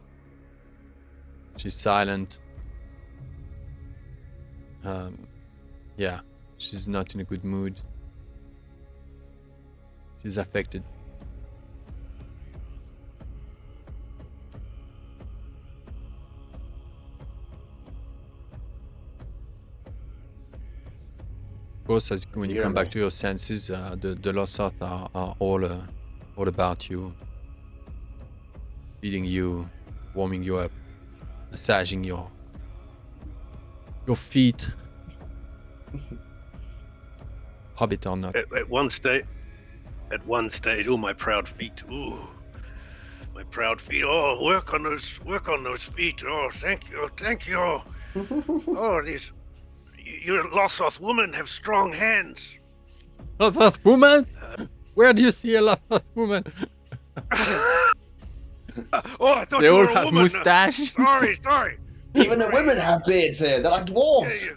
She's silent. Yeah, she's not in a good mood. She's affected. Of course, when you come back to your senses, the Lossoth are all about you, feeding you, warming you up, massaging your feet, hobbit or not. At one stage, oh, my proud feet, ooh, my proud feet. Oh, work on those feet. Oh, thank you. Oh, your Lossoth women have strong hands. Lossoth woman? Where do you see a Lossoth woman? Oh, I thought They you all were a have woman. mustache. Sorry. Even the women have beards here. They're like dwarves. Yeah,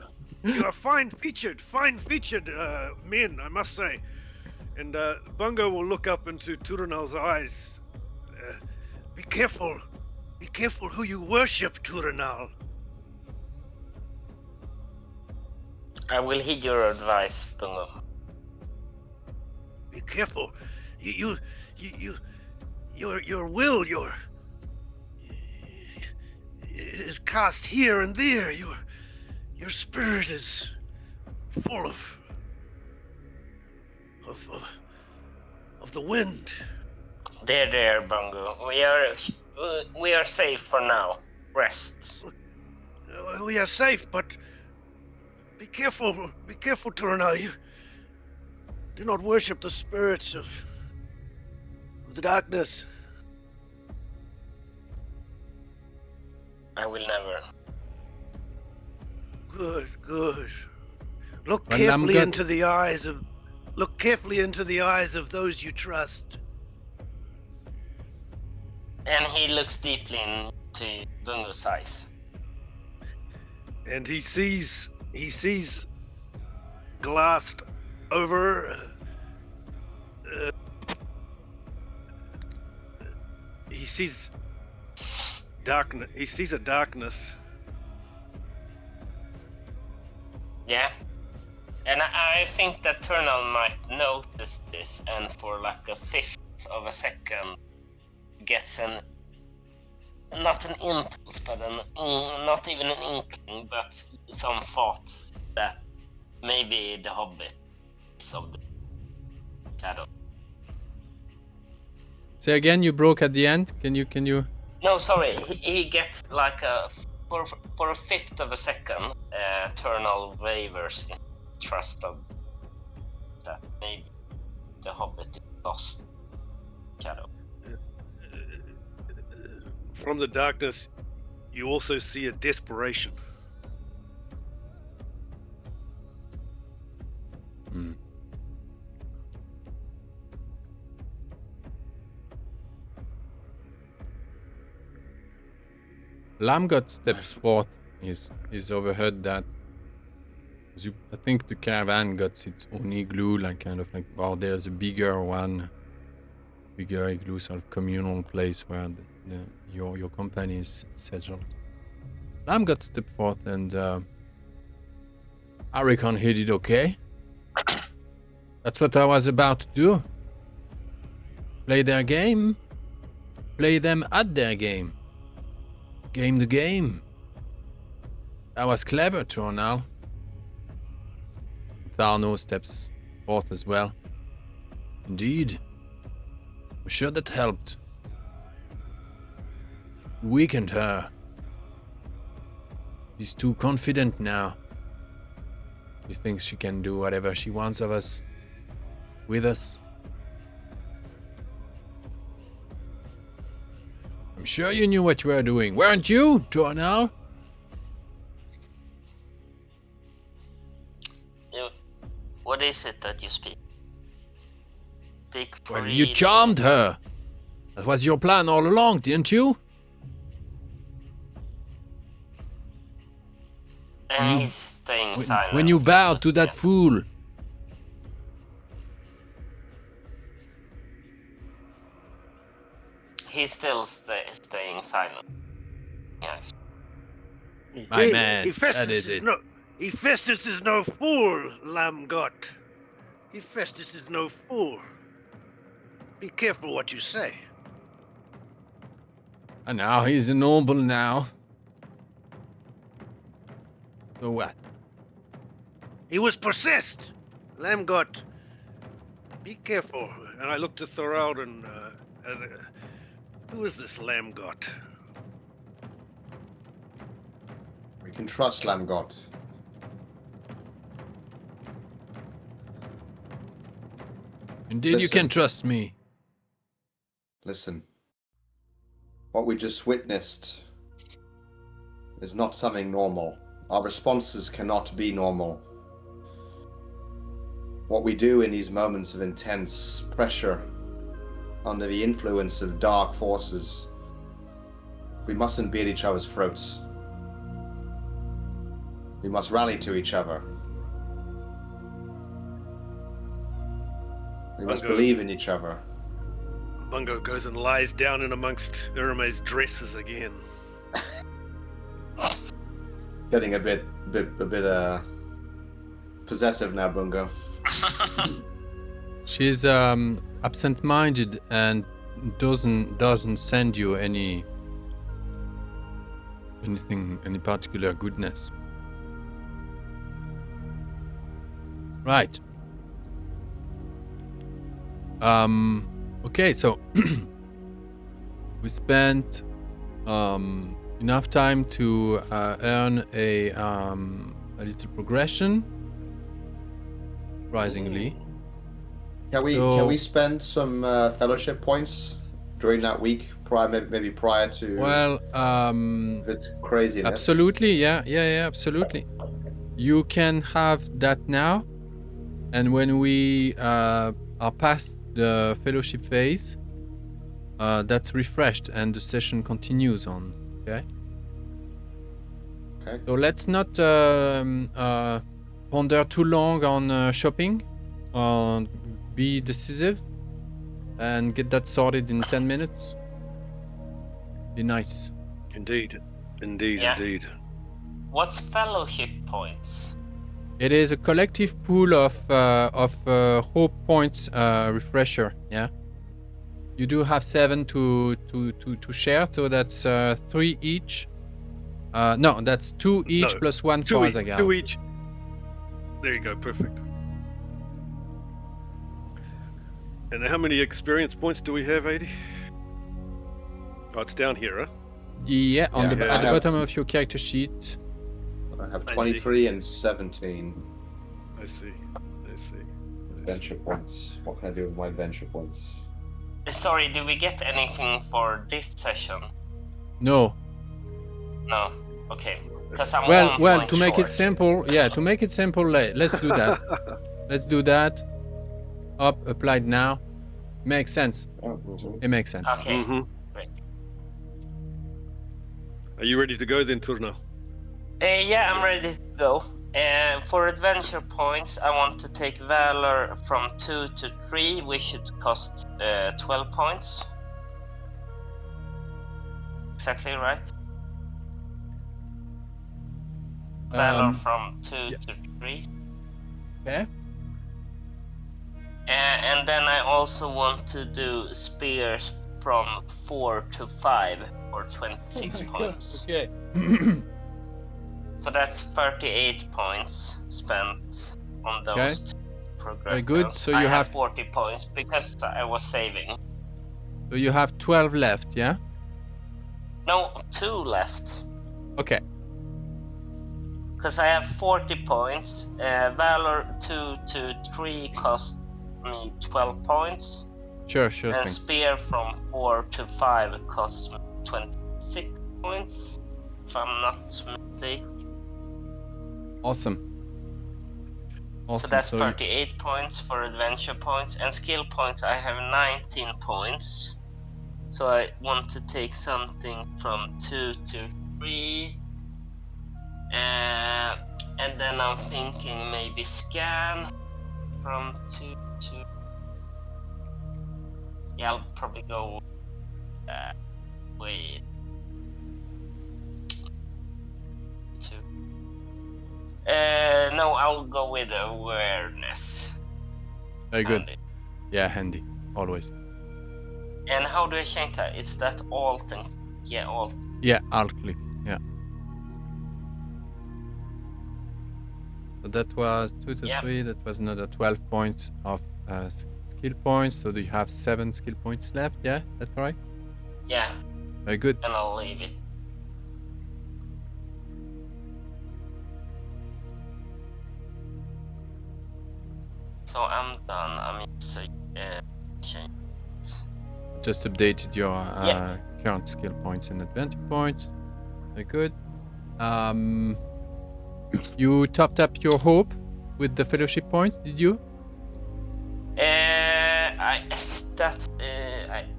you are fine-featured men, I must say. And Bungo will look up into Turinal's eyes. Be careful who you worship, Turinal. I will heed your advice, Bungo. Be careful. Your will, is cast here and there. Your spirit is full of the wind. There, Bungo. We are safe for now. Rest. We are safe, but be careful, Turinal. You do not worship the spirits of the darkness. I will never. Good. Look Well, carefully I'm into the eyes of those you trust. And he looks deeply into Bungo's eyes. And he sees glassed over. He sees darkness. He sees a darkness. Yeah. And I think that Turnal might notice this, and for like a fifth of a second gets not an impulse, but not even an inkling, but some thought that maybe the Hobbit is of the shadow. Say again, you broke at the end. Can you? No, sorry. He gets like for a fifth of a second, Turnal wavers in trust of that maybe the Hobbit is lost shadow. From the darkness, you also see a desperation. Lamgot steps forth. He's overheard that. I think the caravan got its own igloo, like kind of like, well, there's a bigger igloo, sort of communal place where your company is settled. Lamgot stepped forth and I reckon he did okay. That's what I was about to do. Play their game. Play them at their game. Game the game. That was clever, Tronal. Tharno steps forth as well. Indeed. I'm sure that helped. Weakened her. She's too confident now. She thinks she can do whatever she wants of us. With us. I'm sure you knew what you were doing, weren't you, Tronal? What is it that you speak? Speak Well, freely. you charmed her. That was your plan all along, didn't you? And he's staying silent. When you bowed to that fool. He's still staying silent. Yes. My man, that is it. Hephaestus is no fool, Lamgot. Hephaestus is no fool. Be careful what you say. And now he's a noble now. So what? He was possessed. Lamgot, be careful. And I looked to Thorald and who is this Lamgot? We can trust Lamgot. Indeed, you can trust me. Listen. What we just witnessed is not something normal. Our responses cannot be normal. What we do in these moments of intense pressure, under the influence of dark forces, we mustn't be at each other's throats. We must rally to each other. We must believe in each other. Bungo goes and lies down in amongst Urime's dresses again. Getting a bit possessive now, Bungo. She's absent-minded and doesn't send you any particular goodness. Right. Okay, so we spent enough time to earn a little progression. Surprisingly. Can we spend some fellowship points during that week, maybe prior to this craziness? Absolutely, yeah, absolutely. You can have that now, and when we are past the fellowship phase, that's refreshed and the session continues on. Okay. Okay. So let's not ponder too long on shopping. Be decisive and get that sorted in 10 minutes. Be nice. Indeed. Indeed, Yeah. indeed. What's fellowship points? It is a collective pool of hope points refresher. Yeah. You do have 7 to share, so that's 3 each. No, that's 2 each No, plus 1 for Two Azaghal. each. There you go, perfect. And how many experience points do we have, 80? Oh, it's down here, huh? Yeah, Yeah, at the I have- bottom of your character sheet. I have I see. 23 and 17 I see. adventure points. What can I do with my adventure points? Sorry, do we get anything for this session? No. No. Okay. Because I'm Well, 1 well. point To make it short. simple, to make it simple, let's do that. Let's do that. Up, applied now. Makes sense. It makes sense. Okay. Mm-hmm. Great. Are you ready to go then, Turna? Yeah, I'm ready to go. For adventure points, I want to take Valor from 2 to 3, which should cost 12 points. Exactly right? Valor from 2 yeah. to 3. Okay. And then I also want to do spears from 4 to 5 for 26 points. Okay. So that's 38 points spent on those two progressions. Very good. So I you have have 40 points because I was saving. So you have 12 left, yeah? No, 2 left. Okay. Because I have 40 points. Valor 2 to 3 cost me 12 points. Sure And thing. spear from 4 to 5 costs me 26 points, if I'm not mistaken. Awesome. So that's 38 points for adventure points. And skill points, I have 19 points. So I want to take something from 2 to 3. And then I'm thinking maybe scan from 2 to... Yeah, I'll probably go... wait... 2. No, I'll go with awareness. Very good. Handy. Yeah, handy. Always. And how do I change that? It's that alt and... Yeah, alt. Yeah, alt click. Yeah. So that was 2 to 3. That was another 12 points of skill points. So do you have 7 skill points left? Yeah, that's correct? Yeah. Very good. And I'll leave it. So I'm done. I'm just change. Just updated your current skill points and adventure points. Very good. You topped up your hope with the fellowship points, did you? I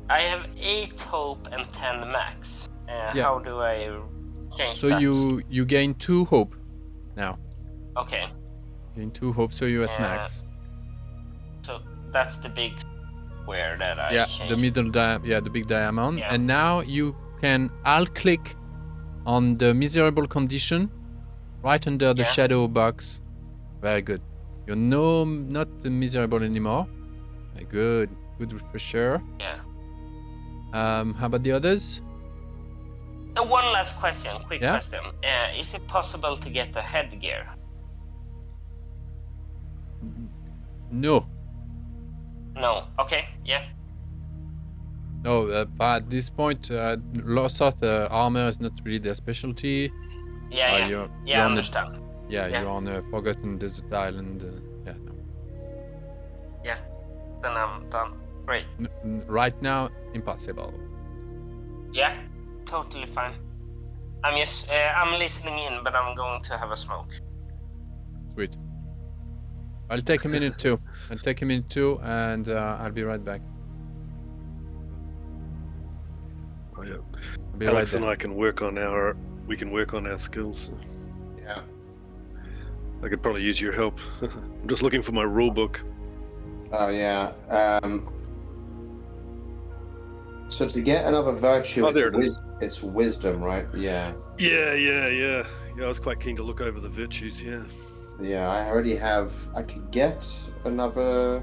have 8 hope and 10 max. Yeah. How do I change So that? you gain 2 hope now. Okay. Gain 2 hope, so you're at max. So that's the big square that I changed. The middle the big diamond. Yeah. And now you can alt click on the miserable condition right under the shadow box. Very good. You're not miserable anymore. Very good. Good refresher. Yeah. How about the others? One last question, quick Yeah? question. Is it possible to get a headgear? No. No. Okay. Yeah. No, but at this point, Lossoth armor is not really their specialty. Yeah. You're I on understand. you're on a forgotten desert island. No. Yeah. Then I'm done. Great. Right now, impossible. Yeah. Totally fine. I'm just I'm listening in, but I'm going to have a smoke. Sweet. I'll take a minute too. And I'll be right back. yeah. I'll be Alex right and there. I can work on our skills. Yeah. I could probably use your help. I'm just looking for my rule book. Oh yeah. So to get another virtue, Oh, there it is. it's wisdom, right? Yeah. Yeah. I was quite keen to look over the virtues. Yeah. Yeah, I already have. I could get another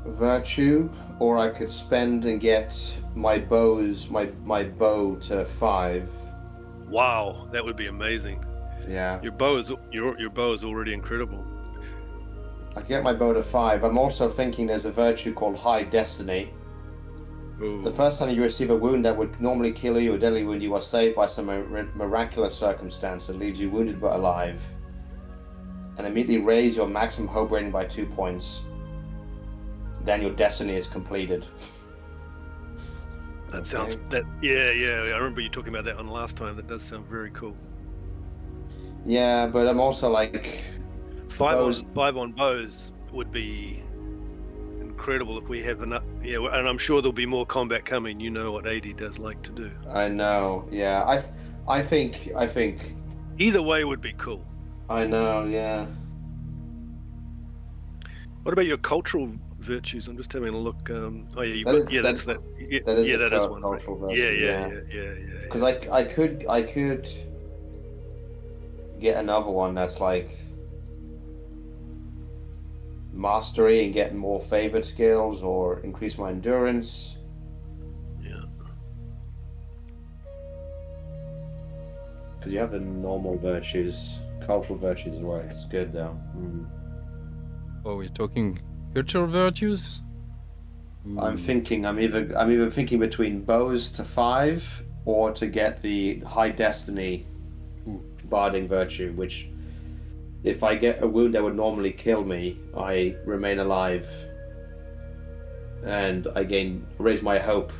virtue, or I could spend and get my bow to 5. Wow, that would be amazing. Yeah, Your bow is already incredible. I could get my bow to 5. I'm also thinking there's a virtue called High Destiny. Ooh. The first time you receive a wound that would normally kill you, a deadly wound, you are saved by some miraculous circumstance that leaves you wounded but alive. And immediately raise your maximum hope rating by 2 points. Then your destiny is completed. That sounds yeah. I remember you talking about that one last time. That does sound very cool. Yeah, but I'm also like 5 on bows would be incredible if we have enough. Yeah, and I'm sure there'll be more combat coming. You know what AD does like to do. I know. Yeah, I think. Either way would be cool. I know. Yeah. What about your cultural virtues? I'm just having a look. Oh yeah, that's that. Yeah, that is that is one. cultural Right? virtue. Yeah. Because I could get another one that's like mastery and get more favored skills or increase my endurance. Yeah. Because you have the normal virtues, cultural virtues as well. It's good though. Oh, we're talking cultural virtues? I'm either thinking between bows to 5 or to get the High Destiny barding virtue, which if I get a wound that would normally kill me, I remain alive and I raise my hope,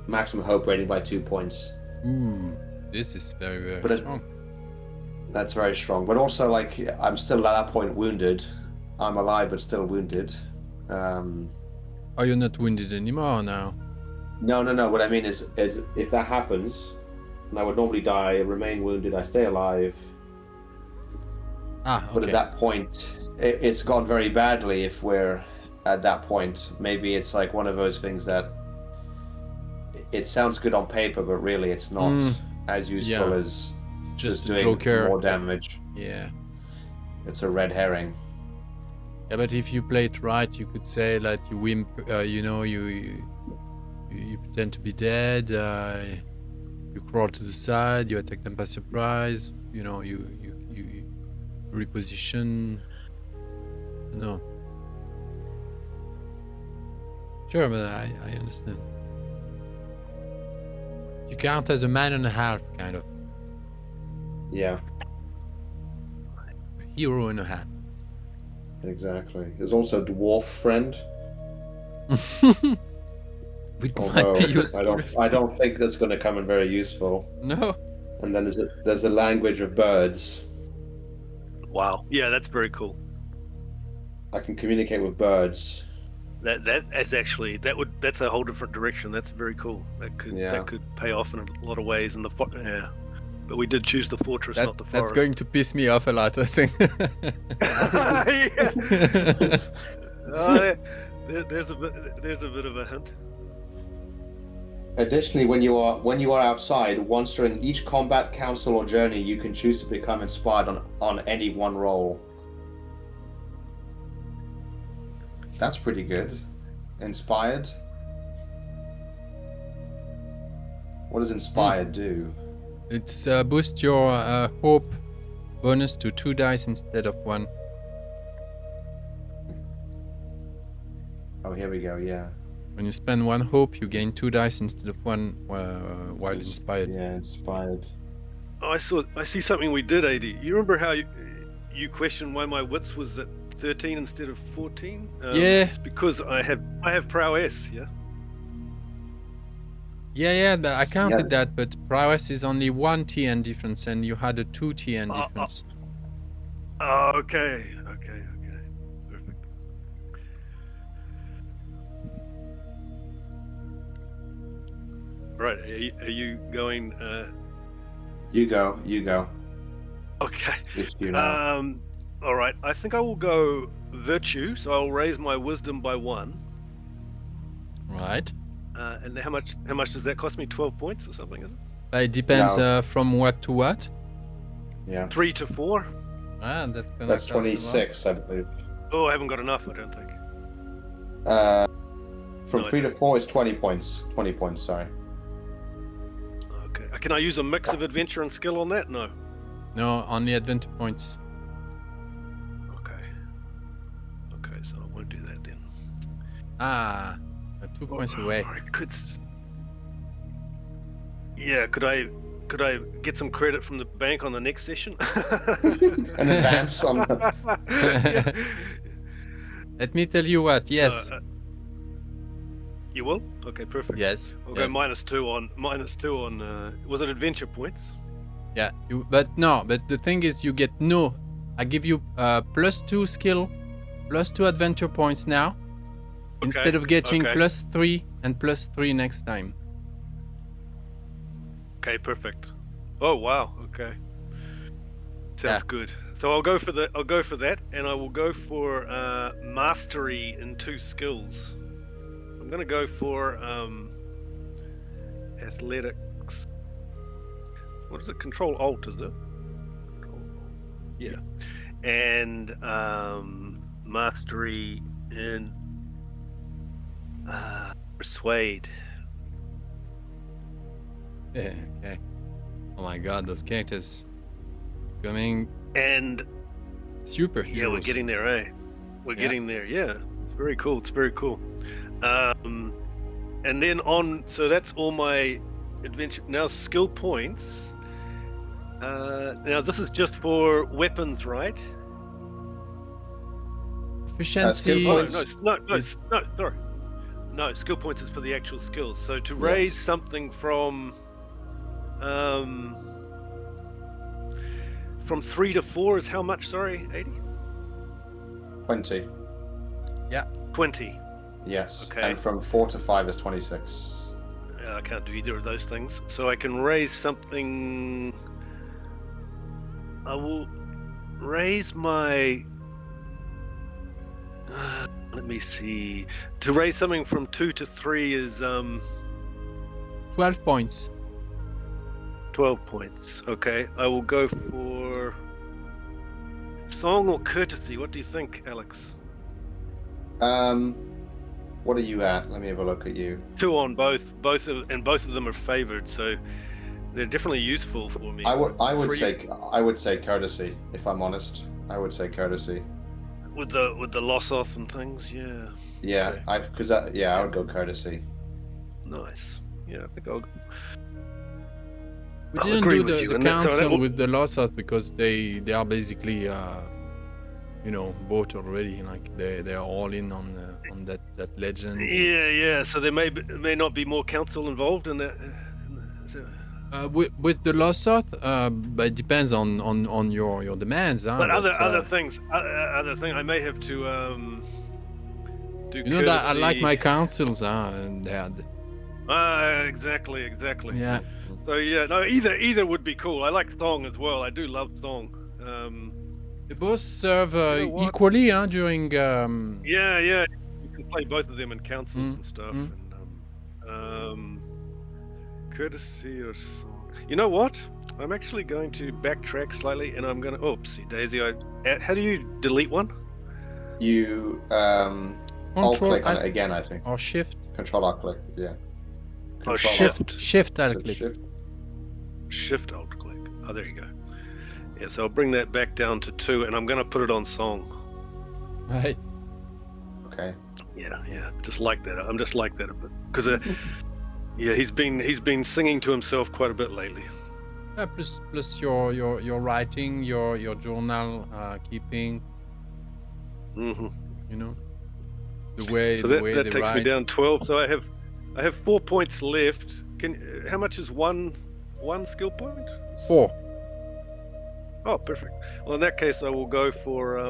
maximum hope rating by 2 points. Ooh, this is very strong. That's very strong. But also, like, I'm still at that point wounded. I'm alive but still wounded. Are you not wounded anymore now? No. What I mean is if that happens, and I would normally die, I remain wounded, I stay alive. Okay. But at that point, it's gone very badly if we're at that point. Maybe it's like one of those things that it sounds good on paper, but really it's not as useful as it's just doing Joker. more damage. Yeah. It's a red herring. Yeah, but if you play it right, you could say that you wimp, you pretend to be dead, you crawl to the side, you attack them by surprise, you reposition. No. Sure, but I understand. You count as a man and a half, kind of. Yeah, A hero and a half. exactly. There's also a dwarf friend. Which Although might be useful. I don't think that's going to come in very useful. No. And then there's a language of birds. Wow. Yeah, that's very cool. I can communicate with birds. That's actually that's a whole different direction. That's very cool. That could pay off in a lot of ways in the yeah. But we did choose the fortress, not the forest. That's going to piss me off a lot, I think. There's a bit of a hint. Additionally, when you are outside, once during each combat, council, or journey, you can choose to become inspired on any one roll. That's pretty good. Inspired. What does inspired do? It's boost your hope bonus to 2 dice instead of 1. Oh, here we go. Yeah. When you spend 1 hope, you gain 2 dice instead of 1 while inspired. Yeah, inspired. Oh, I see something we did, AD. You remember how you questioned why my wits was at 13 instead of 14? Yeah. It's because I have prowess. Yeah. Yeah, I counted that, but prowess is only 1 TN difference, and you had a 2 TN difference. Okay. Perfect. Right, are you going? You go. Okay. If you know. All right. I think I will go virtue. So I'll raise my wisdom by 1. Right. And how much does that cost me? 12 points or something? Is it? It depends No. from what to what. Yeah. 3 to 4. That's gonna That's cost a lot. 26, I believe. Oh, I haven't got enough. I don't think. From No, I 3 to don't. 4 is 20 points. 20 points, sorry. Okay. Can I use a mix of adventure and skill on that? No. No, only adventure points. Okay. Okay, so I won't do that then. 2 points away. I could. Yeah. Could I get some credit from the bank on the next session? An advance on. Yeah. Let me tell you what. Yes. You will? Okay, perfect. Yes. I'll yes. go -2 on. Was it adventure points? Yeah. But the thing is, you get no. I give you +2 skill, +2 adventure points now, instead of getting okay. +3 and +3 next time. Okay, perfect. Oh wow. Okay. Sounds good. So I'll go for that, and I will go for mastery in 2 skills. I'm gonna go for athletics. What is it? Control Alt, is it? Yeah. And mastery in persuade. Yeah. Okay. Oh my God, those characters coming And super. yeah, we're getting there, eh? We're getting there. Yeah, it's very cool. It's very cool. And then so that's all my adventure. Now skill points. Now this is just for weapons, right? Efficiency. Skill points. No, sorry. No, skill points is for the actual skills. So to raise something from 3 to 4 is how much? Sorry, 80? 20. Yeah. 20. Yes. Okay. And from 4 to 5 is 26. I can't do either of those things. So I can raise something. I will raise my. Let me see. To raise something from 2 to 3 is 12 points. 12 points. Okay. I will go for song or courtesy. What do you think, Alex? What are you at? Let me have a look at you. 2 on both of them are favored, so they're definitely useful for me. I would 3 say courtesy. If I'm honest, I would say courtesy. with the Lossoth and things. Yeah. Yeah, Okay. I would go courtesy. Nice. Yeah, I think I'll. We I'll didn't agree do with the, you, the and that council will- with the Lossoth because they are basically bought already. Like they are all in on that legend. Yeah. So there may not be more council involved in that. With the Lossoth, but it depends on your demands. But other things, I may have to do. You know that I like my councils, and exactly. yeah. So yeah, no, either would be cool. I like song as well. I do love song. They both serve You know what? equally during. Yeah. You can play both of them in councils and stuff. And courtesy or song. You know what? I'm actually going to backtrack slightly, and I'm gonna. Oopsie daisy! How do you delete one? You alt click on it again, I think. Or shift. Control alt click. Yeah. Oh, Control Shift alt click. Shift alt click. Oh, there you go. Yeah, so I'll bring that back down to 2, and I'm gonna put it on song. Right. Okay. Yeah. Just like that. I'm just like that a bit because yeah, he's been singing to himself quite a bit lately. Plus your writing, your journal keeping. Mm-hmm. You know, the way So the way that they takes write. me down 12. So I have 4 points left. How much is one skill point? 4. Oh, perfect. Well, in that case, I will go for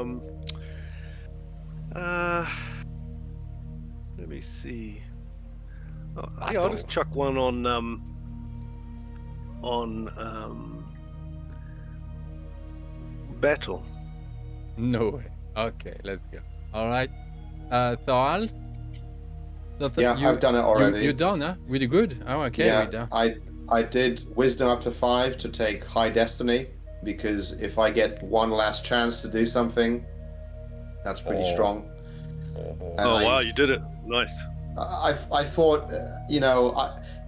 let me see. Yeah, I'll Battle. just chuck one on battle. No way. Okay, let's go. All right. Thal? So Yeah, I've done it already. You done, huh? Really good. Oh, okay. Yeah, We done. I did wisdom up to 5 to take high destiny, because if I get one last chance to do something, that's pretty strong. And Oh wow, you did it! Nice. I thought,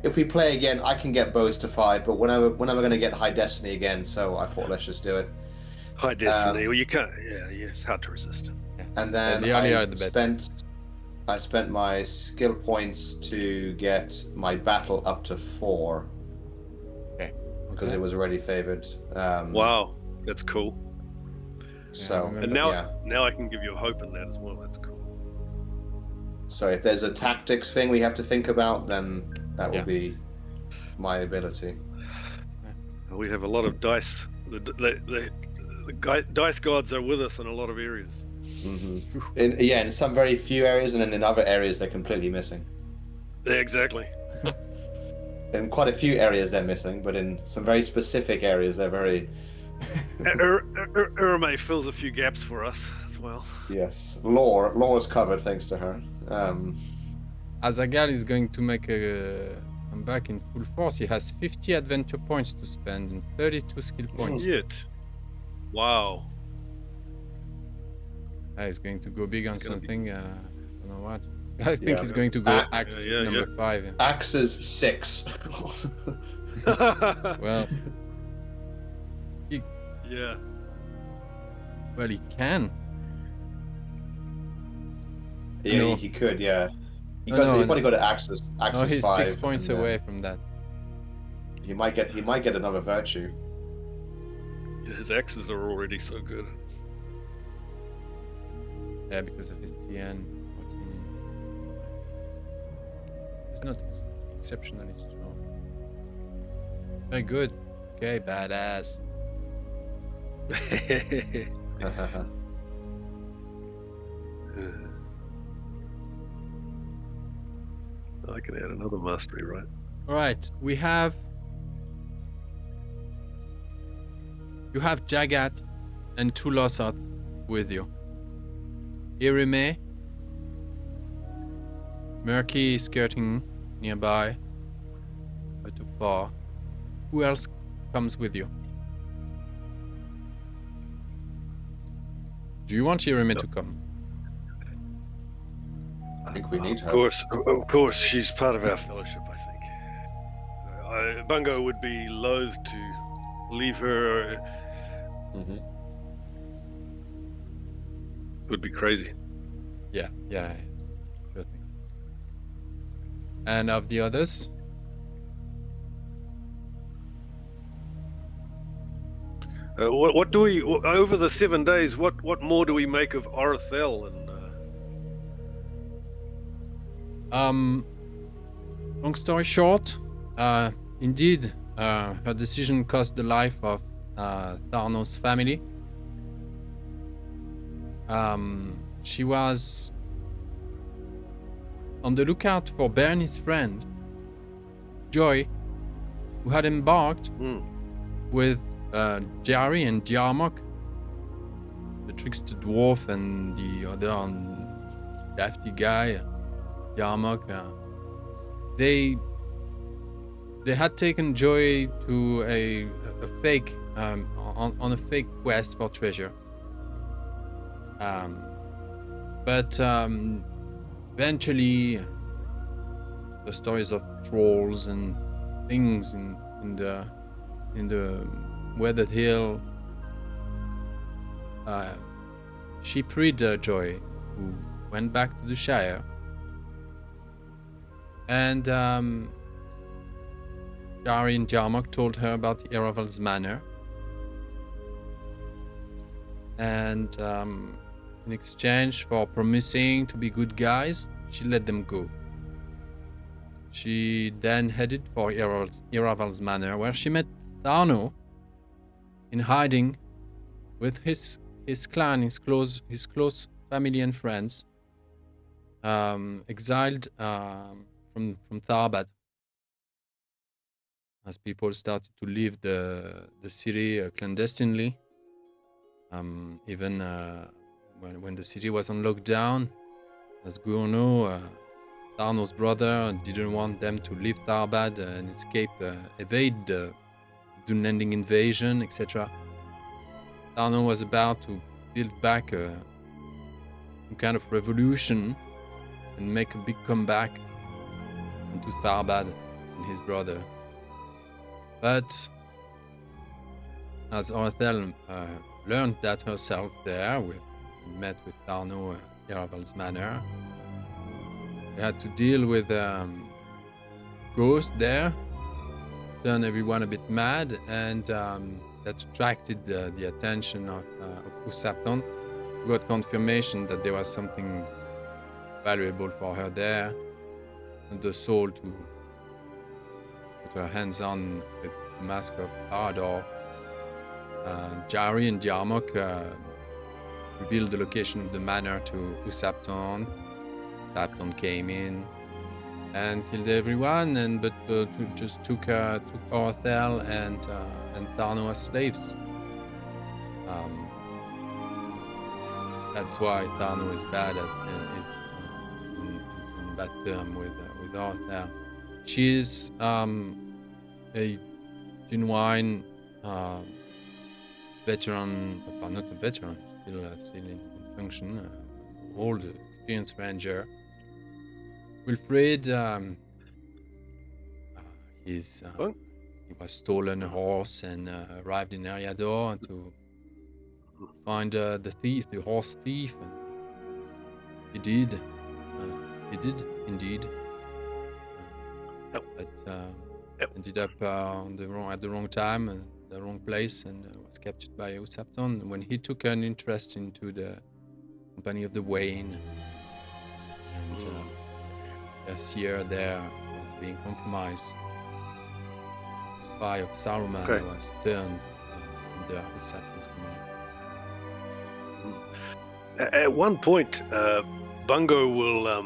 if we play again, I can get bows to 5, but when am I going to get high destiny again? So I thought, let's just do it. High destiny. Well, you can't. Yeah, it's hard to resist. And then the earlier the better. I spent my skill points to get my battle up to 4. Okay. Because it was already favored. Wow, that's cool. So And now I can give you a hope in that as well. That's cool. So if there's a tactics thing we have to think about, then that will be my ability. We have a lot of dice. The dice gods are with us in a lot of areas. Mm-hmm. In some very few areas, and then in other areas they're completely missing. Yeah, exactly. In quite a few areas they're missing, but in some very specific areas they're very... Urme fills a few gaps for us as well. Yes, Lore's covered thanks to her. Azaghal is going to make a comeback in full force. He has 50 adventure points to spend and 32 skill points. Shit. Wow. He's going to go big on something. I don't know what. I think he's going to go axe number 5. Yeah. Axe is 6. Well, yeah. Well, he can. Yeah, he could. Yeah, he's probably got to axes. No, he's 5, 6 points away from that. He might get another virtue. His axes are already so good. Yeah, because of his TN. He's not exceptionally strong. Very good. Okay, badass. I can add another mastery, right? All right, you have Jagat and 2 Lossoth with you. Irime, Murky skirting nearby, but too far. Who else comes with you? Do you want Irime to come? I think we need her. Of course, she's part of our fellowship, I think. Bungo would be loath to leave her. Mm-hmm. Would be crazy. Yeah, sure thing. And of the others? What do we over the 7 days? What more do we make of Arthel and? Long story short, indeed, her decision cost the life of Tharnos' family. She was on the lookout for Bernie's friend, Joy, who had embarked with Jari and Diarmok, the trickster dwarf, and the other dafty guy, Diarmok. They had taken Joy to a fake on a fake quest for treasure. But eventually, the stories of trolls and things in the Weathered Hill, she freed Joy, who went back to the Shire, and Jari and Diarmok told her about Iraval's manor, and in exchange for promising to be good guys, she let them go. She then headed for Iraval's manor, where she met Tharno in hiding with his clan, his close family and friends, exiled from Tharbad, as people started to leave the city clandestinely. Even when the city was on lockdown, as Gurno, Tarno's brother, didn't want them to leave Tharbad and evade the Dunlanding invasion, etc. Tarno was about to build back some kind of revolution and make a big comeback into Tharbad and his brother. But as Orthel learned that herself there, met with Tarno at Yaraval's manor, they had to deal with Ghost there, turn everyone a bit mad, and that attracted the attention of Usapton. We got confirmation that there was something valuable for her there, and the soul to put her hands on with the Mask of Ardor. Jari and Jarmok revealed the location of the manor to Usapton. Usapton came in and killed everyone, but just took Orthel and Tarno as slaves. That's why Tarno is bad is in bad term with Orthel. She's a genuine veteran, not a veteran, still in function, old experienced ranger. Wilfred, he was stolen a horse and arrived in Eriador to find the thief, the horse thief, and he did indeed, but ended up at the wrong time and the wrong place, and was captured by Usapton when he took an interest into the Company of the Wayne, and their seer there was being compromised. The spy of Saruman was turned under Usapton's command. At one point, Bungo will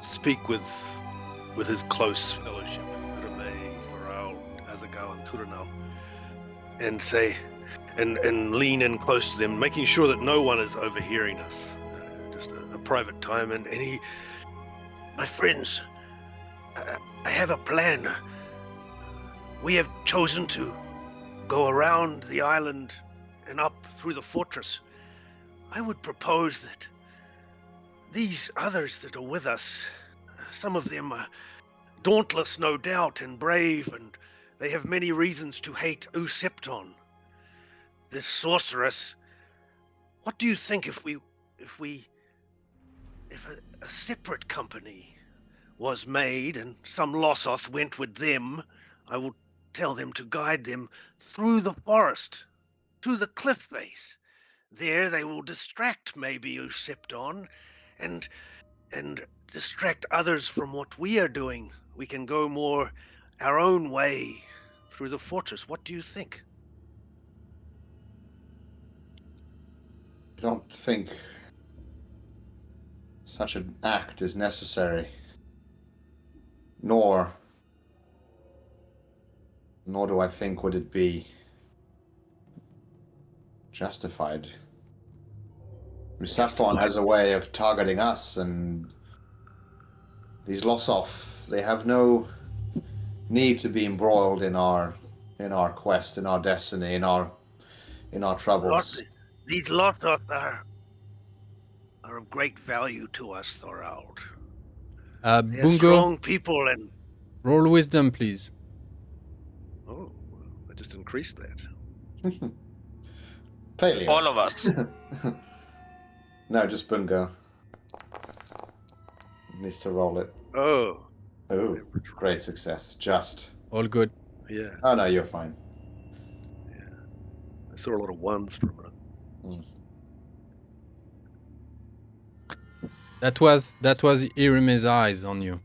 speak with his close fellowship, Irame, Thoral, Azagao, and Turanau, and say, and lean in close to them, making sure that no one is overhearing us. Just a private time, and he, my friends, I have a plan. We have chosen to go around the island and up through the fortress. I would propose that these others that are with us, some of them are dauntless, no doubt, and brave, and they have many reasons to hate Usepton, this sorceress. What do you think if a separate company was made and some Lossoth went with them? I will tell them to guide them through the forest to the cliff face. There they will distract maybe Usepton and distract others from what we are doing. We can go more our own way through the fortress. What do you think? I don't think such an act is necessary, nor do I think would it be justified. Saffron has a way of targeting us, and these Lossoth, they have no need to be embroiled in our quest, in our destiny, in our troubles. These Lossoth are of great value to us, Thorald. They're Bungo, strong people, and roll wisdom, please. oh, I just increased that. Failure. All of us. No, just Bungo. Needs to roll it. Oh, Great success. Just. All good. yeah, Oh no, you're fine. yeah. I saw a lot of ones from her. That was Irime's eyes on you.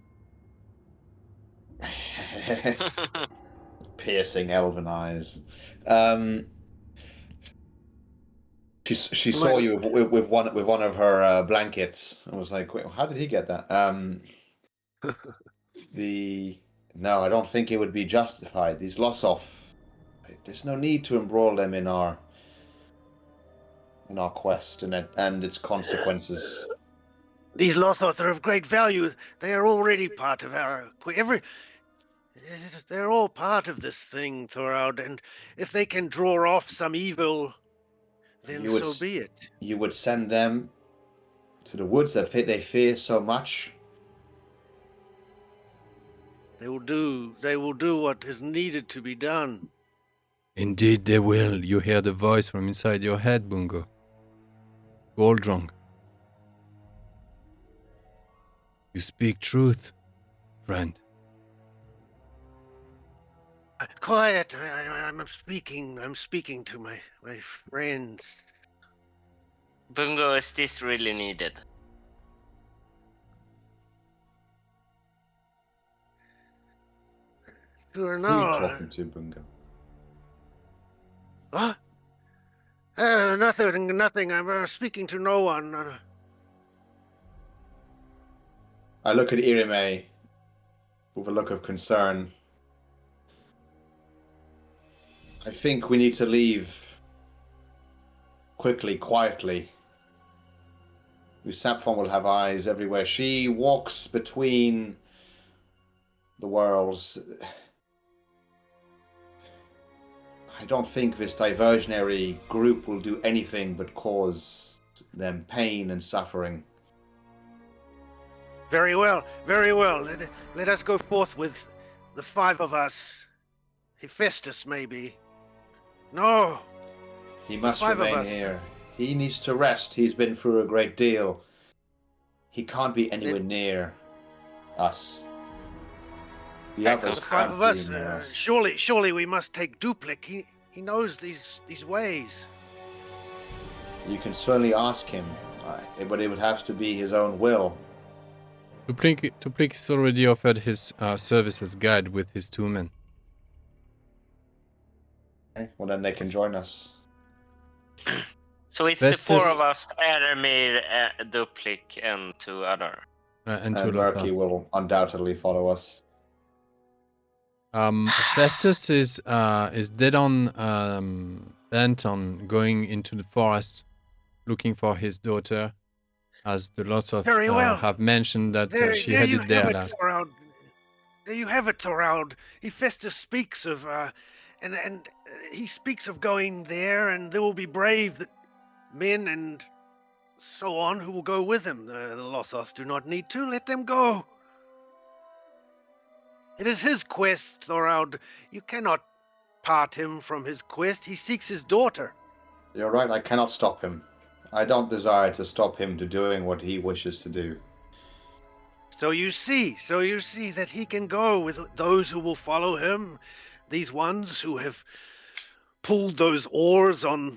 Piercing elven eyes. She saw you with one of her blankets and was like, "Wait, how did he get that?" No, I don't think it would be justified. These Lossoth, there's no need to embroil them in our quest and its consequences. These Lossoth are of great value. They are already part of our they're all part of this thing, Thorald, and if they can draw off some evil, then so be it. You would send them to the woods that they fear so much? They will do what is needed to be done. Indeed they will. You hear the voice from inside your head, Bungo. Goldrong. You speak truth, friend. Quiet. I'm speaking to my friends. Bungo, is this really needed? Who are you talking to, Bungo? What? Nothing. I'm speaking to no one. I look at Irime with a look of concern. I think we need to leave quickly, quietly. Usapfon will have eyes everywhere. She walks between the worlds. I don't think this diversionary group will do anything but cause them pain and suffering. Very well. Let us go forth with the 5 of us. Hephaestus, maybe. No. He must 5 remain of us. here. He needs to rest. He's been through a great deal. He can't be anywhere near us. The others The 5 of can't us. be near us. Surely we must take Duplik. He knows these ways. You can certainly ask him, but it would have to be his own will. Tuplik has already offered his service as guide with his 2 men. Okay, well, then they can join us. So it's Vestus- the 4 of us, Eramir, Duplik, and 2 other. And And Murky will undoubtedly follow us. Festus is dead on bent on going into the forest looking for his daughter, as the Lossoth Very well. have mentioned that she there you headed there have it, last. Thorald. There you have it, Thorald. Hephaestus speaks of, and he speaks of going there, and there will be brave men and so on who will go with him. The Lossoth do not need to. Let them go. It is his quest, Thorald. You cannot part him from his quest. He seeks his daughter. You're right, I cannot stop him. I don't desire to stop him to doing what he wishes to do. So you see that he can go with those who will follow him, these ones who have pulled those oars on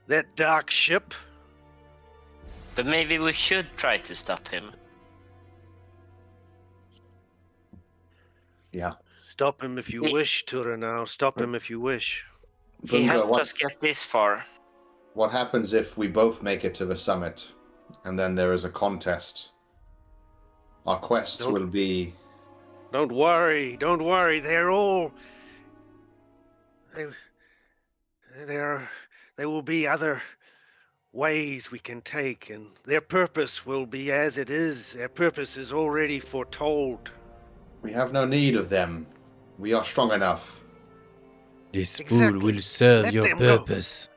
that dark ship. But maybe we should try to stop him. Yeah. Stop him if you wish, Turanau. Stop him if you wish. He Bungo, helped us get this far. What happens if we both make it to the summit, and then there is a contest? Our quests will be... Don't worry. They're all... There will be other ways we can take, and their purpose will be as it is. Their purpose is already foretold. We have no need of them. We are strong enough. This Exactly. fool will serve Let your them go. purpose,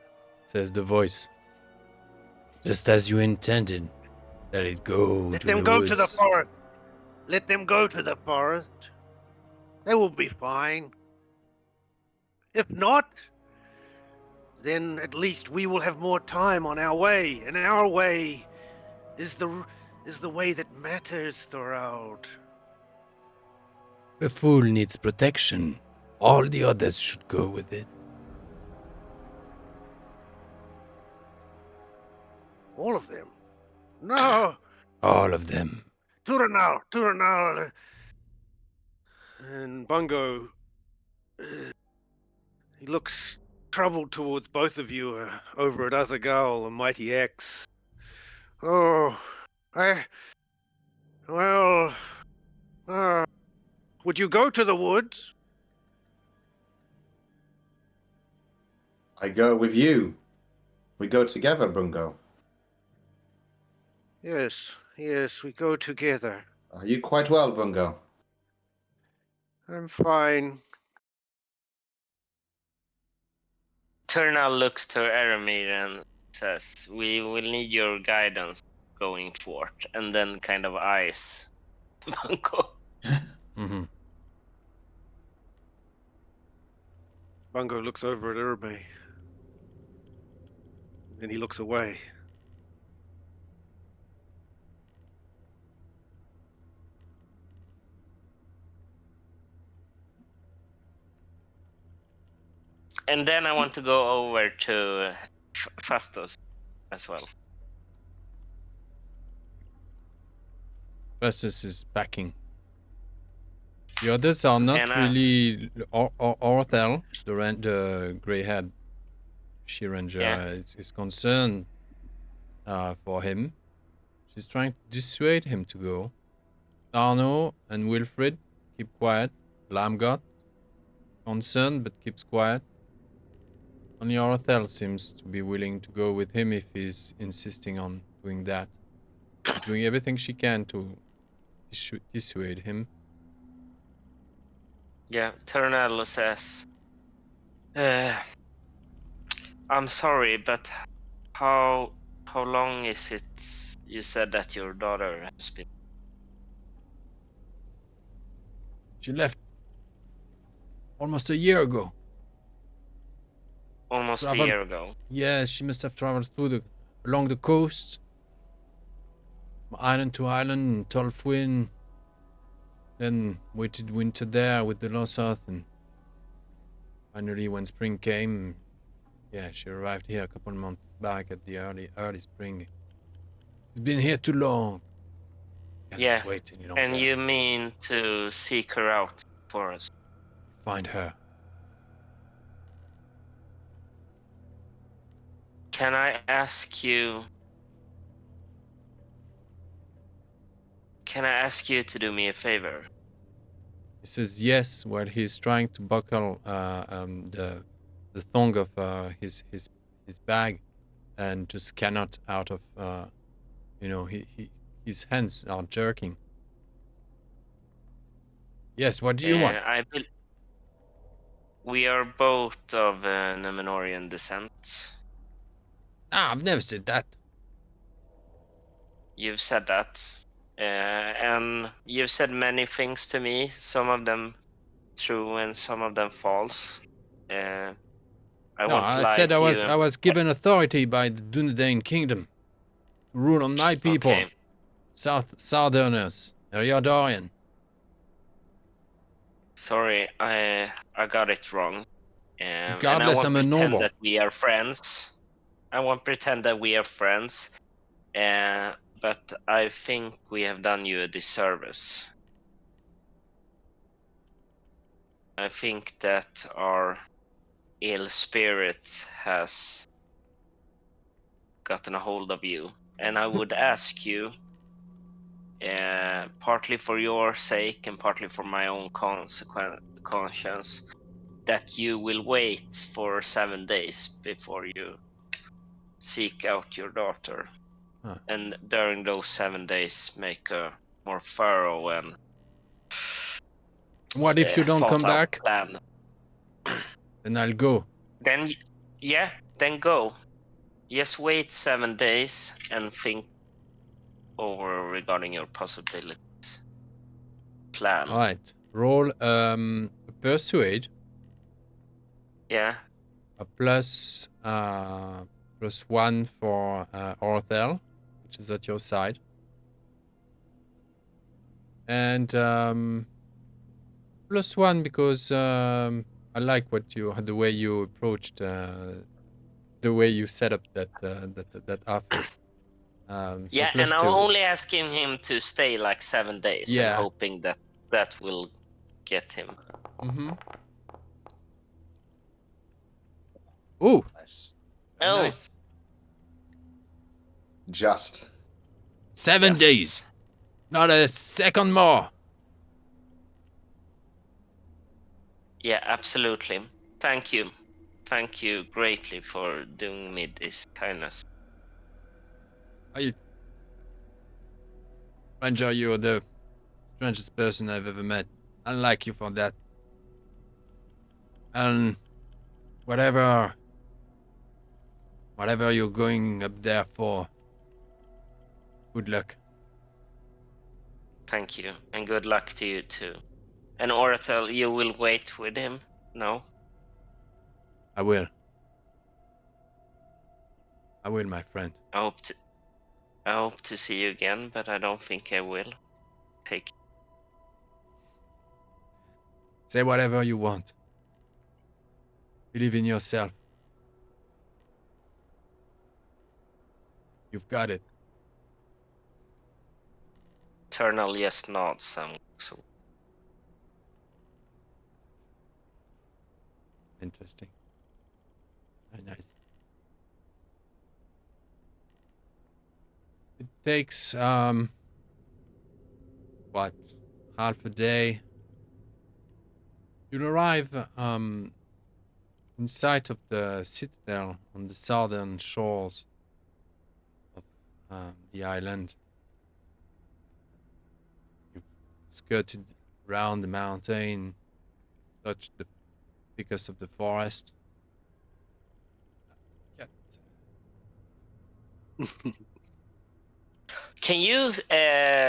says the voice. Just as you intended. Let it go Let to them the go woods. to the forest. Let them go to the forest. They will be fine. If not, then at least we will have more time on our way, and our way is the way that matters, Thorald. The fool needs protection. All the others should go with it. All of them. No, All of them. Turanau. And Bungo, he looks troubled towards both of you over at Azagal, the mighty axe. Oh, well, Would you go to the woods? I go with you. We go together, Bungo. Yes, we go together. Are you quite well, Bungo? I'm fine. Turnal looks to Eramir and says, "We will need your guidance going forth," and then kind of eyes Bungo. Mm-hmm. Bungo looks over at Urbe. Then he looks away. And then I want to go over to Fastos as well. Festus is backing. The others are not And really. Orthel, the grey-haired she ranger, Yeah. is concerned for him. She's trying to dissuade him to go. Arno and Wilfrid keep quiet. Lamgot, concerned but keeps quiet. Only Orthel seems to be willing to go with him if he's insisting on doing that. She's doing everything she can to dissuade him. Yeah, Turnal says, "I'm sorry, but how long is it you said that your daughter has been?" She left almost a year ago. Almost Travel- a year ago. Yes, she must have traveled along the coast, island to island, Tol Morwen, then waited winter there with the Lossoth, and finally when spring came, yeah, she arrived here a couple of months back at the early spring. She's been here too long. Cannot Yeah, wait any longer. And you mean to seek her out for us? Find her. Can I ask you to do me a favor? He says yes while he's trying to buckle the thong of his bag, and just cannot out of his hands are jerking. Yes, what do you want? We are both of Numenorian descent. I've never said that. You've said that. And you've said many things to me, some of them true and some of them false. I said I was given authority by the Dunedain kingdom to rule on my people. Okay. Southerners, Eriadorian. Sorry, I got it wrong. Regardless, I'm a and I won't pretend noble. that we are friends. I won't pretend that we are friends. But I think we have done you a disservice. I think that our ill spirit has gotten a hold of you. And I would ask you, partly for your sake and partly for my own conscience, that you will wait for 7 days before you seek out your daughter. Huh. And during those 7 days, make a more thorough and What if you don't come thought-out back? plan. Then I'll go. Then go. Just wait 7 days and think over regarding your possibilities. Plan. All right. Roll persuade. Yeah. A plus 1 for Orthel, which is at your side. And plus 1 because I like the way you approached, the way you set up that offer. Yeah, plus and I'm 2. only asking him to stay like 7 days and Yeah. hoping that will get him. Mm-hmm. Ooh. Nice. Very Oh. nice. Just. 7 Yes. days. Not a second more. Yeah, absolutely. Thank you. Thank you greatly for doing me this kindness. Ranger, you're the strangest person I've ever met. I like you for that. And whatever you're going up there for, good luck. Thank you, and good luck to you too. And Oratel, you will wait with him? No? I will, my friend. I hope to see you again, but I don't think I will. Take Say whatever you want. Believe in yourself. You've got it. Eternal just nods and walks away. Interesting. Very nice. It takes what, half a day. You'll arrive in sight of the citadel on the southern shores of the island. You've skirted round the mountain, touched the thickest of the forest. Can you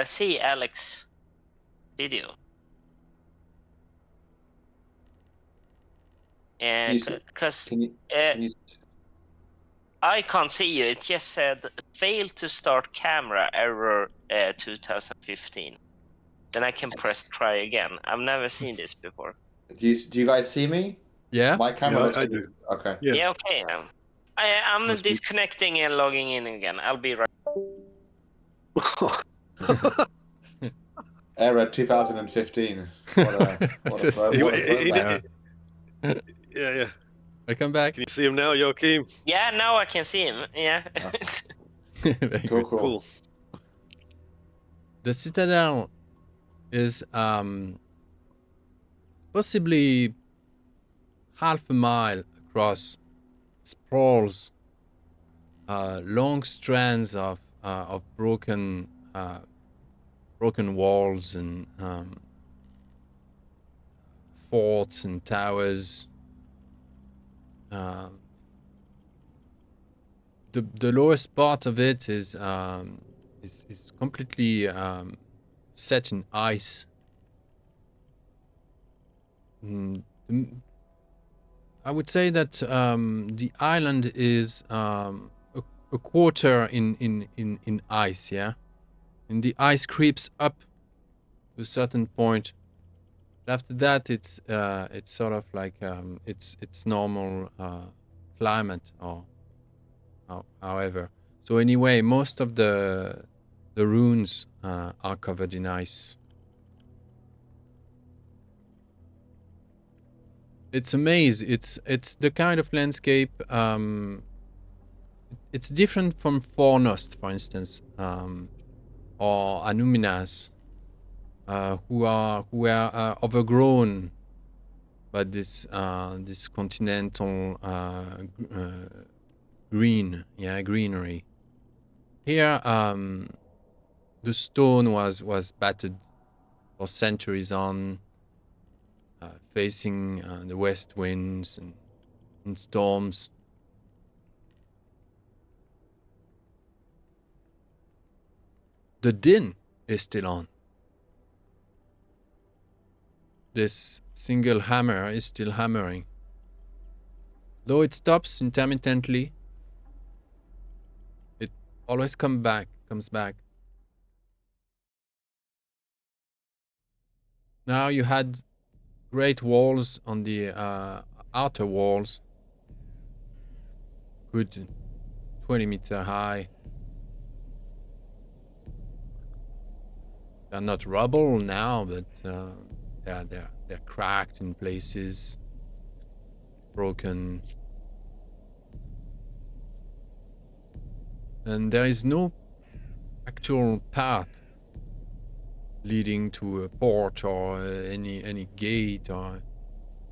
see Alex's video? Because Can you I can't see you. It just said failed to start camera error 2015. Then I can press try again. I've never seen this before. do you guys see me? Yeah? My camera Yeah, looks I like do. it's- Okay. Yeah. Yeah, okay. I'm Must be- disconnecting and logging in again. I'll be right. Era 2015. What a throwback. Yeah. Welcome back. Can you see him now, Joachim? Yeah, now I can see him. Yeah. Very good. Cool. The citadel is possibly half a mile across. Sprawls long strands of broken walls and forts and towers. The lowest part of it is completely set in ice. I would say that the island is a quarter in ice, yeah, and the ice creeps up to a certain point. After that, it's sort of like it's normal climate, or however. So anyway, most of the ruins are covered in ice. It's a maze. It's the kind of landscape. It's different from Fornost, for instance, or Anuminas, who are overgrown by this continental greenery. Here, the stone was battered for centuries on. Facing the west winds and storms. The din is still on. This single hammer is still hammering. Though it stops intermittently, it always comes back. Now you had great walls on the outer walls, good 20-meter high. They're not rubble now, but they're cracked in places, broken, and there is no actual path leading to a port or any gate or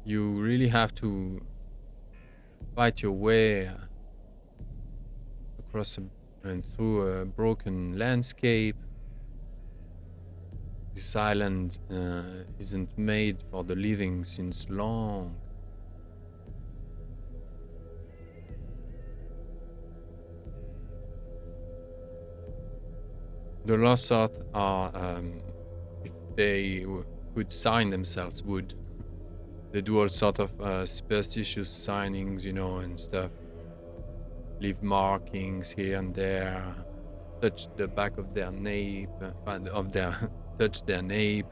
you really have to fight your way across and through a broken landscape. This island isn't made for the living since long. The Lossoth are, if they could sign themselves, would. They do all sort of superstitious signings, and stuff. Leave markings here and there. Touch the back of their nape, touch their nape,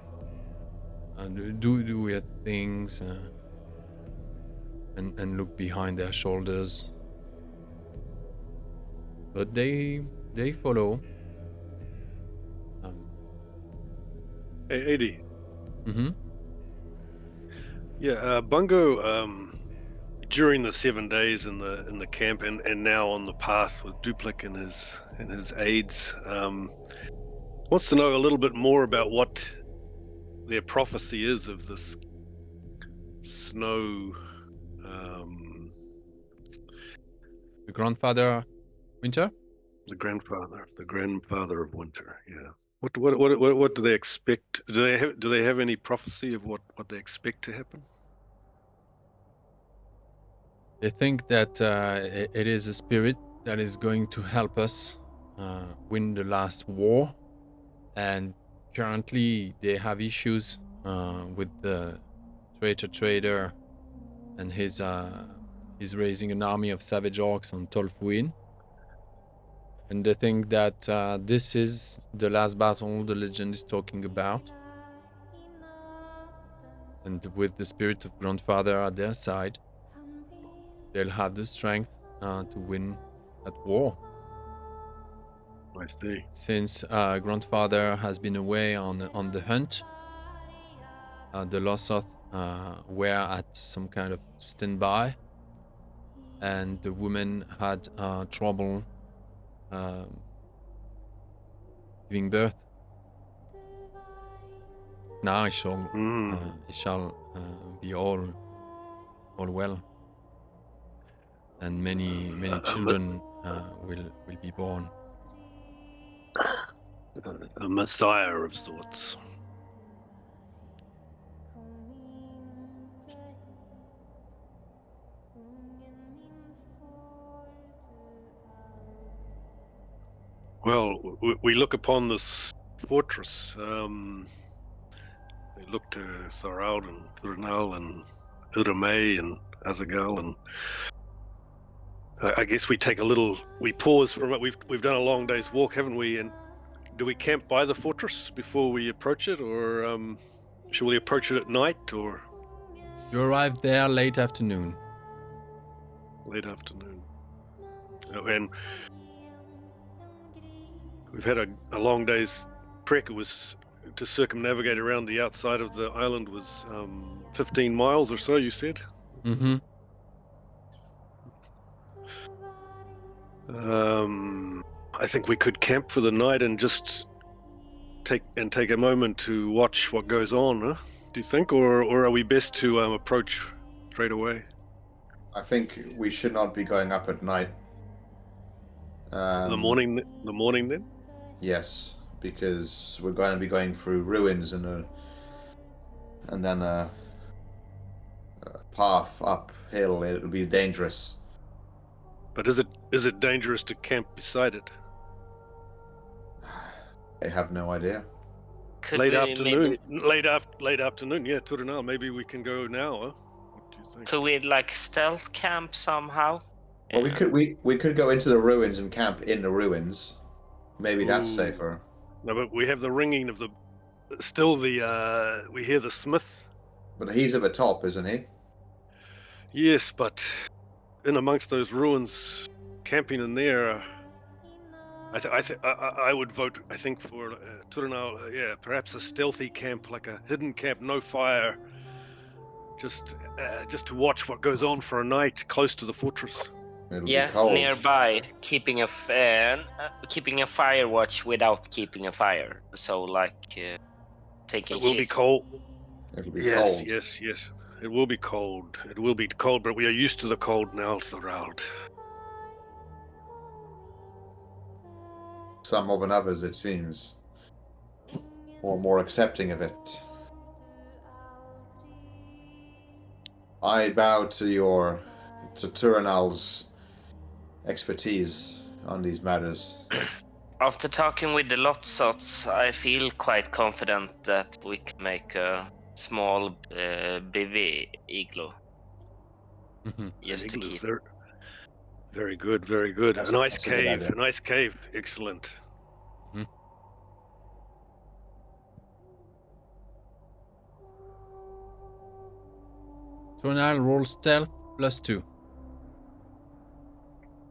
and do weird things, and look behind their shoulders. But they follow. Hey, Eddie. Mm-hmm. Yeah, Bungo. During the 7 days in the camp and now on the path with Duplik and his aides, wants to know a little bit more about what their prophecy is of this snow. The grandfather, Winter. The grandfather of winter. Yeah. What do they expect? Do they have any prophecy of what they expect to happen? They think that it is a spirit that is going to help us win the last war, and currently they have issues with the trader, and he's raising an army of savage orcs on Tol Morwen. And they think that this is the last battle the legend is talking about. And with the spirit of grandfather at their side, they'll have the strength to win that war. I see. Since grandfather has been away on the hunt, the Lossoth were at some kind of standby, and the woman had trouble giving birth. Now it shall be all well, and many children will be born. A messiah of sorts. Well, we look upon this fortress. They look to Tharaud and Thurnal and Uramay and Azagal, and I guess we pause for a moment. We've done a long day's walk, haven't we? And do we camp by the fortress before we approach it, or shall we approach it at night, or? You arrived there late afternoon. Late afternoon. And we've had a long day's trek. It was to circumnavigate around the outside of the island was 15 miles or so, you said? Mm-hmm. I think we could camp for the night and just take a moment to watch what goes on, huh? Do you think, or are we best to approach straight away? I think we should not be going up at night. The morning then? Yes, because we're going to be going through ruins and then a path uphill. It'll be dangerous. But is it dangerous to camp beside it? I have no idea. Late afternoon. Yeah, Turinal. Maybe we can go now. Huh? What do you think? Could we stealth camp somehow? Well, we could go into the ruins and camp in the ruins. Maybe that's safer. No, but we have the ringing of we hear the smith. But he's at the top, isn't he? Yes, but in amongst those ruins, camping in there, I would vote. I think for Turinal, perhaps a stealthy camp, like a hidden camp, no fire, just to watch what goes on for a night close to the fortress. It'll be cold. Nearby, keeping a fire watch without keeping a fire. So taking. It will be cold. It'll be cold. Yes. It will be cold. It will be cold, but we are used to the cold now, Thorald. Some more than others, it seems. Or more accepting of it. I bow to Turinal's expertise on these matters. After talking with the Lossoths, I feel quite confident that we can make a small BV igloo. Mhm. Just to Igloo, keep. very good, very good. That's- A nice that's a good cave, idea. a nice cave. Excellent. Tronal, roll stealth +2.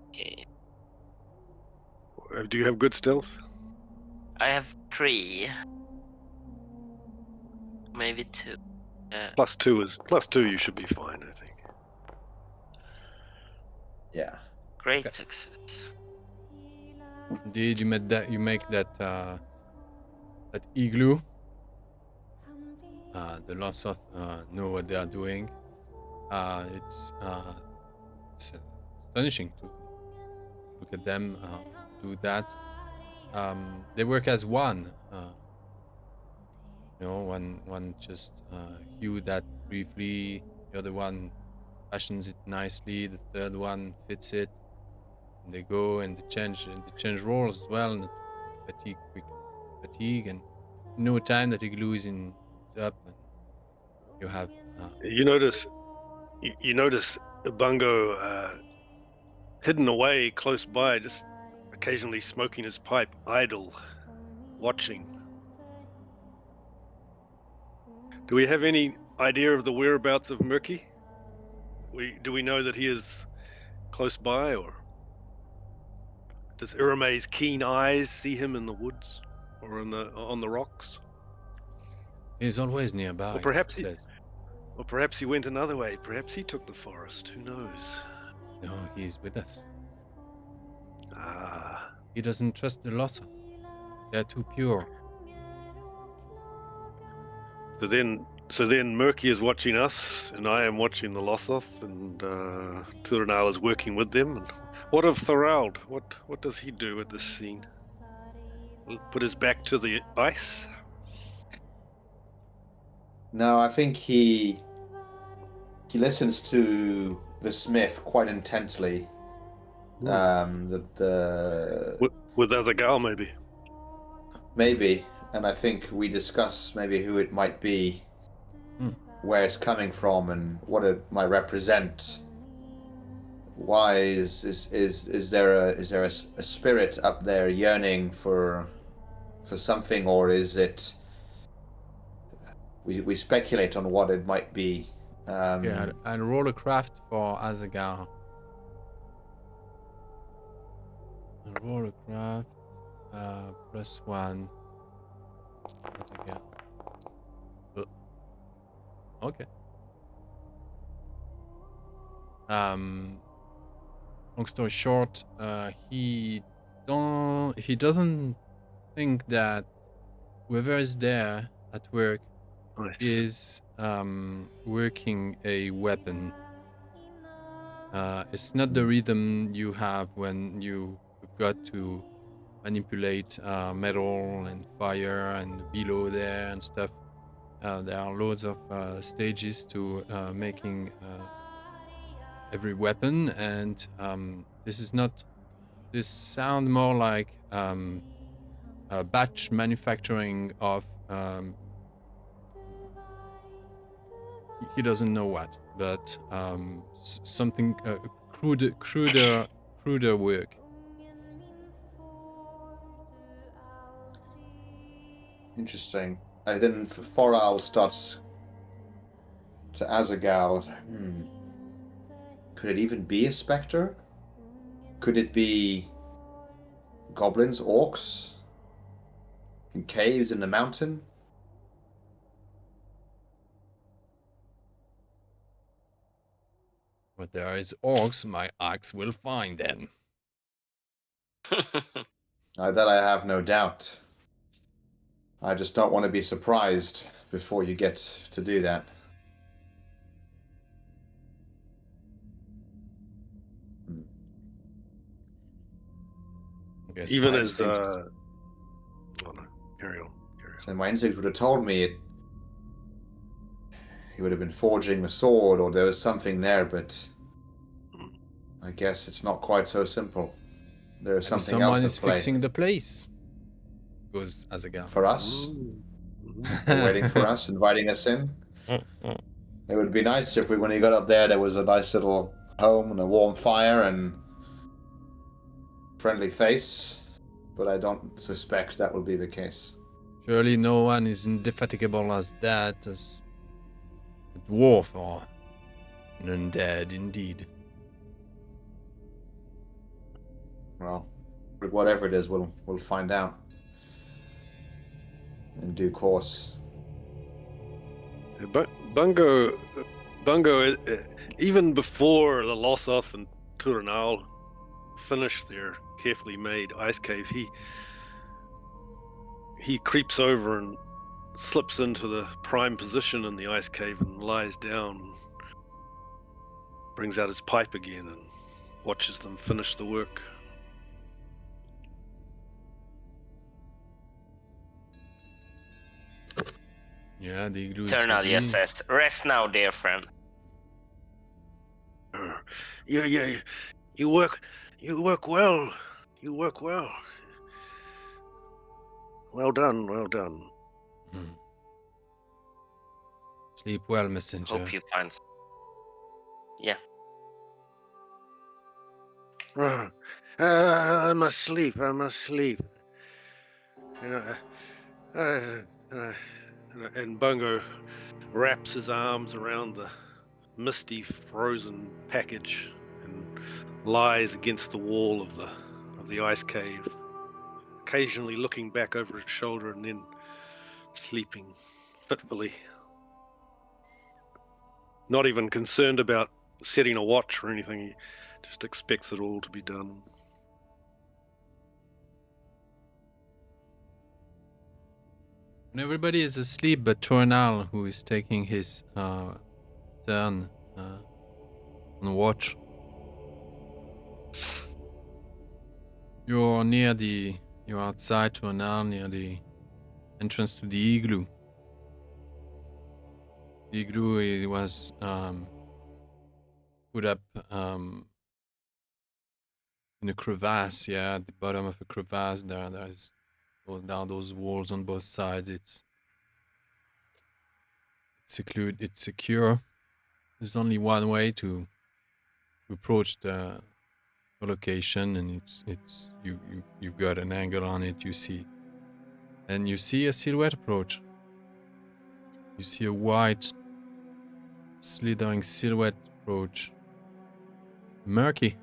Okay. Do you have good stealth? I have 3. Maybe 2. +2. You should be fine, I think. Yeah. Great Okay. success. Indeed, you make that igloo. The Lossoth know what they are doing. It's astonishing to look at them do that. They work as one. One just hew that briefly. The other one fashions it nicely. The third one fits it. And they go and they change roles as well. And fatigue, and no time that igloo is up, and you have. You notice Bungo hidden away close by, just occasionally smoking his pipe, idle, watching. Do we have any idea of the whereabouts of Murky? Do we know that he is close by, or does Irame's keen eyes see him in the woods or on the rocks? He's always nearby. Or perhaps he says. Or perhaps he went another way. Perhaps he took the forest. Who knows? No, he's with us. Ah. He doesn't trust the Lossoth. They're too pure. So then Murky is watching us, and I am watching the Lossoth, and Turinal is working with them. And what of Thorald? What does he do at this scene? Put his back to the ice? No, I think he listens to the smith quite intently. With other gal, maybe. Maybe, and I think we discuss maybe who it might be, where it's coming from, and what it might represent. Why is there a spirit up there yearning for something, or is it? We speculate on what it might be. Yeah, and roll a craft for Azagar. Roll a craft +1. Azagar. Okay. Long story short, he doesn't think that whoever is there at work Nice. is working a weapon. It's not the rhythm you have when you've got to manipulate metal and fire and below there and stuff. There are loads of stages to making every weapon, and this sound more like a batch manufacturing of he doesn't know what, but something cruder work. Interesting. And then Foral starts to Azagal. Could it even be a specter? Could it be goblins, orcs, in caves in the mountain? But there is orcs, my axe will find them. That I have no doubt. I just don't want to be surprised before you get to do that. Yes, Even my as instincts. oh no, carry on. So my instinct would have told me he would have been forging a sword, or there was something there, but I guess it's not quite so simple. There's Maybe something someone else is at play. fixing the place. Goes as a gun. For us? They're waiting for us, inviting us in? It would be nice if when we got up there was a nice little home and a warm fire and friendly face, but I don't suspect that will be the case. Surely no one is indefatigable as that, as a dwarf or an undead indeed. Well, whatever it is, we'll find out in due course. Bungo, even before the Lossoth and Turanal finished their carefully made ice cave, he creeps over and slips into the prime position in the ice cave and lies down, brings out his pipe again and watches them finish the work. Yeah, the igloo is Turnal ready. just says, "Rest now, dear friend." You work well. You work well. Well done, well done. Sleep well, messenger. Hope you find. Yeah. I must sleep. I must sleep. And Bungo wraps his arms around the misty, frozen package and lies against the wall of the ice cave, occasionally looking back over his shoulder and then sleeping fitfully. Not even concerned about setting a watch or anything. He just expects it all to be done. When everybody is asleep but Tornal, who is taking his turn on watch. You're outside Tornal, near the entrance to the igloo. The igloo was put up in a crevasse, at the bottom of a crevasse. There's down those walls on both sides. It's secluded. It's secure. There's only one way to approach the location, and you've got an angle on it. You see a silhouette approach. You see a white, slithering silhouette approach. Murky.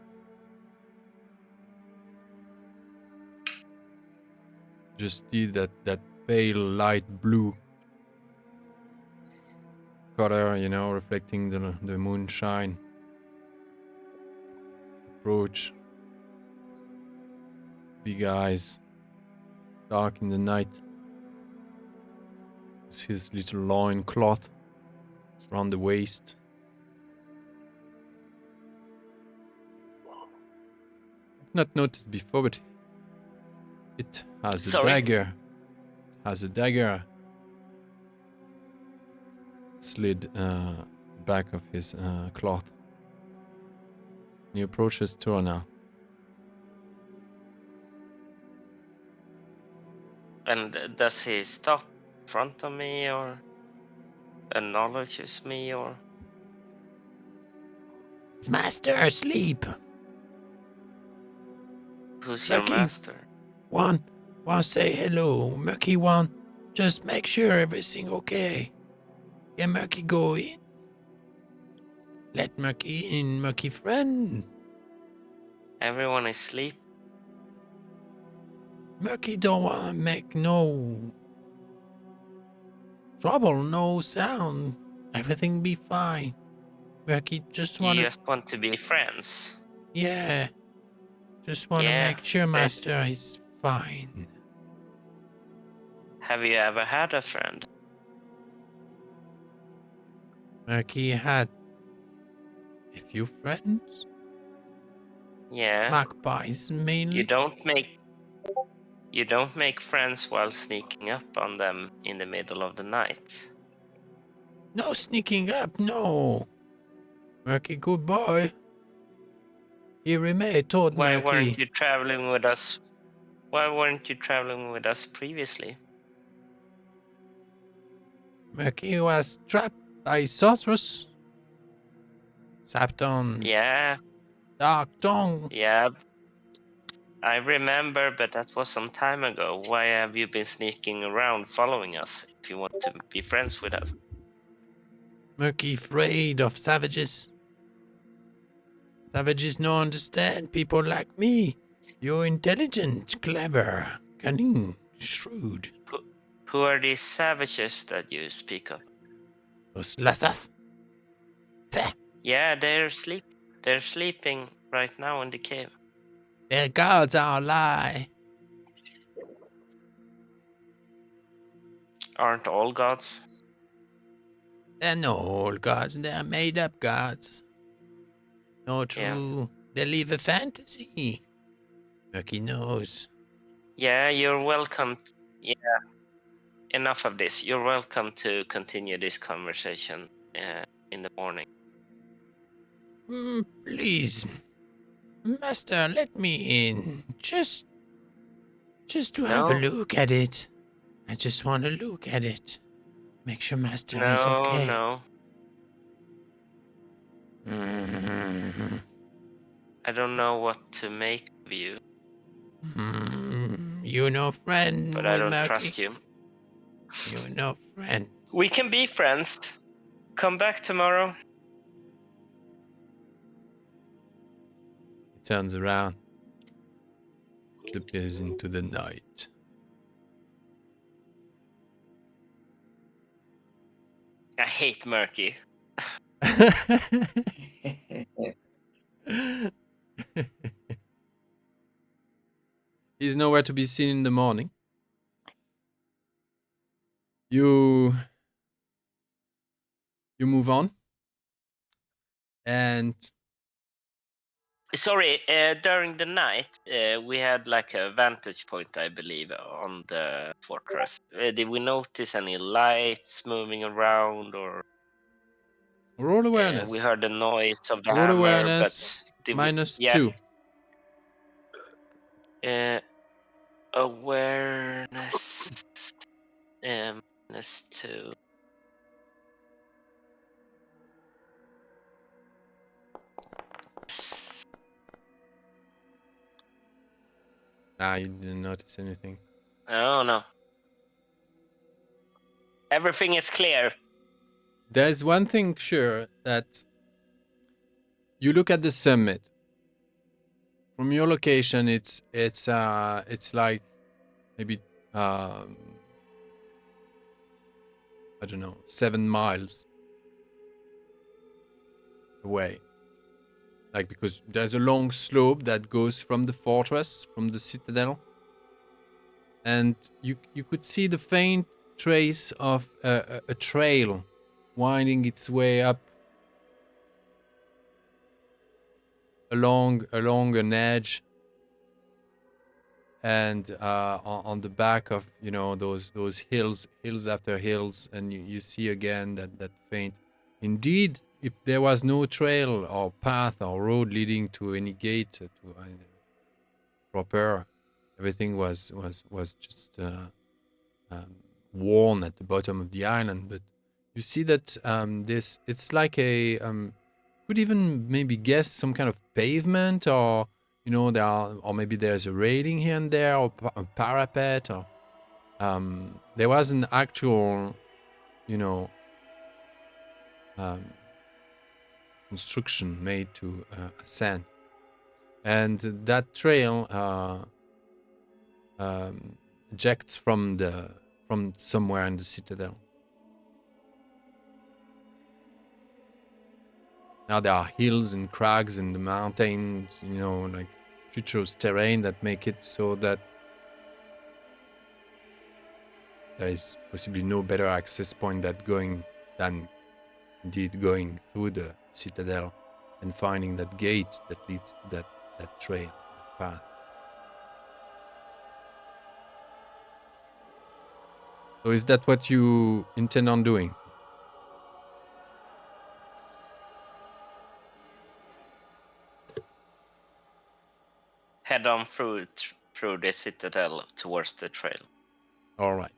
Just see that pale light blue color, reflecting the moonshine. Approach. Big eyes. Dark in the night. With his little loin cloth around the waist. I've not noticed before, but it has a dagger. Slid the back of his cloth. He approaches Torna. And does he stop in front of me or acknowledges me or? Is master asleep? Who's your Murky master? Want say hello. Murky want just make sure everything okay. Can Murky go in? Let Murky in, Murky friend. Everyone is asleep. Murky don't want to make no trouble, no sound. Everything be fine. Murky just You want to... just want to be friends. Yeah. Just want to Yeah, make sure but- master is fine. Have you ever had a friend? Murky had a few friends. Yeah. Magpies mainly. You don't make You don't make friends while sneaking up on them in the middle of the night. No sneaking up, no. Murky, good boy. He remained told Why Murky. weren't you traveling with us? Why weren't you traveling with us previously? Murky was trapped by sorceress. Sapton, Yeah, dark tongue. yeah. I remember, but that was some time ago. Why have you been sneaking around following us if you want to be friends with us? Murky afraid of savages. Savages no understand people like me. You're intelligent, clever, cunning, shrewd. Who are these savages that you speak of? Those Lossoth. Yeah, they're sleeping right now in the cave. Their gods are a lie. Aren't all gods? They're no old gods, they're made up gods. No true. They live a fantasy. Murky knows. Yeah, you're welcome. Yeah, enough of this. You're welcome to continue this conversation in the morning. Please, Master, let me in. Just to have a No. look at it. I just want to look at it. Make sure Master is No, okay. no. I don't know what to make of you, You no friend but I with don't Murky. trust you. You no friend. We can be friends. Come back tomorrow. He turns around, disappears into the night. I hate Murky. He's nowhere to be seen in the morning. You move on, and Sorry, during the night, we had like a vantage point, I believe, on the fortress. Did we notice any lights moving around, or roll awareness. we heard the noise of the Roll hammer, awareness but did minus we? Yeah. 2. Awareness minus 2. You didn't notice anything. Oh no. Everything is clear. There's one thing sure, that you look at the summit. From your location, it's like maybe I don't know, 7 miles away. Like, because there's a long slope that goes from the fortress, from the citadel, and you could see the faint trace of a trail winding its way up along an edge, and on the back of those hills after hills, and you see again that faint. Indeed, if there was no trail or path or road leading to any gate to proper, everything was just worn at the bottom of the island. But you see that it's like a could even maybe guess some kind of pavement, or or maybe there's a railing here and there, or a parapet, or there was an actual construction made to ascend, and that trail ejects from somewhere in the citadel. Now there are hills and crags in the mountains, like treacherous terrain that make it so that there is possibly no better access point than indeed going through the citadel and finding that gate that leads to that trail, that path. So is that what you intend on doing? Head on through the citadel towards the trail. All right.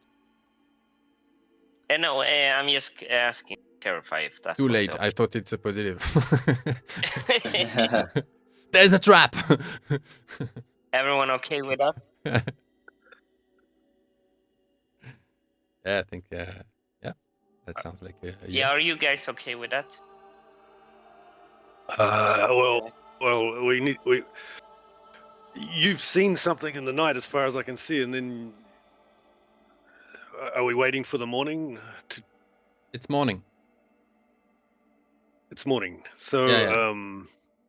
No, I'm just asking to clarify if that Too was late. the I thought it's a positive. option. There's a trap. Everyone okay with that? Yeah, I think. Yeah, that sounds like a yes. Yeah, are you guys okay with that? Well, you've seen something in the night, as far as I can see, and then are we waiting for the morning? It's morning. It's morning. So, Yeah.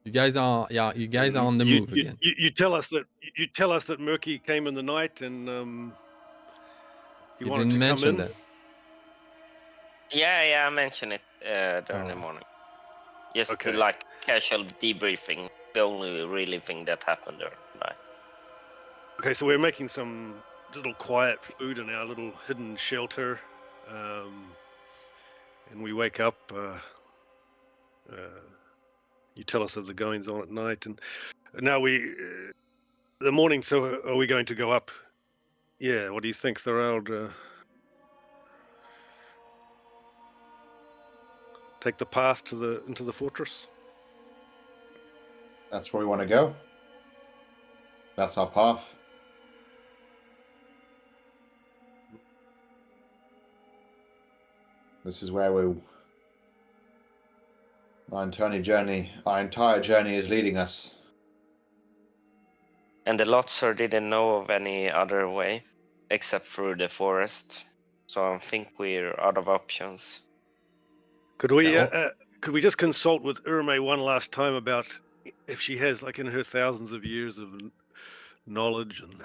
You guys are. Yeah, you guys are on the move again. You tell us that Murky came in the night, and he You wanted didn't to come mention in. that. Yeah, I mentioned it during the Alright. morning. Just Okay. like casual debriefing. The only really thing that happened during the night. Okay, so we're making some little quiet food in our little hidden shelter, and we wake up. You tell us of the goings on at night, and now the morning. So, are we going to go up? Yeah. What do you think, Thorald? Take the path into the fortress. That's where we want to go. That's our path. This is where our entire journey is leading us. And the Lotser didn't know of any other way except through the forest. So I think we're out of options. Could we No. could we just consult with Urme one last time about if she has, like, in her thousands of years of knowledge and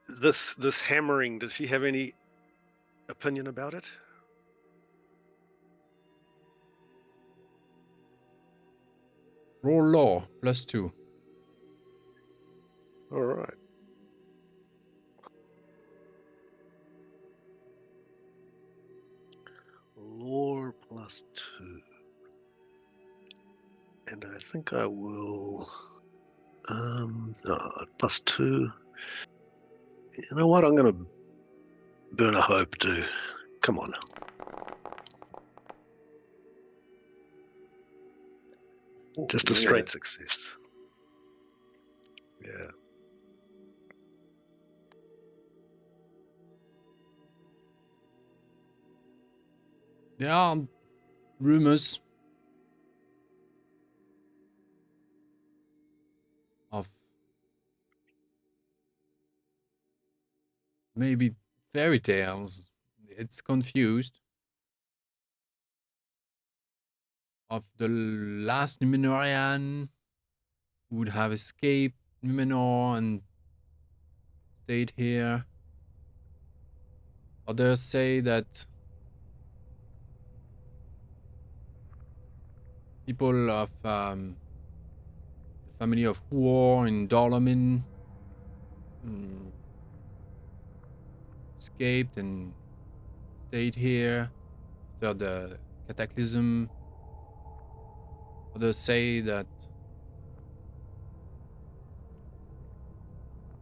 this hammering? Does she have any opinion about it? Roll law +2. All right. Lore +2. And I think I will +2. You know what? I'm gonna burn a hope too. Come on. Just a straight success. Yeah. There are rumors of maybe fairy tales. It's confused. Of the last Numenorian who would have escaped Numenor and stayed here. Others say that people of the family of Huor in Dolomin escaped and stayed here after the cataclysm. Others say that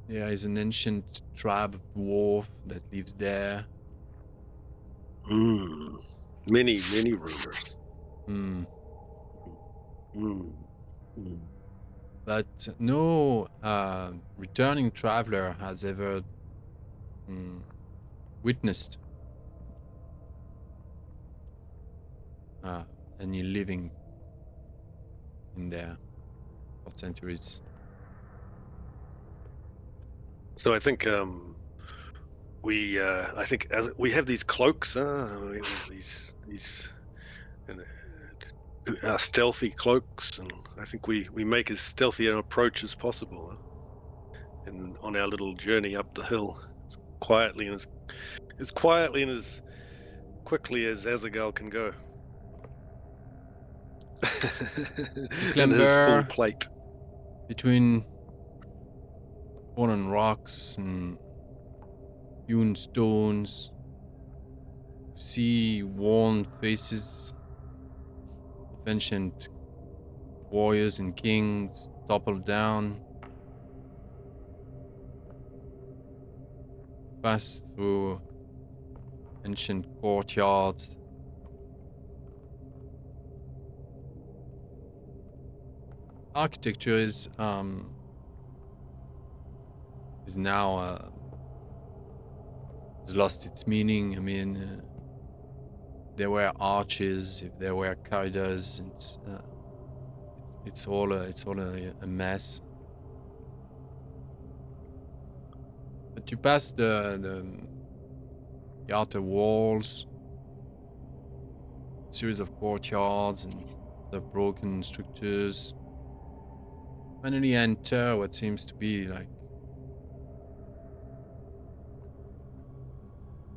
there is an ancient tribe of dwarf that lives there. Many rumors. But no returning traveler has ever witnessed any living in there for centuries. So I think I think as we have these cloaks, we have these stealthy cloaks, and I think we make as stealthy an approach as possible, and on our little journey up the hill, as quietly and as quickly as Azagal can go. In his full plate. Between fallen rocks and hewn stones. You see worn faces of ancient warriors and kings toppled down. Pass through ancient courtyards. Architecture is now has lost its meaning. I mean, there were arches, if there were corridors, it's all a mess. But you pass the outer walls, series of courtyards and the broken structures. Finally enter what seems to be like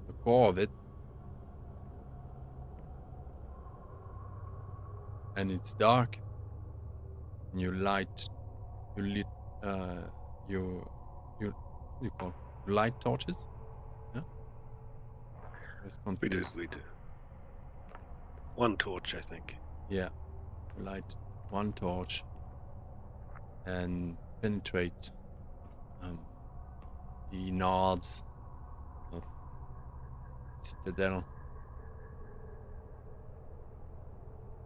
the core of it. And it's dark. And you lit your what do you call it? Light torches? Yeah? We do. One torch, I think. Yeah. You light one torch and penetrate the nodes of Citadel.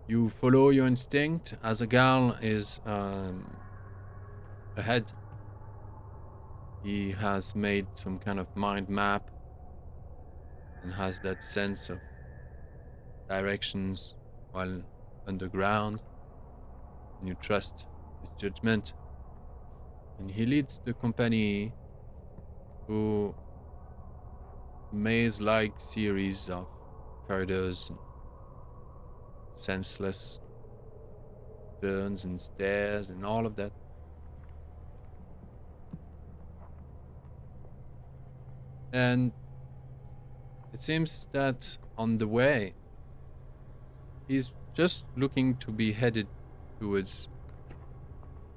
You follow your instinct. Azaghal is ahead. He has made some kind of mind map and has that sense of directions while underground. And you trust his judgment. And he leads the company through a maze-like series of corridors and senseless turns and stairs and all of that. And it seems that on the way, he's just looking to be headed towards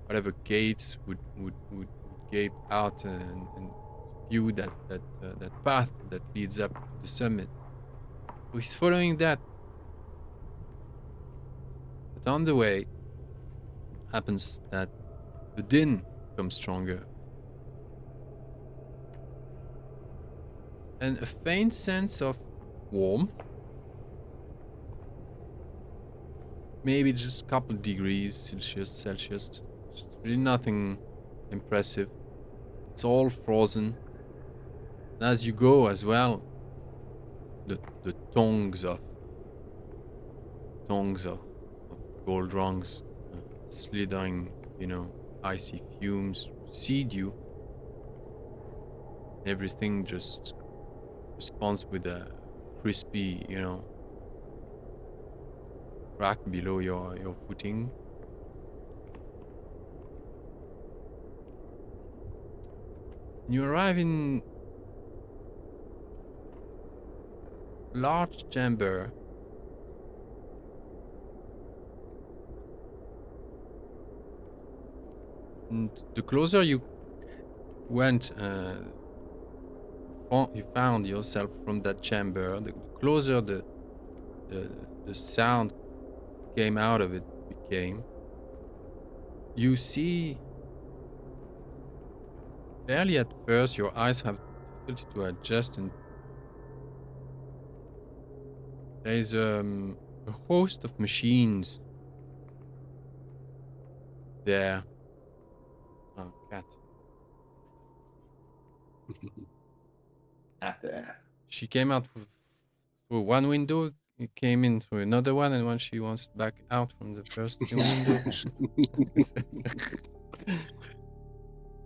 whatever gates would gape out and spew that path that leads up to the summit. So he's following that. But on the way, happens that the din becomes stronger. And a faint sense of warmth, maybe just a couple degrees Celsius, just really nothing impressive. It's all frozen. And as you go as well, the tongues of gold rungs slithering, icy fumes seed you. Everything just responds with a crispy, crack below your footing. You arrive in a large chamber. And the closer you went, you found yourself from that chamber, the closer the sound came out of it became. You see, barely at first, your eyes have difficulty to adjust, and there is a host of machines there. Oh, cat. There. She came out through one window, it came in through another one, and when she wants back out from the first window.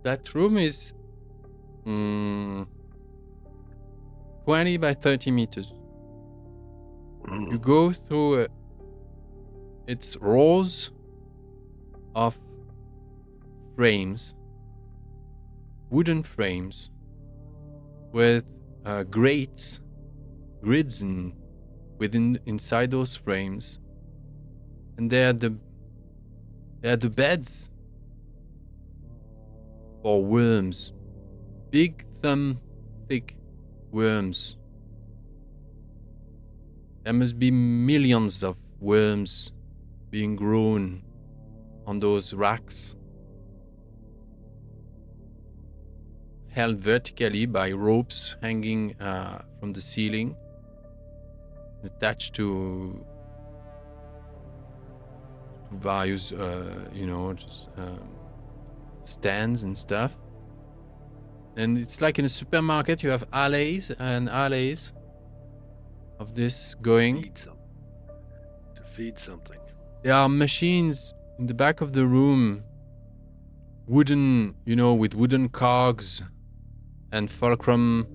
That room is 20 by 30 meters. You go through its rows of frames, wooden frames, with grids and inside those frames, and they are the beds for worms, big thumb thick worms. There must be millions of worms being grown on those racks, held vertically by ropes hanging from the ceiling, attached to various, stands and stuff. And it's like in a supermarket, you have alleys and alleys of this going. To feed something. There are machines in the back of the room, wooden, with wooden cogs and fulcrum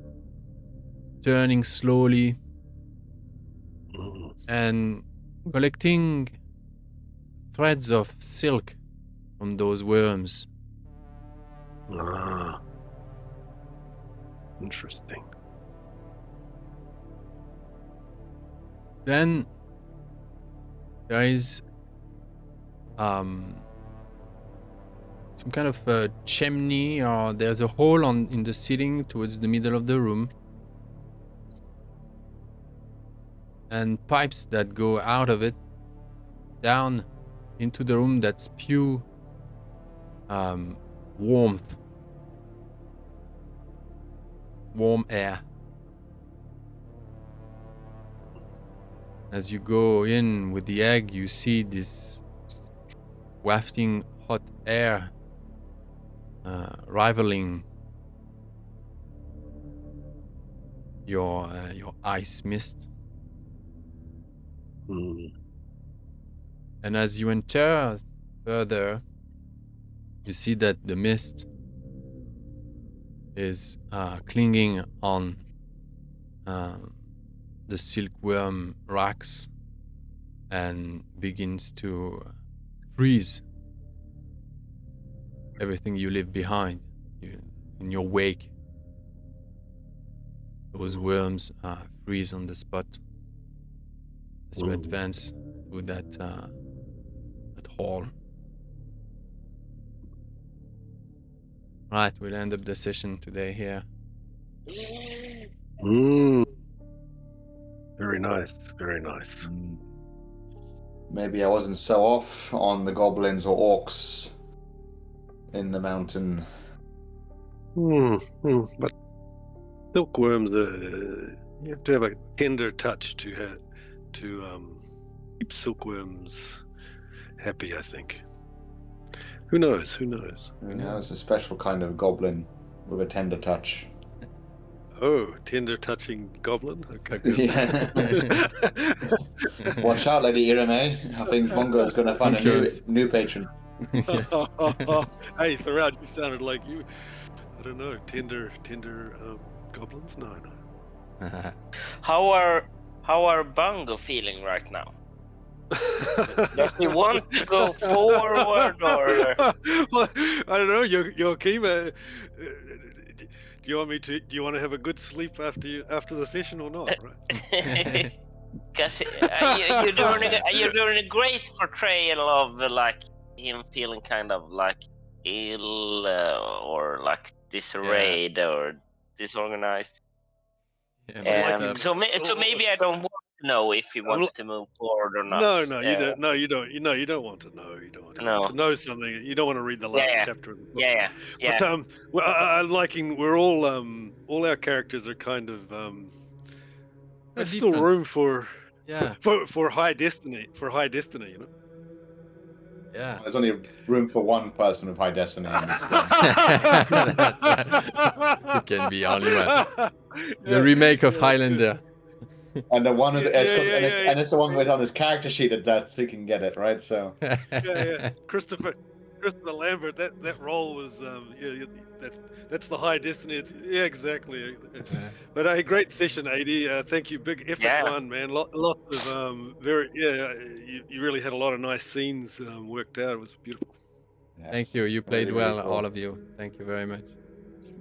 turning slowly and collecting threads of silk from those worms. Ah. Interesting. Then there is some kind of a chimney, or there's a hole in the ceiling towards the middle of the room, and pipes that go out of it down into the room that spew warm air. As you go in with the egg, you see this wafting hot air rivaling your ice mist. And as you enter further, you see that the mist is clinging on the silkworm racks and begins to freeze everything you leave behind in your wake. Those worms freeze on the spot as you advance through that hall. Right, we'll end up the session today here. Very nice, very nice. Maybe I wasn't so off on the goblins or orcs in the mountain. But silkworms, you have to have a tender touch to keep silkworms happy, I think. Who knows? It's a special kind of goblin with a tender touch. Oh, tender touching goblin? Okay. Yeah. Watch out, Lady Irene. I think Bungo is going to find a new patron. Hey, throughout you sounded like you, I don't know, tender goblins? No. How are Bungo feeling right now? Does he want to go forward or? Well, I don't know. Joachim, do you want to have a good sleep after the session or not? Right? Because you're doing a great portrayal of like him feeling kind of like ill or like disarrayed or disorganized. So maybe I don't want to know if he wants to move forward or not. No, you don't. No, you don't. You don't want to know. You don't want to know. To know something. You don't want to read the last chapter of the book. Yeah. But well, I'm liking. We're all our characters are kind of there's still room for high destiny. For high destiny, you know. Yeah. There's only room for one person of high destiny in this game. That's right. It can be only one. The remake of Highlander. And the one and it's the one with on his character sheet that he can get it, right? So Christopher Lambert, that role was that's the high destiny. Exactly. But a great session, AD. Thank you, big epic one, man. Lots of you really had a lot of nice scenes worked out. It was beautiful. Yes, thank you. You played really, well, really cool. all of you. Thank you very much.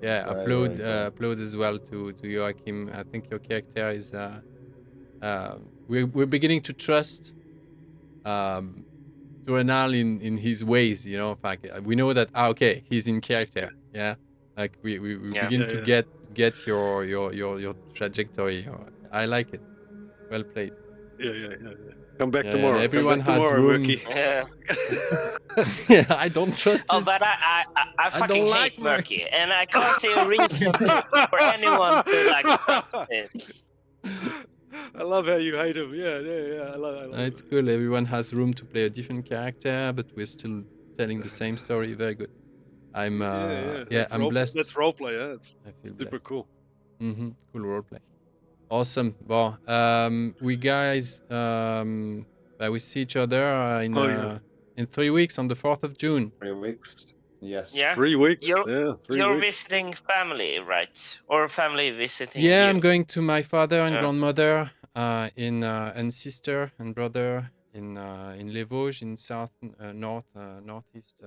Yeah, Very, applause as well to Joachim. I think your character is we're beginning to trust Turanal in his ways, you know. Like we know that he's in character. Yeah, like we begin to get your trajectory. I like it. Well played. Yeah. Come back Yeah, tomorrow. and everyone Come back has tomorrow, room. Murky. Yeah. Yeah, I don't trust Oh, this. but I I fucking don't hate like Murky. Murky, and I can't see a reason for anyone to like trust it. I love how you hate him. Yeah. I love It's it. cool. Everyone has room to play a different character, but we're still telling the same story. Very good. I'm I'm blessed. That's roleplay, huh? I feel Super blessed. cool. Cool roleplay. Awesome. Well, we guys, we see each other in 3 weeks on the 4th of June. 3 weeks. Yes. Yeah. 3 weeks. You're 3 you're weeks. visiting family, right? Or family visiting Yeah, you? I'm going to my father and Yeah. grandmother and sister and brother in Les Vosges in northeast